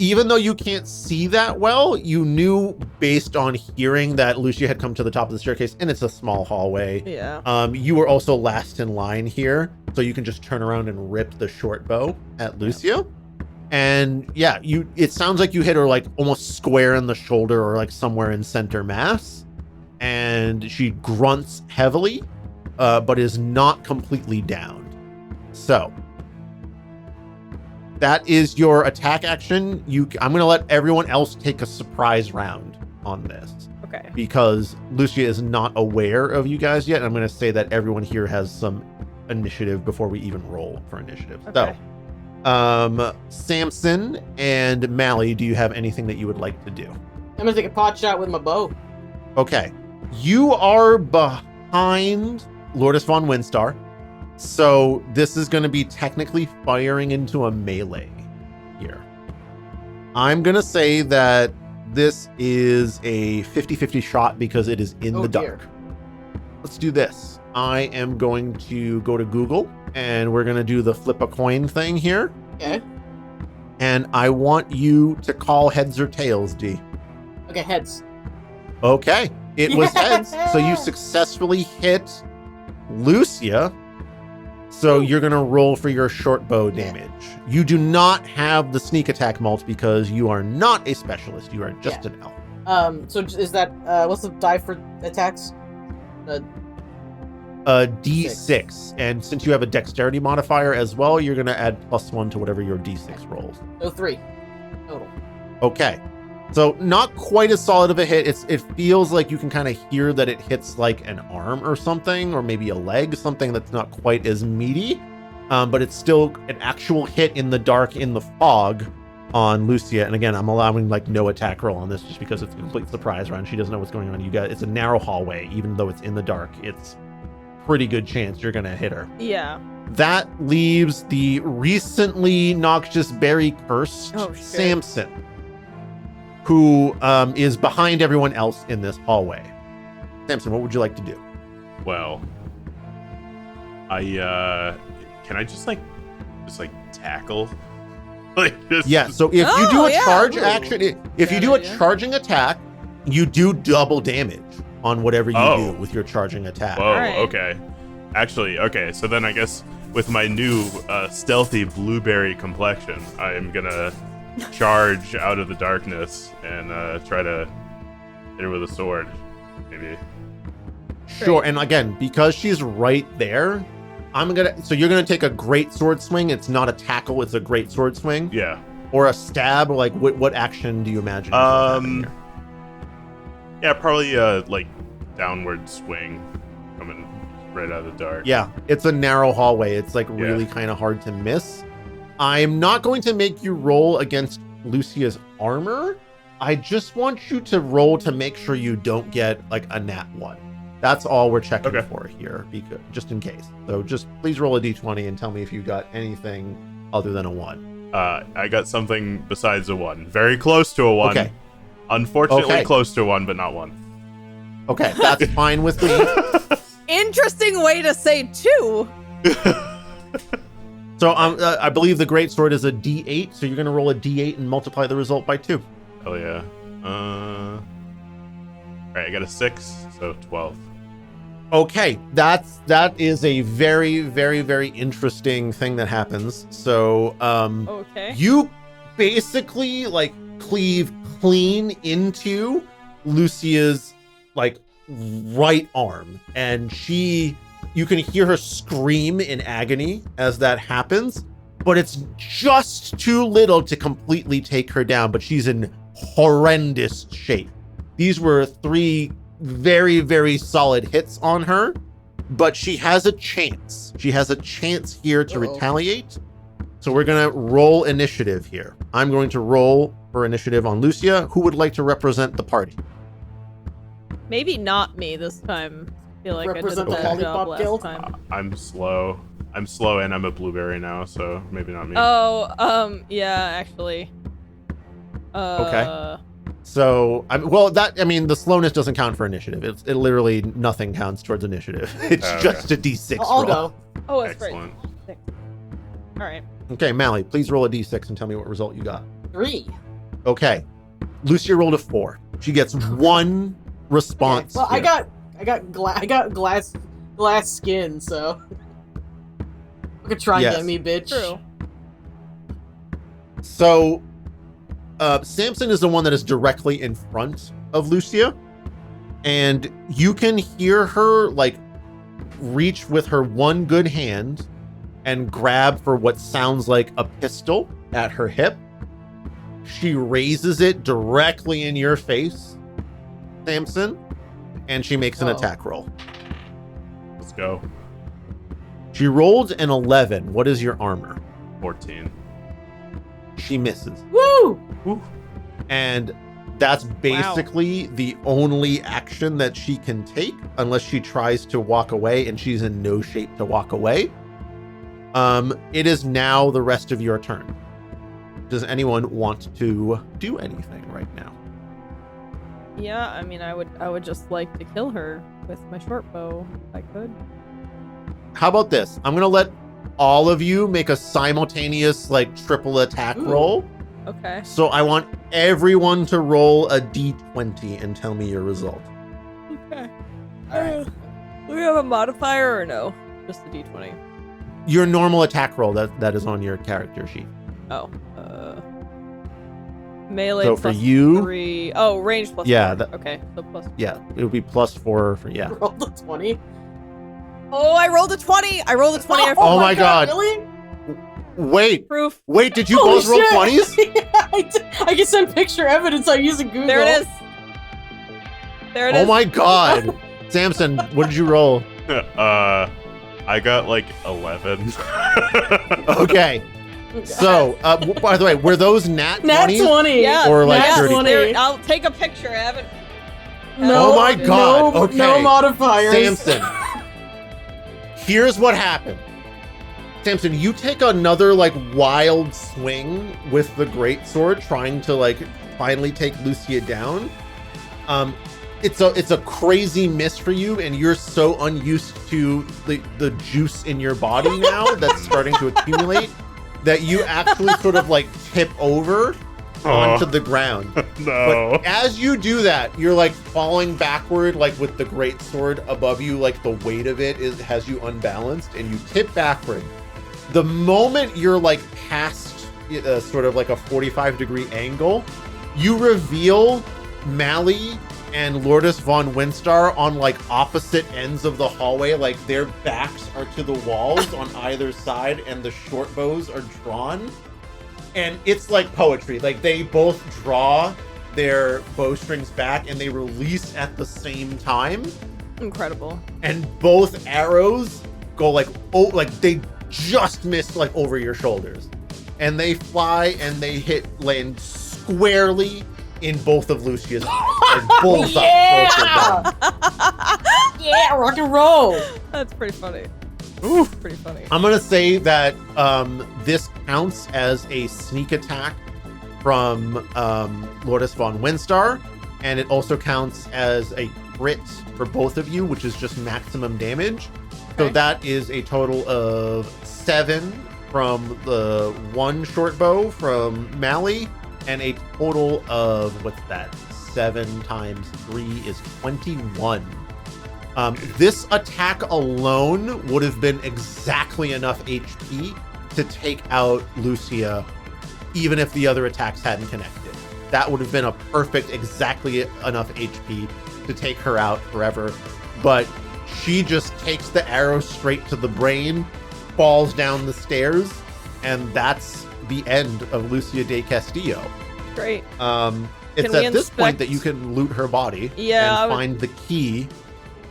Even though you can't see that well, you knew based on hearing that Lucia had come to the top of the staircase, and it's a small hallway. Yeah. You were also last in line here, so you can just turn around and rip the short bow at Lucia. And yeah, it sounds like you hit her like almost square in the shoulder or like somewhere in center mass. And she grunts heavily, but is not completely downed. So that is your attack action. I'm going to let everyone else take a surprise round on this. Okay. Because Lucia is not aware of you guys yet. I'm going to say that everyone here has some initiative before we even roll for initiative. Okay. So, Samson and Mally, do you have anything that you would like to do? I'm going to take a pot shot with my bow. Okay. You are behind Lourdes von Windstar. So this is going to be technically firing into a melee here. I'm going to say that this is a 50-50 shot because it is in the dark. Let's do this. I am going to go to Google and we're going to do the flip a coin thing here. Okay. And I want you to call heads or tails, Dee. Okay, heads. Okay. It was heads. So you successfully hit Lucia. So you're going to roll for your short bow damage. You do not have the sneak attack mult because you are not a specialist. You are just an elf. So is that, what's the die for attacks? D6. And since you have a dexterity modifier as well, you're going to add +1 to whatever your D6 rolls. So 3 total. Okay. So not quite as solid of a hit. It feels like you can kind of hear that it hits like an arm or something, or maybe a leg, something that's not quite as meaty. But it's still an actual hit in the dark, in the fog on Lucia. And again, I'm allowing like no attack roll on this just because it's a complete surprise round. She doesn't know what's going on. You guys, it's a narrow hallway. Even though it's in the dark, it's pretty good chance you're going to hit her. Yeah. That leaves the recently noxious berry cursed Samson, who is behind everyone else in this hallway. Samson, what would you like to do? Well, can I just tackle? So if you do a charge action, if you do a charging attack, you do double damage on whatever you do with your charging attack. Whoa, okay. Actually, okay, so then I guess with my new stealthy blueberry complexion, I am gonna charge out of the darkness and try to hit her with a sword, maybe. Sure. And again, because she's right there, so you're gonna take a great sword swing. It's not a tackle, it's a great sword swing. Yeah. Or a stab. Like what action do you imagine? Here? Yeah, probably like downward swing coming right out of the dark. Yeah, it's a narrow hallway. It's like really kind of hard to miss. I'm not going to make you roll against Lucia's armor. I just want you to roll to make sure you don't get like a nat 1. That's all we're checking for here, because just in case. So just please roll a d20 and tell me if you got anything other than a 1. I got something besides a 1. Very close to a 1. Okay. Unfortunately close to a 1, but not 1. Okay, that's fine with me. Interesting way to say 2. So I believe the great sword is a d8, so you're going to roll a d8 and multiply the result by 2. Hell yeah. All right, I got a 6, so 12. Okay, that is a very, very, very interesting thing that happens. So, you basically like cleave clean into Lucia's like right arm, and you can hear her scream in agony as that happens, but it's just too little to completely take her down, but she's in horrendous shape. These were 3 very, very solid hits on her, but she has a chance. She has a chance here to retaliate. So we're going to roll initiative here. I'm going to roll for initiative on Lucia. Who would like to represent the party? Maybe not me this time. I feel like Represent I did a the bad job Lollipop last Guild? time. I'm slow. And I'm a blueberry now, so maybe not me. Oh, yeah, actually. Okay. So, the slowness doesn't count for initiative. It literally nothing counts towards initiative. It's just a d6 I'll roll. go. Oh, that's Excellent. right. All right. Okay, Mally, please roll a d6 and tell me what result you got. 3. Okay. Lucia rolled a 4. She gets 1 response. Well, here. I got glass skin, so you could try and get me, bitch. True. So, Samson is the one that is directly in front of Lucia, and you can hear her like reach with her one good hand and grab for what sounds like a pistol at her hip. She raises it directly in your face, Samson, and she makes an attack roll. Let's go. She rolled an 11. What is your armor? 14. She misses. Woo! And that's basically the only action that she can take unless she tries to walk away, and she's in no shape to walk away. It is now the rest of your turn. Does anyone want to do anything right now? Yeah, I mean, I would just like to kill her with my short bow if I could. How about this? I'm gonna let all of you make a simultaneous like triple attack roll. Okay. So I want everyone to roll a d20 and tell me your result. Okay. All right. Do we have a modifier or no? Just the d20. Your normal attack roll that is on your character sheet. Oh. Melee So plus for you, 3. Oh, range plus 4. Okay, so plus 4. Yeah, it would be +4 for Rolled a 20. Oh, I rolled a 20. I rolled a 20. Oh my god. Really? Wait, Proof. did you Holy both roll shit. 20s? Yeah, I can send picture evidence. I'm using Google. There it is. There it is. Oh my god. Samson, what did you roll? I got like 11. Okay. So, by the way, were those nat 20s? Nat 20. Yeah. Or like nat 30? 20. I'll take a picture. I haven't. No, Oh my god. No, Okay. no modifiers. Samson, here's what happened. Samson, you take another like wild swing with the greatsword, trying to like finally take Lucia down. It's a crazy miss for you, and you're so unused to the juice in your body now that's starting to accumulate that you actually sort of like tip over onto the ground. No. But as you do that, you're like falling backward, like with the greatsword above you, like the weight of it has you unbalanced, and you tip backward. The moment you're like past sort of like a 45-degree angle, you reveal Mally and Lourdes von Windstar on like opposite ends of the hallway. Like their backs are to the walls on either side, and the short bows are drawn. And it's like poetry. Like they both draw their bowstrings back and they release at the same time. Incredible. And both arrows go like, oh, like they just missed like over your shoulders. And they fly and they land squarely in both of Lucia's like bullseye. Yeah! Yeah, rock and roll. That's pretty funny. Ooh. Pretty funny. I'm gonna say that this counts as a sneak attack from Lourdes von Windstar, and it also counts as a crit for both of you, which is just maximum damage. So Okay. that is a total of 7 from the one short bow from Mally, and a total of, what's that? 7 times 3 is 21. This attack alone would have been exactly enough HP to take out Lucia, even if the other attacks hadn't connected. That would have been a perfect, exactly enough HP to take her out forever. But she just takes the arrow straight to the brain, falls down the stairs, and that's the end of Lucia de Castillo. Great. It's we at this point inspect- that you can loot her body Yeah, and find the key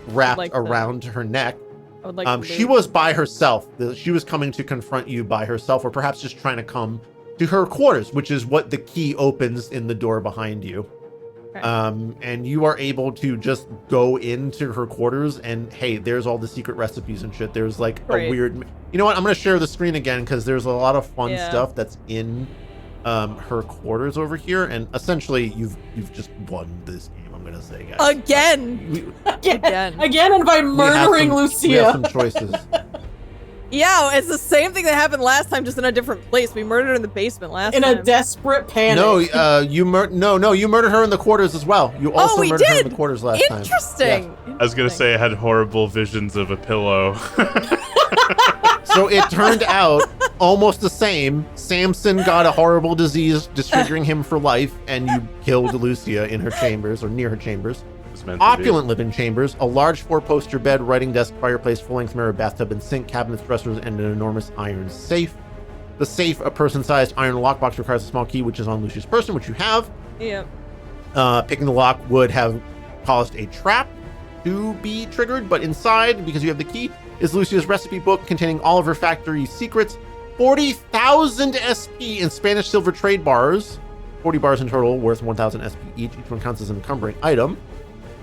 wrapped like that. around her neck. I would like to She was by herself. She was coming to confront you by herself, or perhaps just trying to come to her quarters, which is what the key opens in the door behind you. Okay. And you are able to just go into her quarters, and hey, there's all the secret recipes and shit. There's like Great. a weird. You know what? I'm gonna share the screen again because there's a lot of fun Yeah. stuff that's in her quarters over here, and essentially you've just won this game. I'm gonna say, guys. Again. We Again, and by murdering we have Lucia. some choices. Yeah, it's the same thing that happened last time, just in a different place. We murdered her in the basement last In time. a desperate panic. No, you murdered her in the quarters as well. You also we murdered her in did? the quarters last time. Interesting. Yes. I was gonna say I had horrible visions of a pillow. So it turned out almost the same. Samson got a horrible disease, disfiguring him for life, and you killed Lucia in her chambers or near her chambers. It's meant to be. Opulent living chambers, a large 4-poster bed, writing desk, fireplace, full-length mirror, bathtub and sink, cabinets, dressers, and an enormous iron safe. The safe, a person-sized iron lockbox, requires a small key, which is on Lucia's person, which you have. Yeah. Picking the lock would have caused a trap to be triggered, but inside, because you have the key, is Lucia's recipe book containing all of her factory secrets, 40,000 SP in Spanish silver trade bars, 40 bars in total, worth 1,000 SP each. Each one counts as an encumbering item.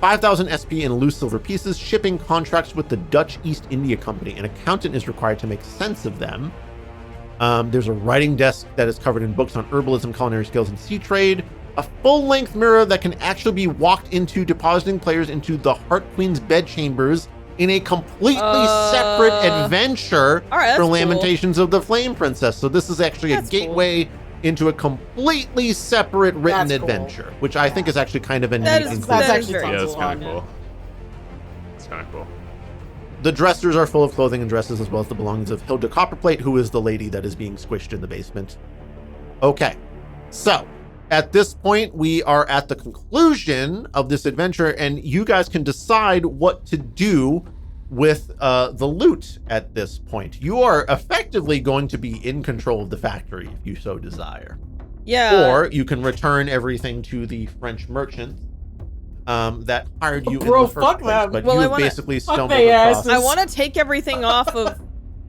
5,000 SP in loose silver pieces, shipping contracts with the Dutch East India Company. An accountant is required to make sense of them. There's a writing desk that is covered in books on herbalism, culinary skills, and sea trade. A full-length mirror that can actually be walked into, depositing players into the Heart Queen's bedchambers in a completely separate adventure all right, that's for cool. Lamentations of the Flame Princess. So this is actually That's a gateway into a completely separate written That's cool. adventure, which I think is actually kind of a That neat is- inclusion. That's That is actually very Yeah, tons that's of kind fun, of yeah. cool. It's kind of cool. The dressers are full of clothing and dresses, as well as the belongings of Hilda Copperplate, who is the lady that is being squished in the basement. Okay, so at this point, we are at the conclusion of this adventure, and you guys can decide what to do with the loot at this point. You are effectively going to be in control of the factory if you so desire. Yeah. Or you can return everything to the French merchants that hired you Bro, in the first fuck place. them. But Well, I you've wanna- basically Fuck stumbled they across. asses. I want to take everything off of.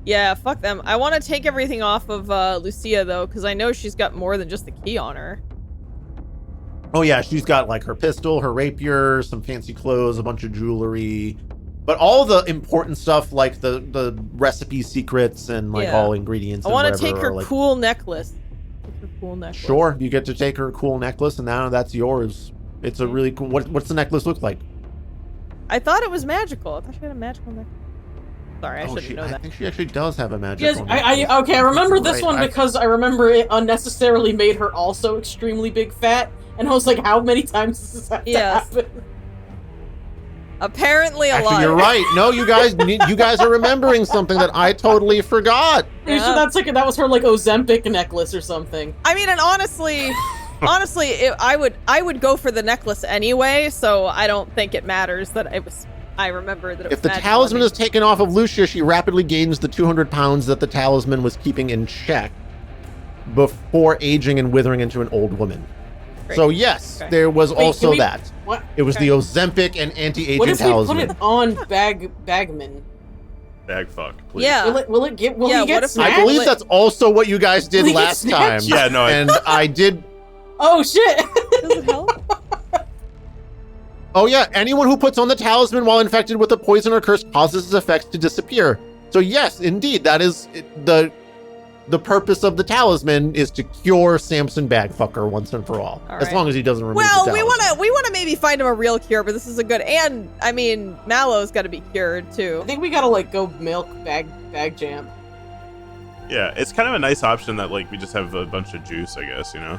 Yeah, fuck them. I want to take everything off of Lucia though, because I know she's got more than just the key on her. Oh yeah, she's got like her pistol, her rapier, some fancy clothes, a bunch of jewelry, but all the important stuff like the recipe secrets and like Yeah. all ingredients. I and want to whatever take her are, like, cool necklace. Take her cool necklace. Sure, you get to take her cool necklace, and now that's yours. It's a really cool. What's the necklace look like? I thought it was magical. I thought she had a magical necklace. Sorry, I shouldn't know I that. think she actually does have a magic. Yes, I remember this one because I remember it unnecessarily made her also extremely big fat, and I was like, how many times does this have to Yes. happen? Apparently a lot. Actually, you're right. No, you guys are remembering something that I totally forgot. Pretty sure that was her like Ozempic necklace or something. I mean, and honestly, honestly, I would go for the necklace anyway, so I don't think it matters that it was. I remember that it was If the magical. talisman is taken off of Lucia, she rapidly gains the 200 pounds that the talisman was keeping in check before aging and withering into an old woman. Great. So yes, Okay. there was Wait, also that. What? It was Okay. the Ozempic and anti-aging What if we talisman. put it on Bagman? Bag fuck, please. Yeah. Will he get what if- snapped? I believe that's also what you guys did Will he get last time. snatched? Yeah, no, And I did. Oh shit! Does it help? Oh yeah, anyone who puts on the talisman while infected with a poison or curse causes its effects to disappear. So yes, indeed, that is the purpose of the talisman is to cure Samson Bagfucker once and for all. All As right. long as he doesn't remove Well, the we talisman. wanna maybe find him a real cure, but this is a good. And I mean, Mallow's got to be cured too. I think we gotta like go milk bag jam. Yeah, it's kind of a nice option that like we just have a bunch of juice, I guess, you know.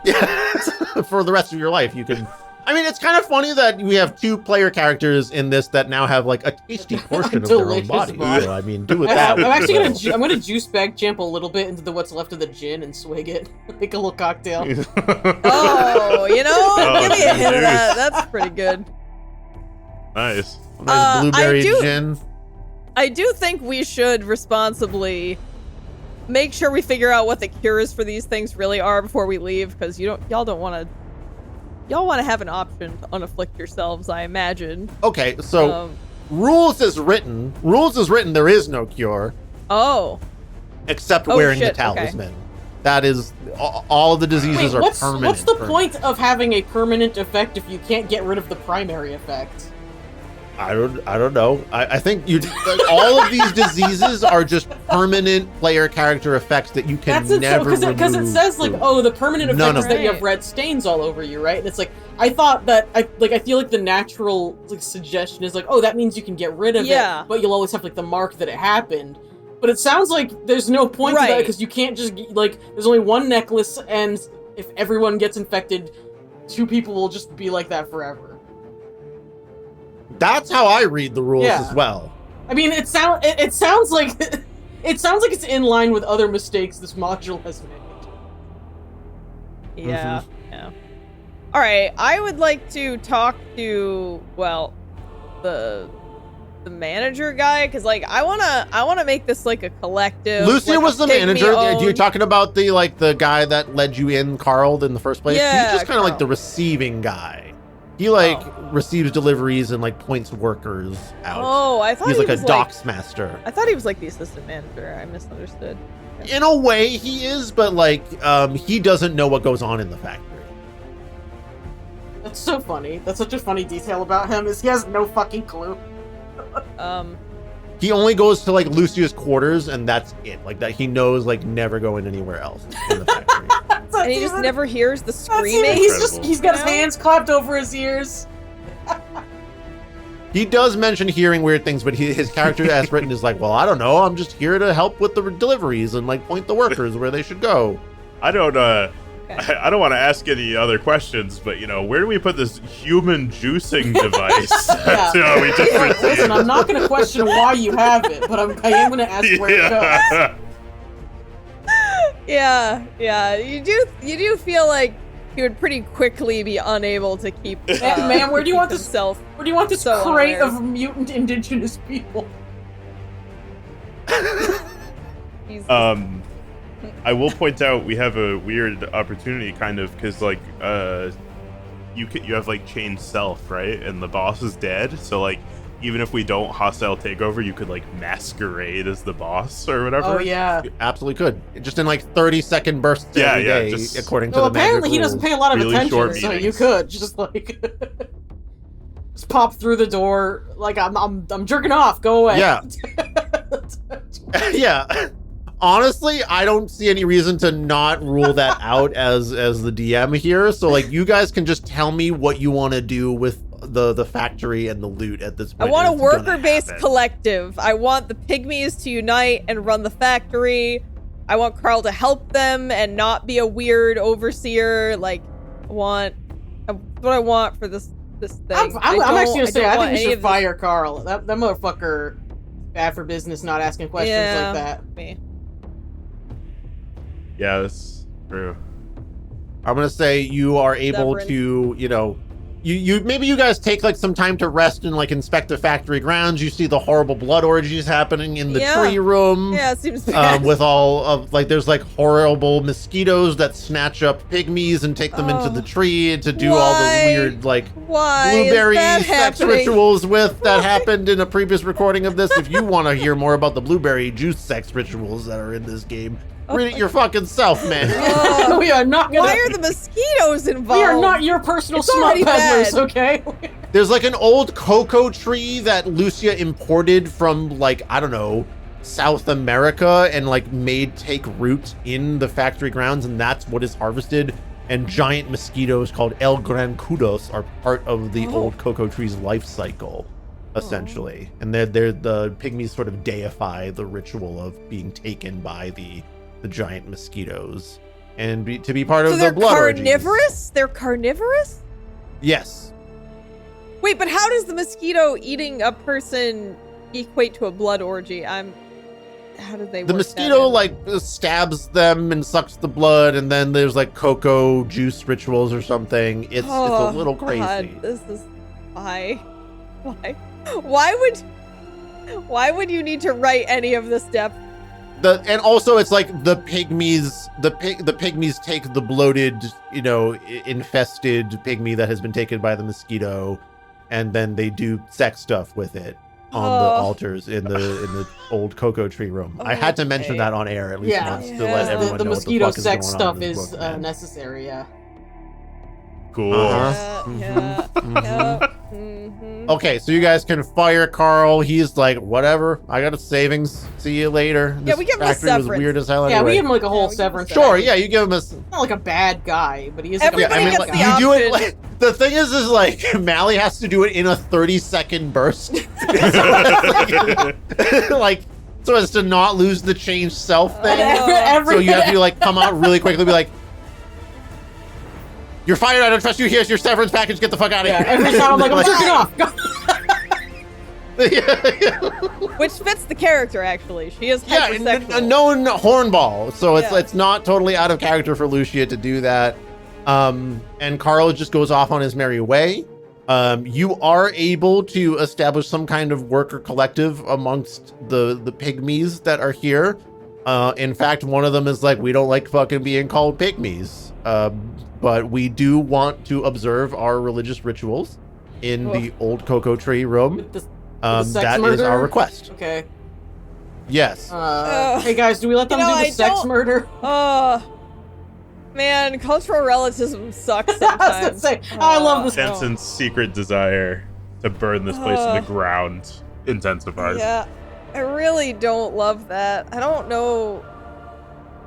Yeah, for the rest of your life, you can. I mean, it's kind of funny that we have 2 player characters in this that now have like a tasty portion of their own Delicious body. body. So, I mean, do it that I'm way. actually I'm gonna juice bag jam a little bit into what's left of the gin and swig it, make a little cocktail. Oh, you know, Oh, give me a hint of juice. that. That's pretty good. Nice. Nice blueberry I do- gin. I do think we should responsibly make sure we figure out what the cures for these things really are before we leave, because y'all want to have an option to unafflict yourselves, I imagine. Okay, so rules as written, there is no cure Oh, except Oh, wearing shit, the okay. talisman. That is all of the diseases Wait, are what's permanent. the point of having a permanent effect if you can't get rid of the primary effect? I don't know. I think all of these diseases are just permanent player character effects that you can never remove. Because it says like, oh, the permanent None effect of is that you them. have red stains all over you, right? And it's like I thought that I feel like the natural like suggestion is like, oh, that means you can get rid of Yeah. it, but you'll always have like the mark that it happened. But it sounds like there's no point to that Right. because you can't just like there's only one necklace, and if everyone gets infected, 2 people will just be like that forever. That's how I read the rules Yeah. as well. I mean, it sounds like it sounds like it's in line with other mistakes this module has made. yeah, yeah. All right, I would like to talk to the manager guy, because like I wanna make this like a collective. Lucia like, was the pygmy manager. You're owned- talking about the guy that led you in, Carl, in the first place? Yeah, He's just kind of like Carl. the receiving guy. He receives deliveries and like points workers out. Oh, I thought He's he like a was docks master. I thought he was like the assistant manager. I misunderstood. In a way, he is, but like he doesn't know what goes on in the factory. That's so funny. That's such a funny detail about him is he has no fucking clue. He only goes to like Lucia's quarters, and that's it. Like that, he knows like never going anywhere else in the factory. And he just never hears the screaming. He's got his You know? hands clapped over his ears. He does mention hearing weird things, but his character as written is like, well, I don't know. I'm just here to help with the deliveries and like point the workers where they should go. I don't I don't want to ask any other questions, but you know, where do we put this human juicing device? That's Yeah. we just received? Listen, I'm not going to question why you have it, but I am going to ask where it goes. Yeah. You do feel like he would pretty quickly be unable to keep. Man, where do you want this? himself? Where do you want this So crate unawares. of mutant indigenous people? Jesus. I will point out we have a weird opportunity, kind of, because like you have like changed self, right? And the boss is dead, so like even if we don't hostile takeover, you could like masquerade as the boss or whatever. Oh yeah. You absolutely could. Just in like 30-second bursts Yeah, every yeah, day, just- according to Well, the magic apparently he doesn't rules. pay a lot of Really short attention, so you meetings. could just like just pop through the door like I'm jerking off. Go away. Yeah. Yeah. Honestly, I don't see any reason to not rule that out as the DM here. So like you guys can just tell me what you want to do with the factory and the loot at this I point. want a It's gonna worker-based happen. collective. I want the pygmies to unite and run the factory. I want Carl to help them and not be a weird overseer. Like, that's what I want for this thing. I'm actually gonna say I think we should fire. fire Carl. That motherfucker bad for business, not asking questions like that. Me. Yeah, that's true. I'm gonna say you are able Severance. to, you maybe you guys take like some time to rest and like inspect the factory grounds. You see the horrible blood orgies happening in the tree room. Yeah, it seems bad. With all of like, there's like horrible mosquitoes that snatch up pygmies and take them into the tree to do all the weird like blueberry sex rituals that happened in a previous recording of this. If you want to hear more about the blueberry juice sex rituals that are in this game, read it your fucking self, man. We are not gonna... Why are the mosquitoes involved? We are not your personal smut peddlers, okay? There's like an old cocoa tree that Lucia imported from like, I don't know, South America and like made take root in the factory grounds, and that's what is harvested. And giant mosquitoes called El Grancudos are part of the old cocoa tree's life cycle, essentially. And they're the pygmies sort of deify the ritual of being taken by the giant mosquitoes and to be part of the blood carnivorous? orgies. They're carnivorous? Yes. Wait, but how does the mosquito eating a person equate to a blood orgy? How do they The work mosquito that in? like stabs them and sucks the blood, and then there's like cocoa juice rituals or something. It's a little crazy. God, this is why would you need to write any of this depth? And also it's like the pygmies take the bloated, infested pygmy that has been taken by the mosquito, and then they do sex stuff with it on the altars in the old cocoa tree room. I had to mention that on air at least once to let everyone the know mosquito what the fuck sex is going stuff on in this is book, man. necessary, yeah. Cool. Okay, so you guys can fire Carl. He's like, whatever, I got a savings. See you later. This we give him a factory was severance. weird as hell Yeah, anyway. we give him like a whole severance. Sure, yeah, you give him a... Not like a bad guy, but he is like Everybody gets the you do it option. like, the thing is like Mally has to do it in a 30-second burst. Like, so as to not lose the change self thing. So you have to like come out really quickly, be like, you're fired, I don't trust you, here's your severance package, get the fuck out of here. Every time I'm like, I'm jerking off. Which fits the character, actually. She is hypersexual. A known hornball, so Yeah. it's not totally out of character for Lucia to do that. And Carl just goes off on his merry way. You are able to establish some kind of worker collective amongst the pygmies that are here. In fact, one of them is like, we don't like fucking being called pygmies, but we do want to observe our religious rituals in the old cocoa tree room. That is our request. Okay. Yes. Hey guys, do we let them do the sex murder? Man, cultural relativism sucks I was gonna sometimes. say, I love this. Jensen's secret desire to burn this place to the ground intensifies. Yeah, I really don't love that. I don't know.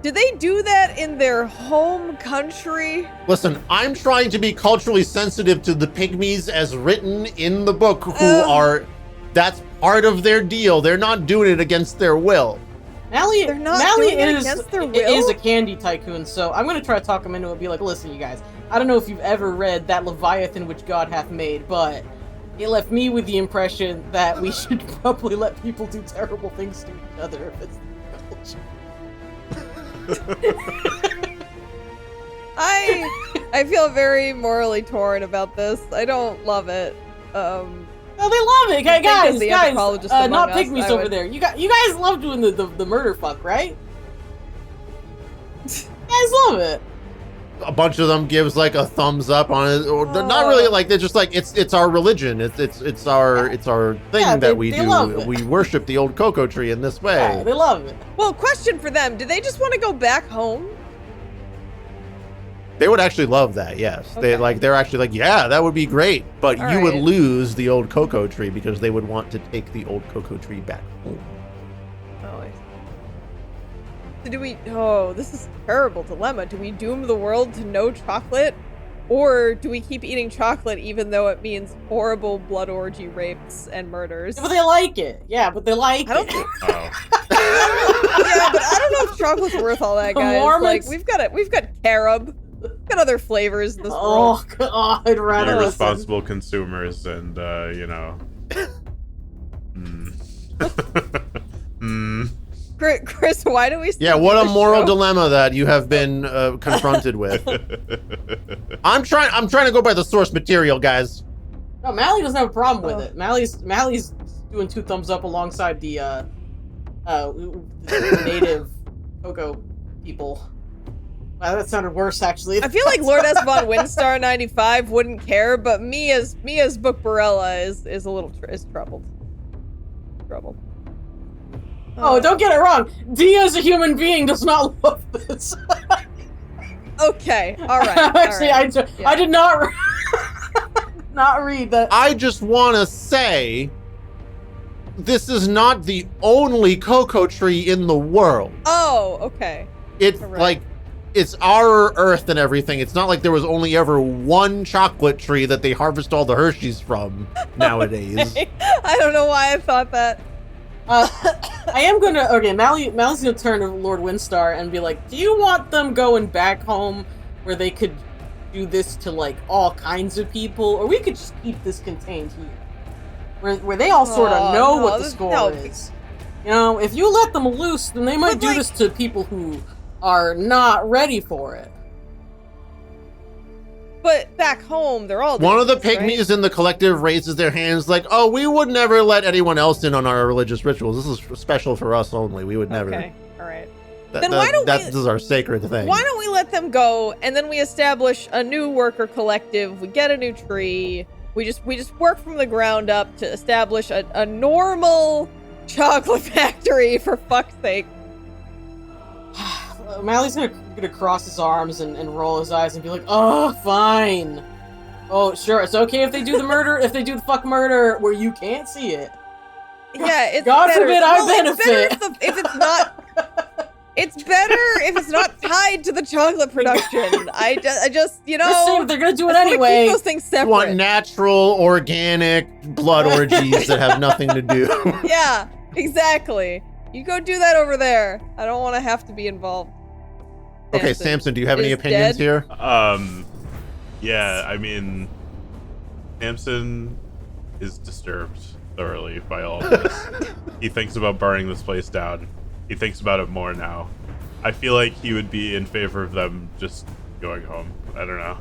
Do they do that in their home country? Listen, I'm trying to be culturally sensitive to the pygmies as written in the book, that's part of their deal. They're not doing it against their will. Mally They're not doing it is against their will? is a candy tycoon, so I'm gonna try to talk him into it and be like, listen, you guys, I don't know if you've ever read that Leviathan which God hath made, but it left me with the impression that we should probably let people do terrible things to each other if it's culture. I feel very morally torn about this. I don't love it. Oh, they love it, okay, guys. the Guys, anthropologist not among us, pygmies I over would- there. You guys love doing the murder fuck, right? You guys love it. A bunch of them gives like a thumbs up on it, or they're not really like, they're just like, it's our religion, it's our thing Yeah, that we they do. love it. We worship the old cocoa tree in this way. Yeah, they love it. Well, question for them. Do they just want to go back home? They would actually love that, yes. Okay. They're actually like, yeah, that would be great, but All you would right. lose the old cocoa tree because they would want to take the old cocoa tree back home. Oh, I see. So do we... Oh, this is a terrible dilemma. Do we doom the world to no chocolate? Or do we keep eating chocolate even though it means horrible blood orgy rapes and murders? Yeah, but they like it. Yeah, but they like I don't it. think... Oh. Yeah, but I don't know if chocolate's worth all that, The guys. Mormons- Like, we've got carob. We've got other flavors in this Oh world. God, I'd rather They're listen. responsible consumers, and Chris, why do we? Yeah, what a moral show? dilemma that you have been confronted with. I'm trying to go by the source material, guys. No, Mally doesn't have a problem with it. Mally's doing 2 thumbs up alongside the native Coco people. Wow, that sounded worse, actually. I feel like Lord S. Von Windstar 95 wouldn't care, but me as Bookbarella is a little troubled. Oh, don't get it wrong. Dee as a human being does not love this. Okay, all right. Actually, all right. I did not not read that. I just want to say, this is not the only cocoa tree in the world. Oh, okay. It's Correct. like, it's our Earth and everything. It's not like there was only ever one chocolate tree that they harvest all the Hershey's from nowadays. I don't know why I thought that. I am gonna. Okay, Mally's gonna turn to Lord Windstar and be like, "Do you want them going back home where they could do this to like all kinds of people, or we could just keep this contained here, where they all sort of know what the score is? You know, if you let them loose, then they might do this to people who are not ready for it." But back home, they're all One of the right? pygmies in the collective raises their hands like, oh, we would never let anyone else in on our religious rituals. This is special for us only. We would never. Okay, all right. Then why don't this is our sacred thing. Why don't we let them go, and then we establish a new worker collective, we get a new tree, we just work from the ground up to establish a normal chocolate factory, for fuck's sake. Mally's gonna cross his arms and roll his eyes and be like, "Oh, fine. Oh, sure, it's okay if they do the murder, if they do the fuck murder where you can't see it. Yeah, it's God better. forbid I It's better benefit." if it's not. It's better if it's not tied to the chocolate production. I just Let's see if they're gonna do it I just wanna anyway. Keep those things You want separate. natural, organic blood orgies that have nothing to do. Yeah, exactly. You go do that over there. I don't want to have to be involved. Okay, Samson, do you have any is opinions dead. here? Yeah, I mean, Samson is disturbed thoroughly by all of this. He thinks about burning this place down. He thinks about it more now. I feel like he would be in favor of them just going home. I don't know.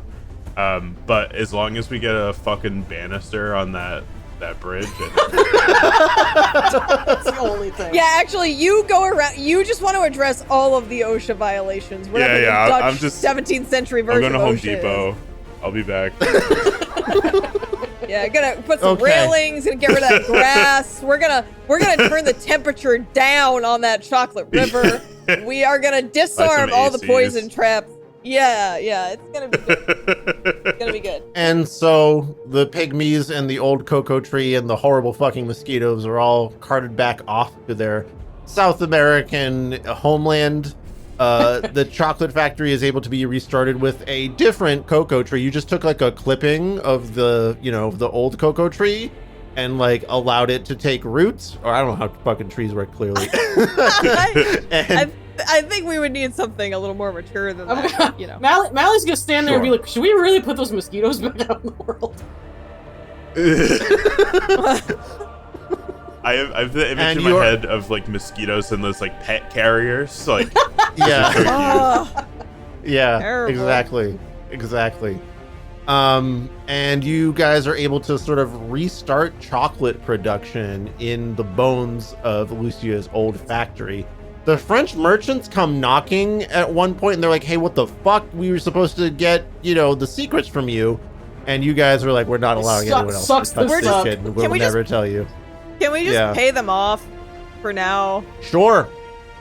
But as long as we get a fucking banister on that bridge. That's the only thing. Yeah, actually, you go around. You just want to address all of the OSHA violations. Whatever Yeah, the Dutch I'm just 17th century I'm version going to Home of OSHA Depot. is. I'll be back. Yeah, gonna put some Okay. railings and get rid of that grass. We're gonna turn the temperature down on that chocolate river. We are gonna disarm all the ACs. poison traps. Yeah, it's gonna be good. It's gonna be good. And so the pygmies and the old cocoa tree and the horrible fucking mosquitoes are all carted back off to their South American homeland. The chocolate factory is able to be restarted with a different cocoa tree. You just took like a clipping of the old cocoa tree and like allowed it to take roots. Or I don't know how fucking trees work clearly. And- I think we would need something a little more mature than that. You know. Mally's gonna stand there and be Sure. like, "Should we really put those mosquitoes back out in the world?" I've the image And in my you're- head of like mosquitoes and those like pet carriers. Like, yeah. Oh, Yeah, Terrible. exactly. And you guys are able to sort of restart chocolate production in the bones of Lucia's old factory. The French merchants come knocking at one point and they're like, hey, what the fuck? We were supposed to get, the secrets from you. And you guys are like, we're not allowing anyone else sucks to touch this this up. shit. And we'll Can we just- never tell you. can we just Yeah. pay them off for now? Sure.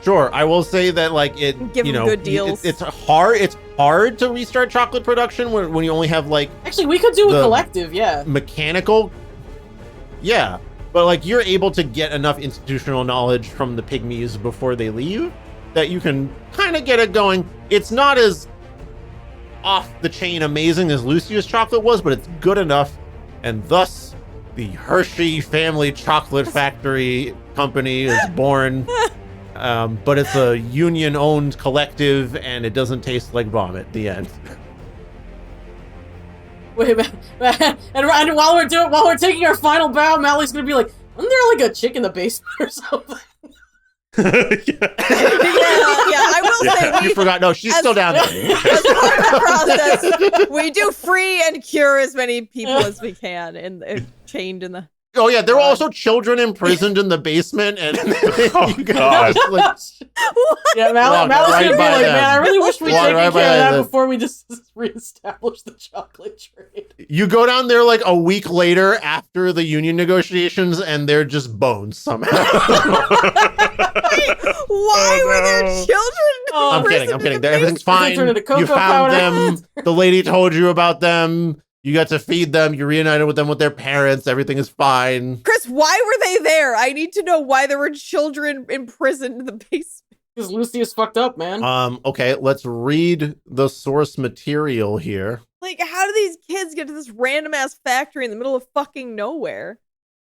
I will say that like it, Give them good deals. It's hard to restart chocolate production when you only have like Actually, we could do a The- collective, yeah. mechanical. Yeah, but like you're able to get enough institutional knowledge from the pygmies before they leave that you can kind of get it going. It's not as off the chain amazing as Lucia's chocolate was, but it's good enough, and thus the Hershey Family Chocolate Factory Company is born. But it's a union-owned collective, and it doesn't taste like vomit. The end. Wait, and while we're taking our final bow, Mally's gonna be like, "Isn't there like a chick in the basement or something?" I will say you forgot. No, she's still down there. As part of the process, we do free and cure as many people as we can and chained in the. Oh yeah, there were also children imprisoned in the basement, and Oh, God. Yeah, Mal's gonna be like, man, I really wish we'd taken care of that before we just reestablished the chocolate trade. You go down there like a week later after the union negotiations, and they're just bones somehow. Why were there children? I'm kidding. Everything's fine. You found them. The lady told you about them. You got to feed them. You reunited with them with their parents. Everything is fine. Chris, why were they there? I need to know why there were children imprisoned in the basement. Because Lucius fucked up, man. Okay, let's read the source material here. Like, how do these kids get to this random ass factory in the middle of fucking nowhere?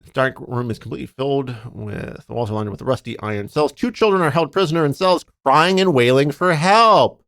The dark room is completely filled with the walls are lined with rusty iron cells. 2 children are held prisoner in cells, crying and wailing for help.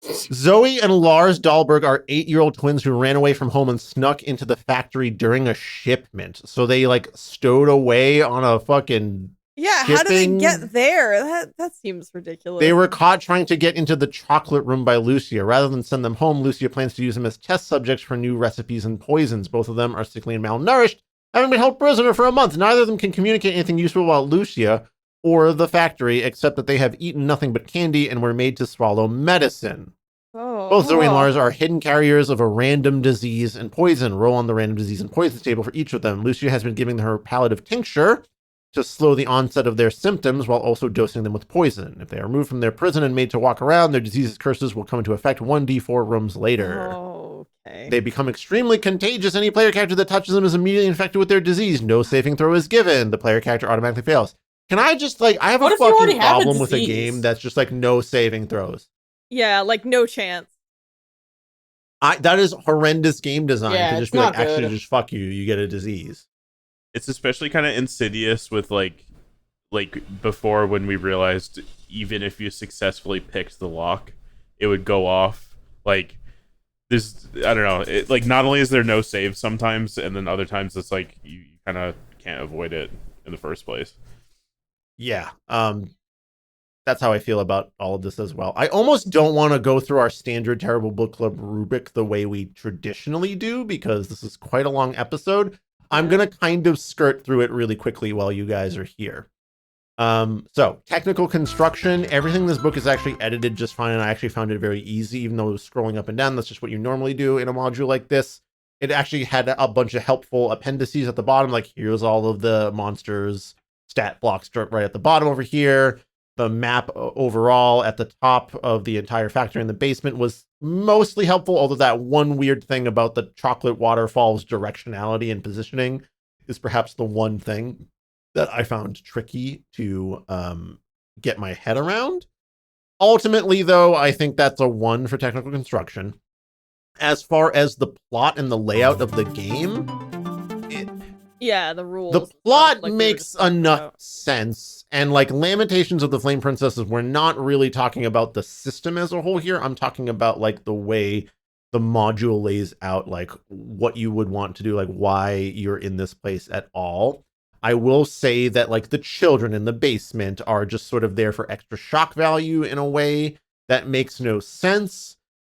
Zoe and Lars Dahlberg are 8-year-old twins who ran away from home and snuck into the factory during a shipment. So they like stowed away on a fucking shipping. How did they get there? That seems ridiculous. They were caught trying to get into the chocolate room by Lucia. Rather than send them home, Lucia plans to use them as test subjects for new recipes and poisons. Both of them are sickly and malnourished, having been held prisoner for a month. Neither of them can communicate anything useful about Lucia or the factory, except that they have eaten nothing but candy and were made to swallow medicine. Both Zoe and Lars are hidden carriers of a random disease and poison. Roll on the random disease and poison table for each of them. Lucia has been giving her palliative tincture to slow the onset of their symptoms while also dosing them with poison. If they are removed from their prison and made to walk around, their disease's curses will come into effect 1d4 rooms later. Okay. They become extremely contagious. Any player character that touches them is immediately infected with their disease. No saving throw is given. The player character automatically fails. Can I just I have a fucking problem with a game that's just no saving throws. Yeah, no chance. That is horrendous game design. Yeah, to just be actually just fuck you. You get a disease. It's especially kind of insidious with before when we realized even if you successfully picked the lock, it would go off. There's I don't know. Not only is there no save sometimes, and then other times it's you kind of can't avoid it in the first place. Yeah. That's how I feel about all of this as well. I almost don't want to go through our standard Terrible Book Club rubric the way we traditionally do, because this is quite a long episode. I'm going to kind of skirt through it really quickly while you guys are here. So, technical construction. Everything in this book is actually edited just fine, and I actually found it very easy, even though it was scrolling up and down. That's just what you normally do in a module like this. It actually had a bunch of helpful appendices at the bottom, here's all of the monsters, stat blocks right at the bottom over here. The map overall at the top of the entire factory in the basement was mostly helpful, although that one weird thing about the chocolate waterfall's directionality and positioning is perhaps the one thing that I found tricky to get my head around. Ultimately, though, I think that's a 1 for technical construction. As far as the plot and the layout of the game, the rules. The plot makes enough sense. And Lamentations of the Flame Princesses, we're not really talking about the system as a whole here. I'm talking about the way the module lays out, what you would want to do, why you're in this place at all. I will say that the children in the basement are just sort of there for extra shock value in a way that makes no sense.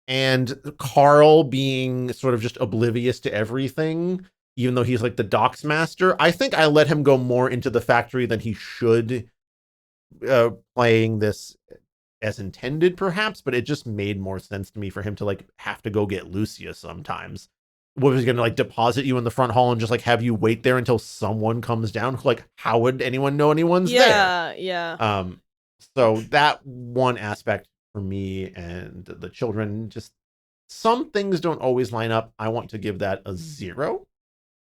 And Carl being sort of just oblivious to everything, even though he's the docks master, I think I let him go more into the factory than he should, playing this as intended, perhaps, but it just made more sense to me for him to have to go get Lucia sometimes. What was he gonna deposit you in the front hall and just have you wait there until someone comes down? How would anyone know anyone's there? Yeah. So that one aspect for me and the children, just some things don't always line up. I want to give that a 0.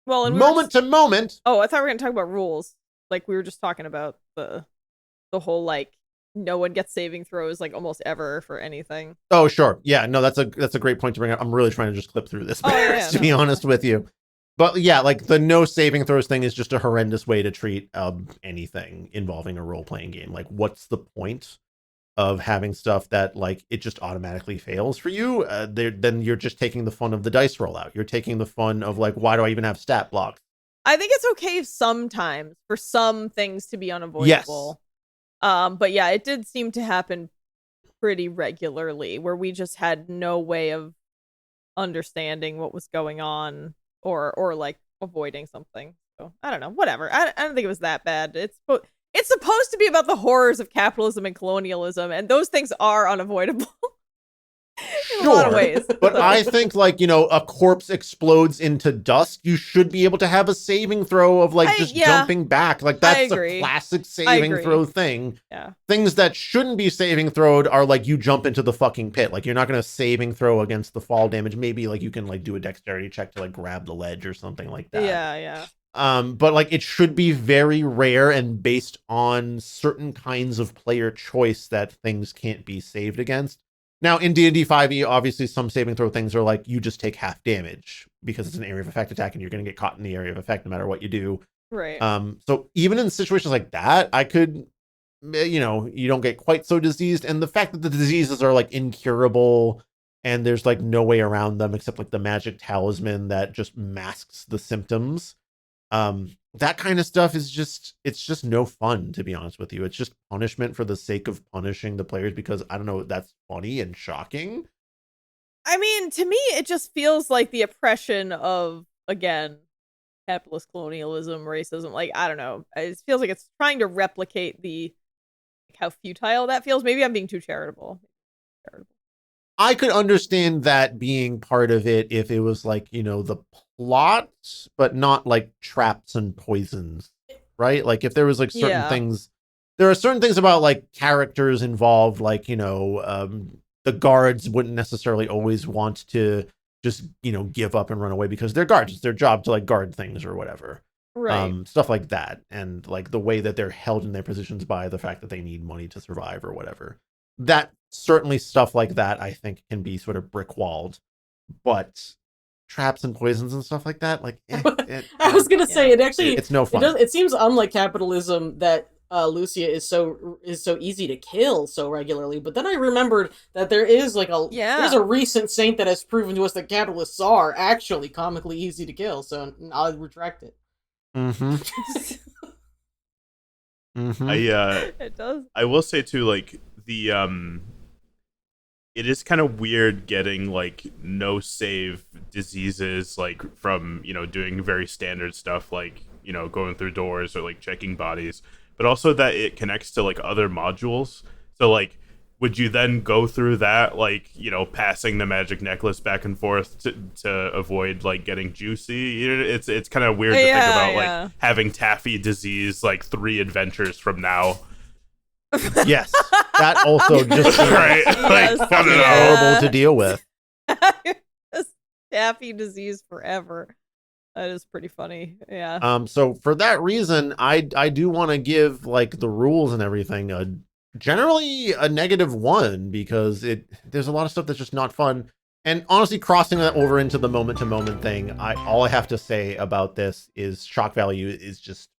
Well, and moment to moment. Oh, I thought we were gonna talk about rules. We were just talking about the whole no one gets saving throws almost ever for anything. Oh, sure. Yeah, no, that's a great point to bring up. I'm really trying to just clip through this, to be honest with you. But yeah, the no saving throws thing is just a horrendous way to treat anything involving a role-playing game. What's the point of having stuff that it just automatically fails for you? Then you're just taking the fun of the dice rollout. You're taking the fun of why do I even have stat blocks? I think it's okay sometimes for some things to be unavoidable. But yeah, it did seem to happen pretty regularly where we just had no way of understanding what was going on or like avoiding something. So I don't know, whatever. I don't think it was that bad. It's supposed to be about the horrors of capitalism and colonialism, and those things are unavoidable. In a lot of ways. But I think, like, you know, a corpse explodes into dust, you should be able to have a saving throw of like jumping back. Like, that's a classic saving throw thing. Yeah. Things that shouldn't be saving throwed are like you jump into the fucking pit. Like, you're not going to saving throw against the fall damage. Maybe like you can like do a dexterity check to like grab the ledge or something like that. Yeah. But like it should be very rare and based on certain kinds of player choice that things can't be saved against. Now, in D&D 5e, obviously some saving throw things are like you just take half damage because it's an area of effect attack and you're going to get caught in the area of effect no matter what you do. Right. So even in situations like that, I could, you know, you don't get quite so diseased. And the fact that the diseases are like incurable and there's like no way around them except like the magic talisman that just masks the symptoms. That kind of stuff is just, it's just no fun, to be honest with you. It's just punishment for the sake of punishing the players because, I don't know, that's funny and shocking. I mean, to me, it just feels like the oppression of, again, capitalist colonialism, racism. Like, I don't know. It feels like it's trying to replicate like, how futile that feels. Maybe I'm being too charitable. I could understand that being part of it if it was like, you know, the plot, but not like traps and poisons, right? Like if there was like certain things, there are certain things about like characters involved, like, you know, the guards wouldn't necessarily always want to just, you know, give up and run away because they're guards. It's their job to like guard things or whatever. Right. Stuff like that. And like the way that they're held in their positions by the fact that they need money to survive or whatever. That certainly stuff like that, I think, can be sort of brick walled, but traps and poisons and stuff like that, like, I was gonna say it actually, it's no fun. It seems unlike capitalism that Lucia is so easy to kill so regularly. But then I remembered that there is like there's a recent saint that has proven to us that capitalists are actually comically easy to kill. So I'll retract it. Mm-hmm. Mm-hmm. It does. I will say too, like the it is kind of weird getting like no save diseases like from, you know, doing very standard stuff like, you know, going through doors or like checking bodies, but also that it connects to like other modules. So like, would you then go through that, like, you know, passing the magic necklace back and forth to avoid like getting juicy? You know, it's kind of weird to think about like having taffy disease like 3 adventures from now. Yes, that also just right. Yes. Like, horrible to deal with. Taffy disease forever. That is pretty funny. Yeah. So for that reason, I do want to give like the rules and everything generally a -1 because there's a lot of stuff that's just not fun. And honestly, crossing that over into the moment to moment thing, all I have to say about this is shock value is just,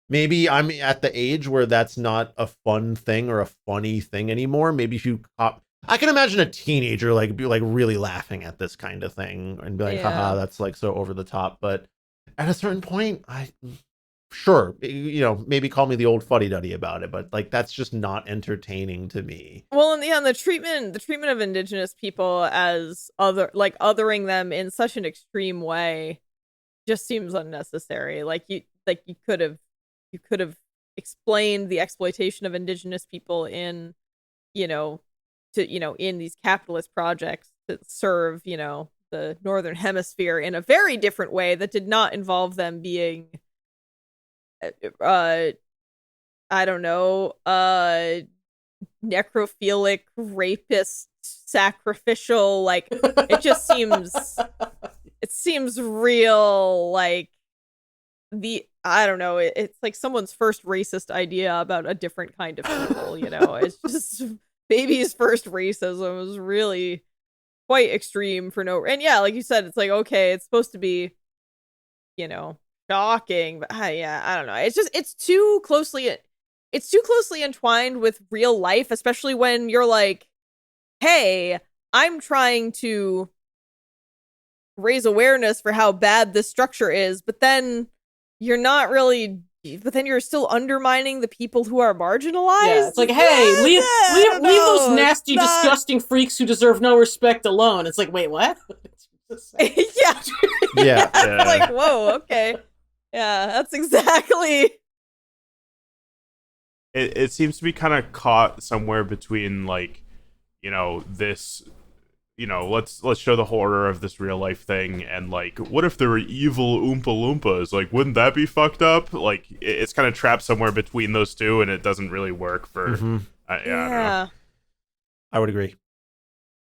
maybe I'm at the age where that's not a fun thing or a funny thing anymore. Maybe if you I can imagine a teenager like be like really laughing at this kind of thing and be like, haha, that's like so over the top. But at a certain point, sure, you know, maybe call me the old fuddy-duddy about it, but like that's just not entertaining to me. Well, and the treatment of indigenous people as othering them in such an extreme way just seems unnecessary. Like you could have explained the exploitation of indigenous people in, you know, in these capitalist projects that serve, you know, the Northern Hemisphere in a very different way that did not involve them being, I don't know, necrophilic, rapist, sacrificial. Like it just seems real. Like I don't know. It's like someone's first racist idea about a different kind of people. You know, it's just baby's first racism is really quite extreme for no. And yeah, like you said, it's like, okay, it's supposed to be, you know, shocking, but I don't know. It's too closely entwined with real life, especially when you're like, hey, I'm trying to raise awareness for how bad this structure is, but then you're not really, but then you're still undermining the people who are marginalized. Yeah, it's like, hey, leave those nasty, disgusting freaks who deserve no respect alone. It's like, wait, what? Yeah. Yeah. It's like, whoa, okay. Yeah, that's exactly. It seems to be kind of caught somewhere between, like, this, let's show the horror of this real life thing, and like, what if there were evil Oompa Loompas? Like, wouldn't that be fucked up? Like, it's kind of trapped somewhere between those two, and it doesn't really work for. I don't know. I would agree.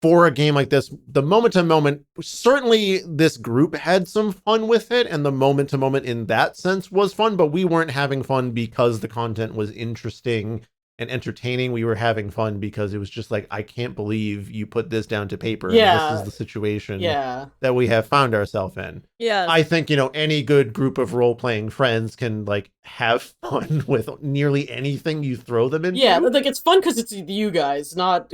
For a game like this, the moment to moment, certainly this group had some fun with it, and the moment to moment in that sense was fun, but we weren't having fun because the content was interesting and entertaining. We were having fun because it was just like, I can't believe you put this down to paper. Yeah. And this is the situation Yeah. that we have found ourselves in. Yeah. I think, any good group of role-playing friends can like have fun with nearly anything you throw them into. Yeah, like it's fun because it's you guys, not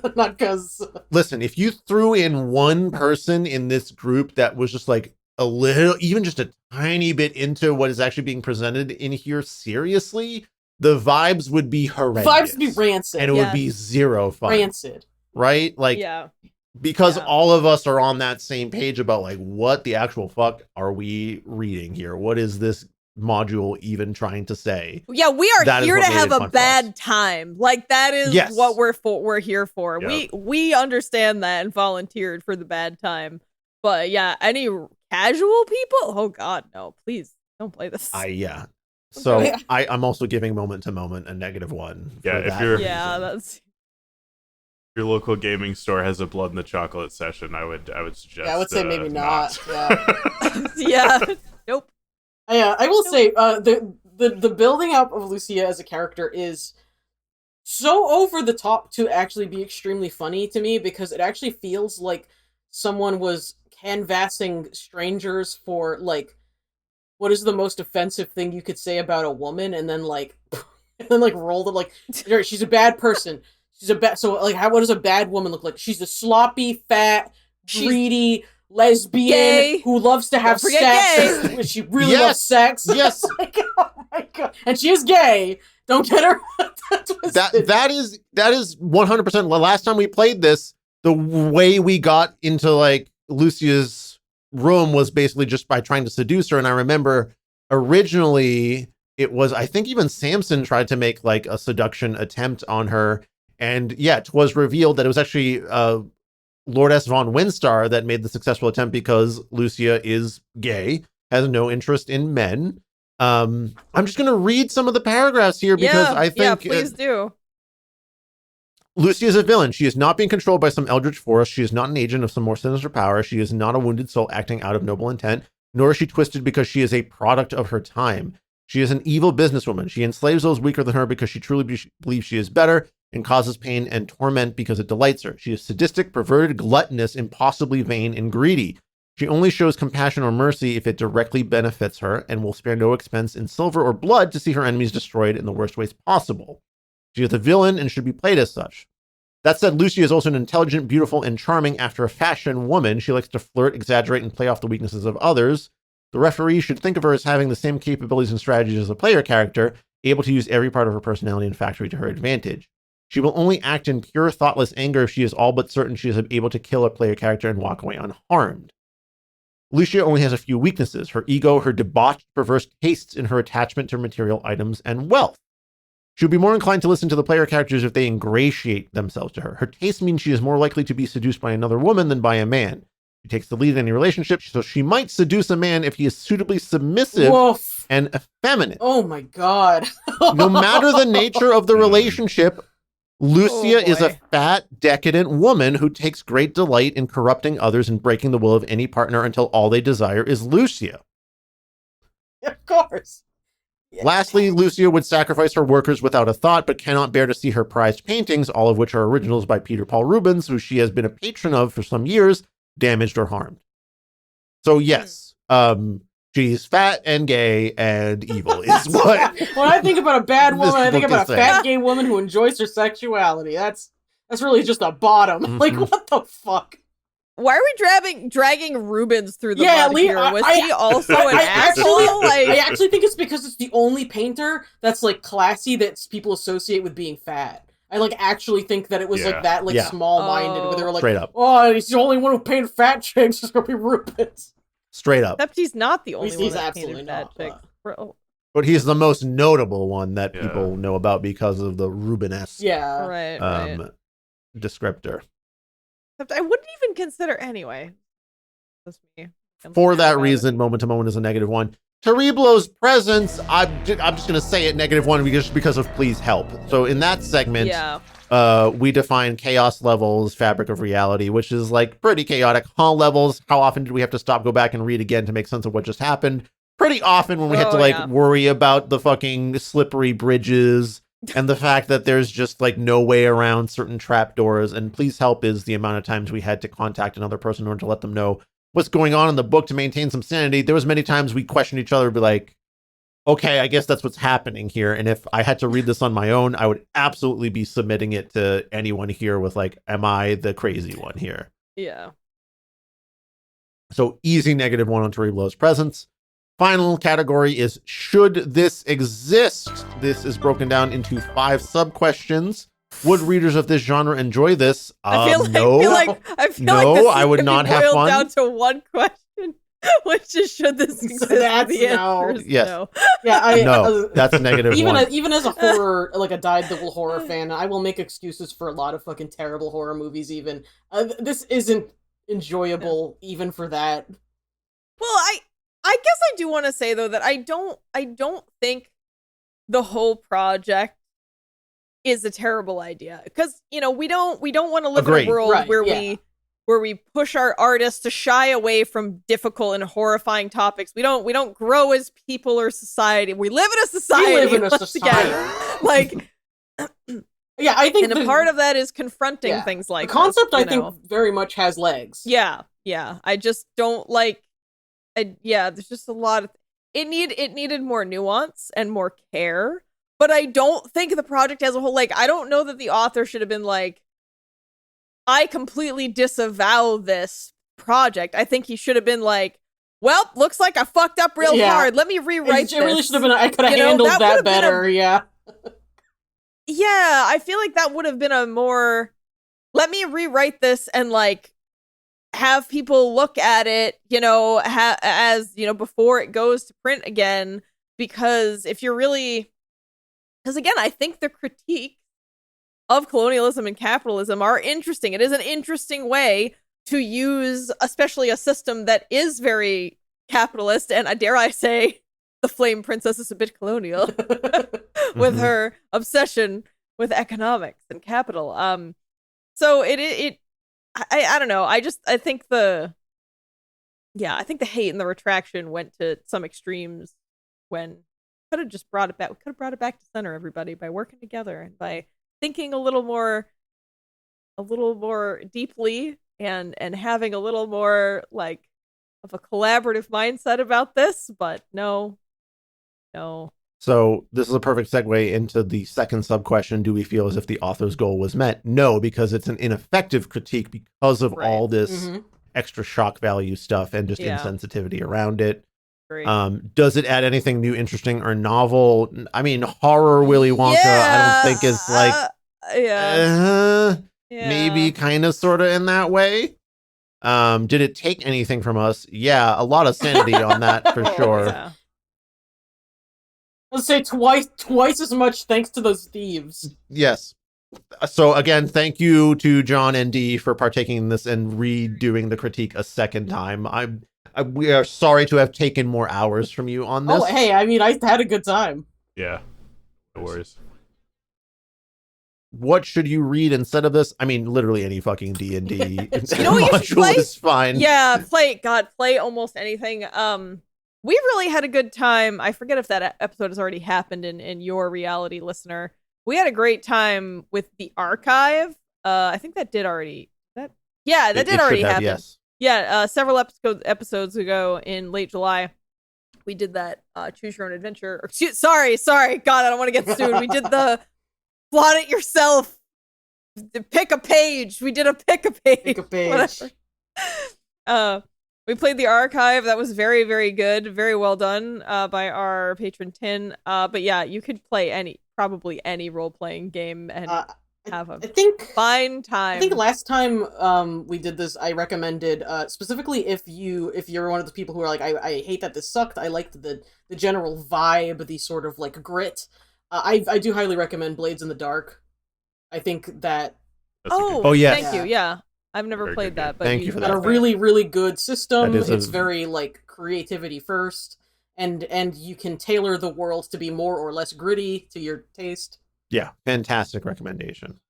because. Listen, if you threw in one person in this group that was just like a little, even just a tiny bit into what is actually being presented in here seriously, the vibes would be horrendous. Vibes would be rancid. And it would be zero fun. Rancid. Right? Like, because all of us are on that same page about like, what the actual fuck are we reading here? What is this module even trying to say? Yeah, we are here to have a bad time. Like, that is what we're here for. Yep. We understand that and volunteered for the bad time. But yeah, any casual people? Oh god, no, please don't play this. So I'm also giving moment to moment a -1. Yeah, that's. Your local gaming store has a blood in the chocolate session, I would suggest. Yeah, I would say maybe not. Yeah. Nope. Yeah, I will say the building up of Lucia as a character is so over the top to actually be extremely funny to me, because it actually feels like someone was canvassing strangers for like, what is the most offensive thing you could say about a woman, and then rolled it like, she's a bad person. She's a bad. So like, what does a bad woman look like? She's a sloppy, fat, greedy lesbian who loves to have sex. She really loves sex. Yes. Like, oh my god. And she is gay. Don't get her that is 100%. The last time we played this, the way we got into like Lucia's room was basically just by trying to seduce her. And I remember originally it was, I think even Samson tried to make like a seduction attempt on her. And yeah, it was revealed that it was actually Lord S. von Winstar that made the successful attempt, because Lucia is gay, has no interest in men. I'm just going to read some of the paragraphs here because I think... please do. Lucia is a villain. She is not being controlled by some eldritch force. She is not an agent of some more sinister power. She is not a wounded soul acting out of noble intent, nor is she twisted because she is a product of her time. She is an evil businesswoman. She enslaves those weaker than her because she truly believes she is better, and causes pain and torment because it delights her. She is sadistic, perverted, gluttonous, impossibly vain, and greedy. She only shows compassion or mercy if it directly benefits her, and will spare no expense in silver or blood to see her enemies destroyed in the worst ways possible. She is a villain and should be played as such. That said, Lucia is also an intelligent, beautiful, and charming after a fashion woman. She likes to flirt, exaggerate, and play off the weaknesses of others. The referee should think of her as having the same capabilities and strategies as a player character, able to use every part of her personality and factory to her advantage. She will only act in pure, thoughtless anger if she is all but certain she is able to kill a player character and walk away unharmed. Lucia only has a few weaknesses: her ego, her debauched, perverse tastes, and her attachment to material items and wealth. She will be more inclined to listen to the player characters if they ingratiate themselves to her. Her taste means she is more likely to be seduced by another woman than by a man. She takes the lead in any relationship, so she might seduce a man if he is suitably submissive and effeminate. Oh my god. No matter the nature of the relationship, Lucia is a fat, decadent woman who takes great delight in corrupting others and breaking the will of any partner until all they desire is Lucia. Of course. Yeah. Lastly, Lucia would sacrifice her workers without a thought, but cannot bear to see her prized paintings, all of which are originals by Peter Paul Rubens, who she has been a patron of for some years, damaged or harmed. So yes, she's fat and gay and evil is what... When I think about a bad woman, I think about a fat gay woman who enjoys her sexuality. That's really just a bottom. Like, what the fuck? Why are we dragging Rubens through the mud Lee, here? Was he also an asshole? I actually think it's because it's the only painter that's like classy that people associate with being fat. I like actually think that it was like that, like small-minded, where they were like, straight up. "Oh, he's the only one who painted fat chicks. It's gonna be Rubens." Straight up. Except he's not the only one He's that absolutely painted fat not, chicks. Bro. But he's the most notable one that people know about because of the Rubenesque Right. descriptor. Except I wouldn't even consider anyway. That's me. For that reason, Moment to Moment is a -1. Terriblo's presence, I'm just going to say it -1 just because of Please Help. So in that segment, we define chaos levels, fabric of reality, which is like pretty chaotic. Hall levels, how often did we have to stop, go back and read again to make sense of what just happened? Pretty often when we had to worry about the fucking slippery bridges and the fact that there's just like no way around certain trapdoors. And Please Help is the amount of times we had to contact another person in order to let them know what's going on in the book to maintain some sanity. There was many times we questioned each other, be like, okay, I guess that's what's happening here. And if I had to read this on my own, I would absolutely be submitting it to anyone here with like, am I the crazy one here? Yeah. So easy -1 on Terriblo's presence. Final category is should this exist? This is broken down into 5 sub-questions. Would readers of this genre enjoy this? I feel no. like this I would not have fun. Down to one question, which is should this exist? That's the no. answer is Yes. no. Yeah, no. That's -1. Even as a horror, like a dyed-the-wool horror fan, I will make excuses for a lot of fucking terrible horror movies. Even this isn't enjoyable, even for that. Well, I guess I do want to say though that I don't think the whole project is a terrible idea, because we don't want to live in a world where we push our artists to shy away from difficult and horrifying topics. We don't grow as people or society. We live in a society. We live in a society. Like I think a part of that is confronting things like the concept. This, I think very much has legs. Yeah. I just don't like. There's just a lot of. It needed more nuance and more care. But I don't think the project as a whole, like, I don't know that the author should have been like, I completely disavow this project. I think he should have been like, well, looks like I fucked up real hard. Let me rewrite this. It really should have been, I could have handled that better, Yeah, I feel like that would have been a more, let me rewrite this and, like, have people look at it, as, before it goes to print again. Because if you're really... Because again, I think the critique of colonialism and capitalism are interesting. It is an interesting way to use, especially a system that is very capitalist, and dare I say, the Flame Princess is a bit colonial with her obsession with economics and capital. So I don't know. I think the hate and the retraction went to some extremes when. Could have just brought it back. We could have brought it back to center, everybody, by working together and by thinking a little more deeply and having a little more like of a collaborative mindset about this. But no. So this is a perfect segue into the second sub question. Do we feel as if the author's goal was met? No, because it's an ineffective critique because of all this extra shock value stuff and just insensitivity around it. Does it add anything new, interesting, or novel? I mean, horror Willy Wonka, I don't think is like maybe kind of sort of in that way. Did it take anything from us? Yeah, a lot of sanity on that for sure. Yeah. Let's say twice as much thanks to those thieves. Yes. So again, thank you to John and Dee for partaking in this and redoing the critique a second time. We are sorry to have taken more hours from you on this. Oh, hey, I mean, I had a good time. Yeah, no worries. What should you read instead of this? I mean, literally any fucking D&D module is fine. Yeah, play almost anything. We really had a good time. I forget if that episode has already happened in your reality, listener. We had a great time with the archive. I think that did already. That did already happen. Yes. Yeah, several episodes ago in late July, we did that choose your own adventure. Or, sorry, God, I don't want to get sued. We did the plot it yourself. Pick a page. We did a pick a page. Pick a page. Whatever. We played the archive. That was very, very good. Very well done by our patron Tin. But yeah, you could play probably any role-playing game and have a fine time. I think last time we did this, I recommended specifically if you're one of the people who are like, I hate that this sucked. I liked the general vibe, the sort of like grit. I do highly recommend Blades in the Dark. I think that. Yes. Thank you. Yeah. I've never played that, but thank you for got that. a really, really good system. It's very like creativity first, and you can tailor the world to be more or less gritty to your taste. Yeah, fantastic recommendation.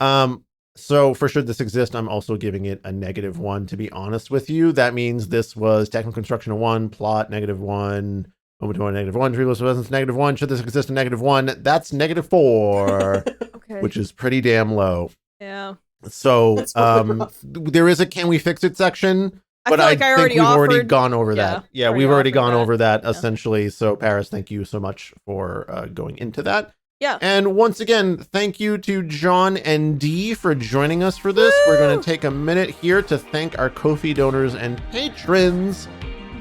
So for Should This Exist, I'm also giving it a -1, to be honest with you. That means this was technical construction a 1, plot -1, moment to a -1, tree list presence -1, Should This Exist a -1. That's -4, okay. Which is pretty damn low. Yeah. So there is a can we fix it section, but I think we've already gone over that. Yeah, we've already gone over that essentially. So Paris, thank you so much for going into that. Yeah. And once again, thank you to Jon and Dee for joining us for this. Woo! We're going to take a minute here to thank our Ko-fi donors and patrons.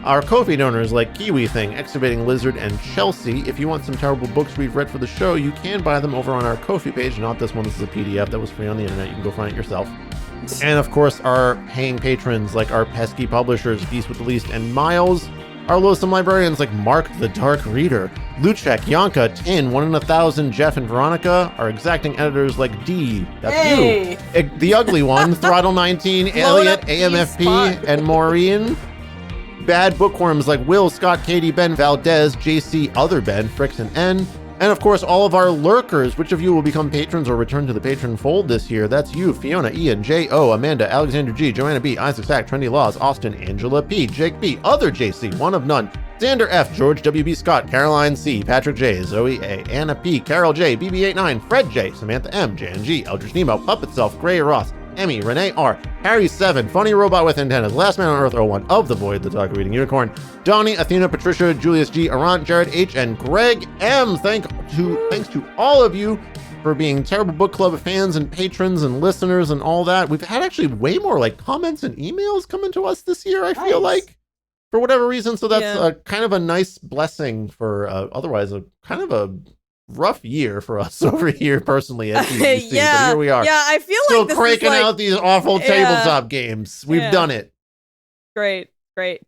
Our Ko-fi donors like Kiwi Thing, Excavating Lizard, and Chelsea. If you want some terrible books we've read for the show, you can buy them over on our Ko-fi page. Not this one, this is a PDF that was free on the internet. You can go find it yourself. And of course, our paying patrons like our pesky publishers, Beast with the Least and Miles. Our loathsome librarians like Mark the Dark Reader, Luchek, Yanka, Tin, 1 in 1,000, Jeff and Veronica. Our exacting editors like Dee, that's you. The Ugly One, Throttle 19, Elliot, AMFP, and Maureen. Bad bookworms like Will, Scott, Katie, Ben, Valdez, JC, Other Ben, Fricks, and N. And of course, all of our lurkers. Which of you will become patrons or return to the patron fold this year? That's you, Fiona, Ian, J.O., Amanda, Alexander G, Joanna B, Isaac Sack, Trendy Laws, Austin, Angela P, Jake B, Other JC, One of None, Xander F, George W.B. Scott, Caroline C, Patrick J, Zoe A, Anna P, Carol J, BB89, Fred J, Samantha M, Jan G, Eldridge Nemo, Puppet Self, Gray Ross, Emmy, Renee R, Harry 7, Funny Robot with Antennas, Last Man on Earth 01, Of the Void, The Talk Reading Unicorn, Donnie, Athena, Patricia, Julius G, Arant, Jared H, and Greg M. Thanks to all of you for being Terrible Book Club fans and patrons and listeners and all that. We've had actually way more like comments and emails coming to us this year, I feel like, for whatever reason. So that's kind of a nice blessing for otherwise a kind of a rough year for us over here personally at BBC. Yeah, but here we are. Yeah, I feel still like this cranking is like, out these awful tabletop games. We've done it. Great.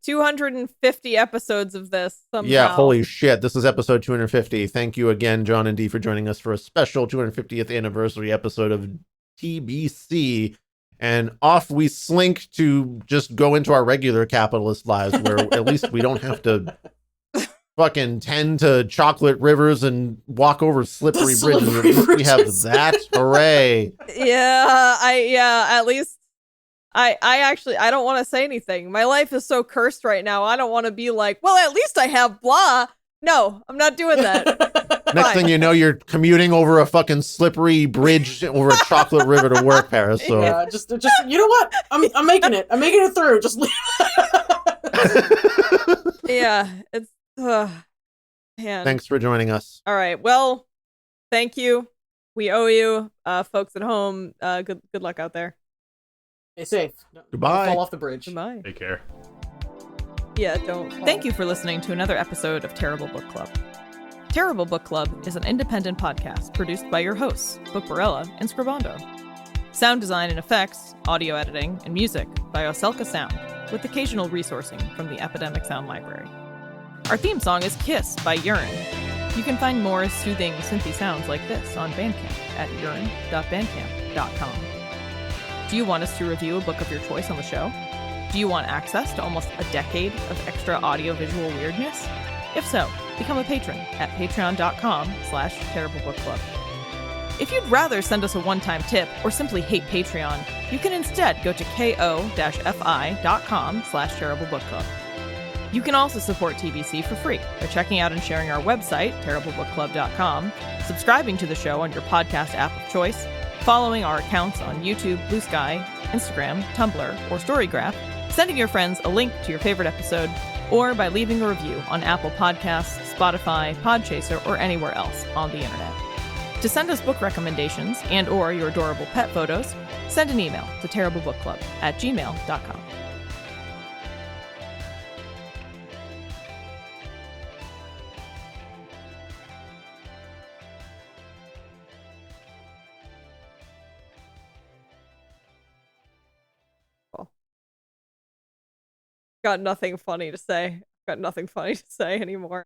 250 episodes of this somehow. Yeah, holy shit. This is episode 250. Thank you again, Jon and Dee, for joining us for a special 250th anniversary episode of TBC. And off we slink to just go into our regular capitalist lives where at least we don't have to fucking tend to chocolate rivers and walk over slippery bridges. At least we have that. Hooray. At least I actually I don't want to say anything. My life is so cursed right now. I don't want to be like, well, at least I have blah. No, I'm not doing that. Next thing you know, you're commuting over a fucking slippery bridge over a chocolate river to work, Paris. So yeah, just you know what? I'm making it. I'm making it through. Just yeah, it's man. Thanks for joining us. All right. Well, thank you. We owe you, folks at home. Good luck out there. Stay safe. Goodbye. Don't fall off the bridge. Goodbye. Take care. Yeah, don't. Thank you for listening to another episode of Terrible Book Club. Terrible Book Club is an independent podcast produced by your hosts, Bookbarella and Scribando. Sound design and effects, audio editing, and music by Oselka Sound, with occasional resourcing from the Epidemic Sound Library. Our theme song is Kiss by Urine. You can find more soothing synthy sounds like this on Bandcamp at urine.bandcamp.com. Do you want us to review a book of your choice on the show? Do you want access to almost a decade of extra audio-visual weirdness? If so, become a patron at patreon.com/terriblebookclub. If you'd rather send us a one-time tip or simply hate Patreon, you can instead go to ko-fi.com/terriblebookclub. You can also support TBC for free by checking out and sharing our website, terriblebookclub.com, subscribing to the show on your podcast app of choice, following our accounts on YouTube, Blue Sky, Instagram, Tumblr, or Storygraph, sending your friends a link to your favorite episode, or by leaving a review on Apple Podcasts, Spotify, Podchaser, or anywhere else on the internet. To send us book recommendations and/or your adorable pet photos, send an email to terriblebookclub@gmail.com. Got nothing funny to say. Got nothing funny to say anymore.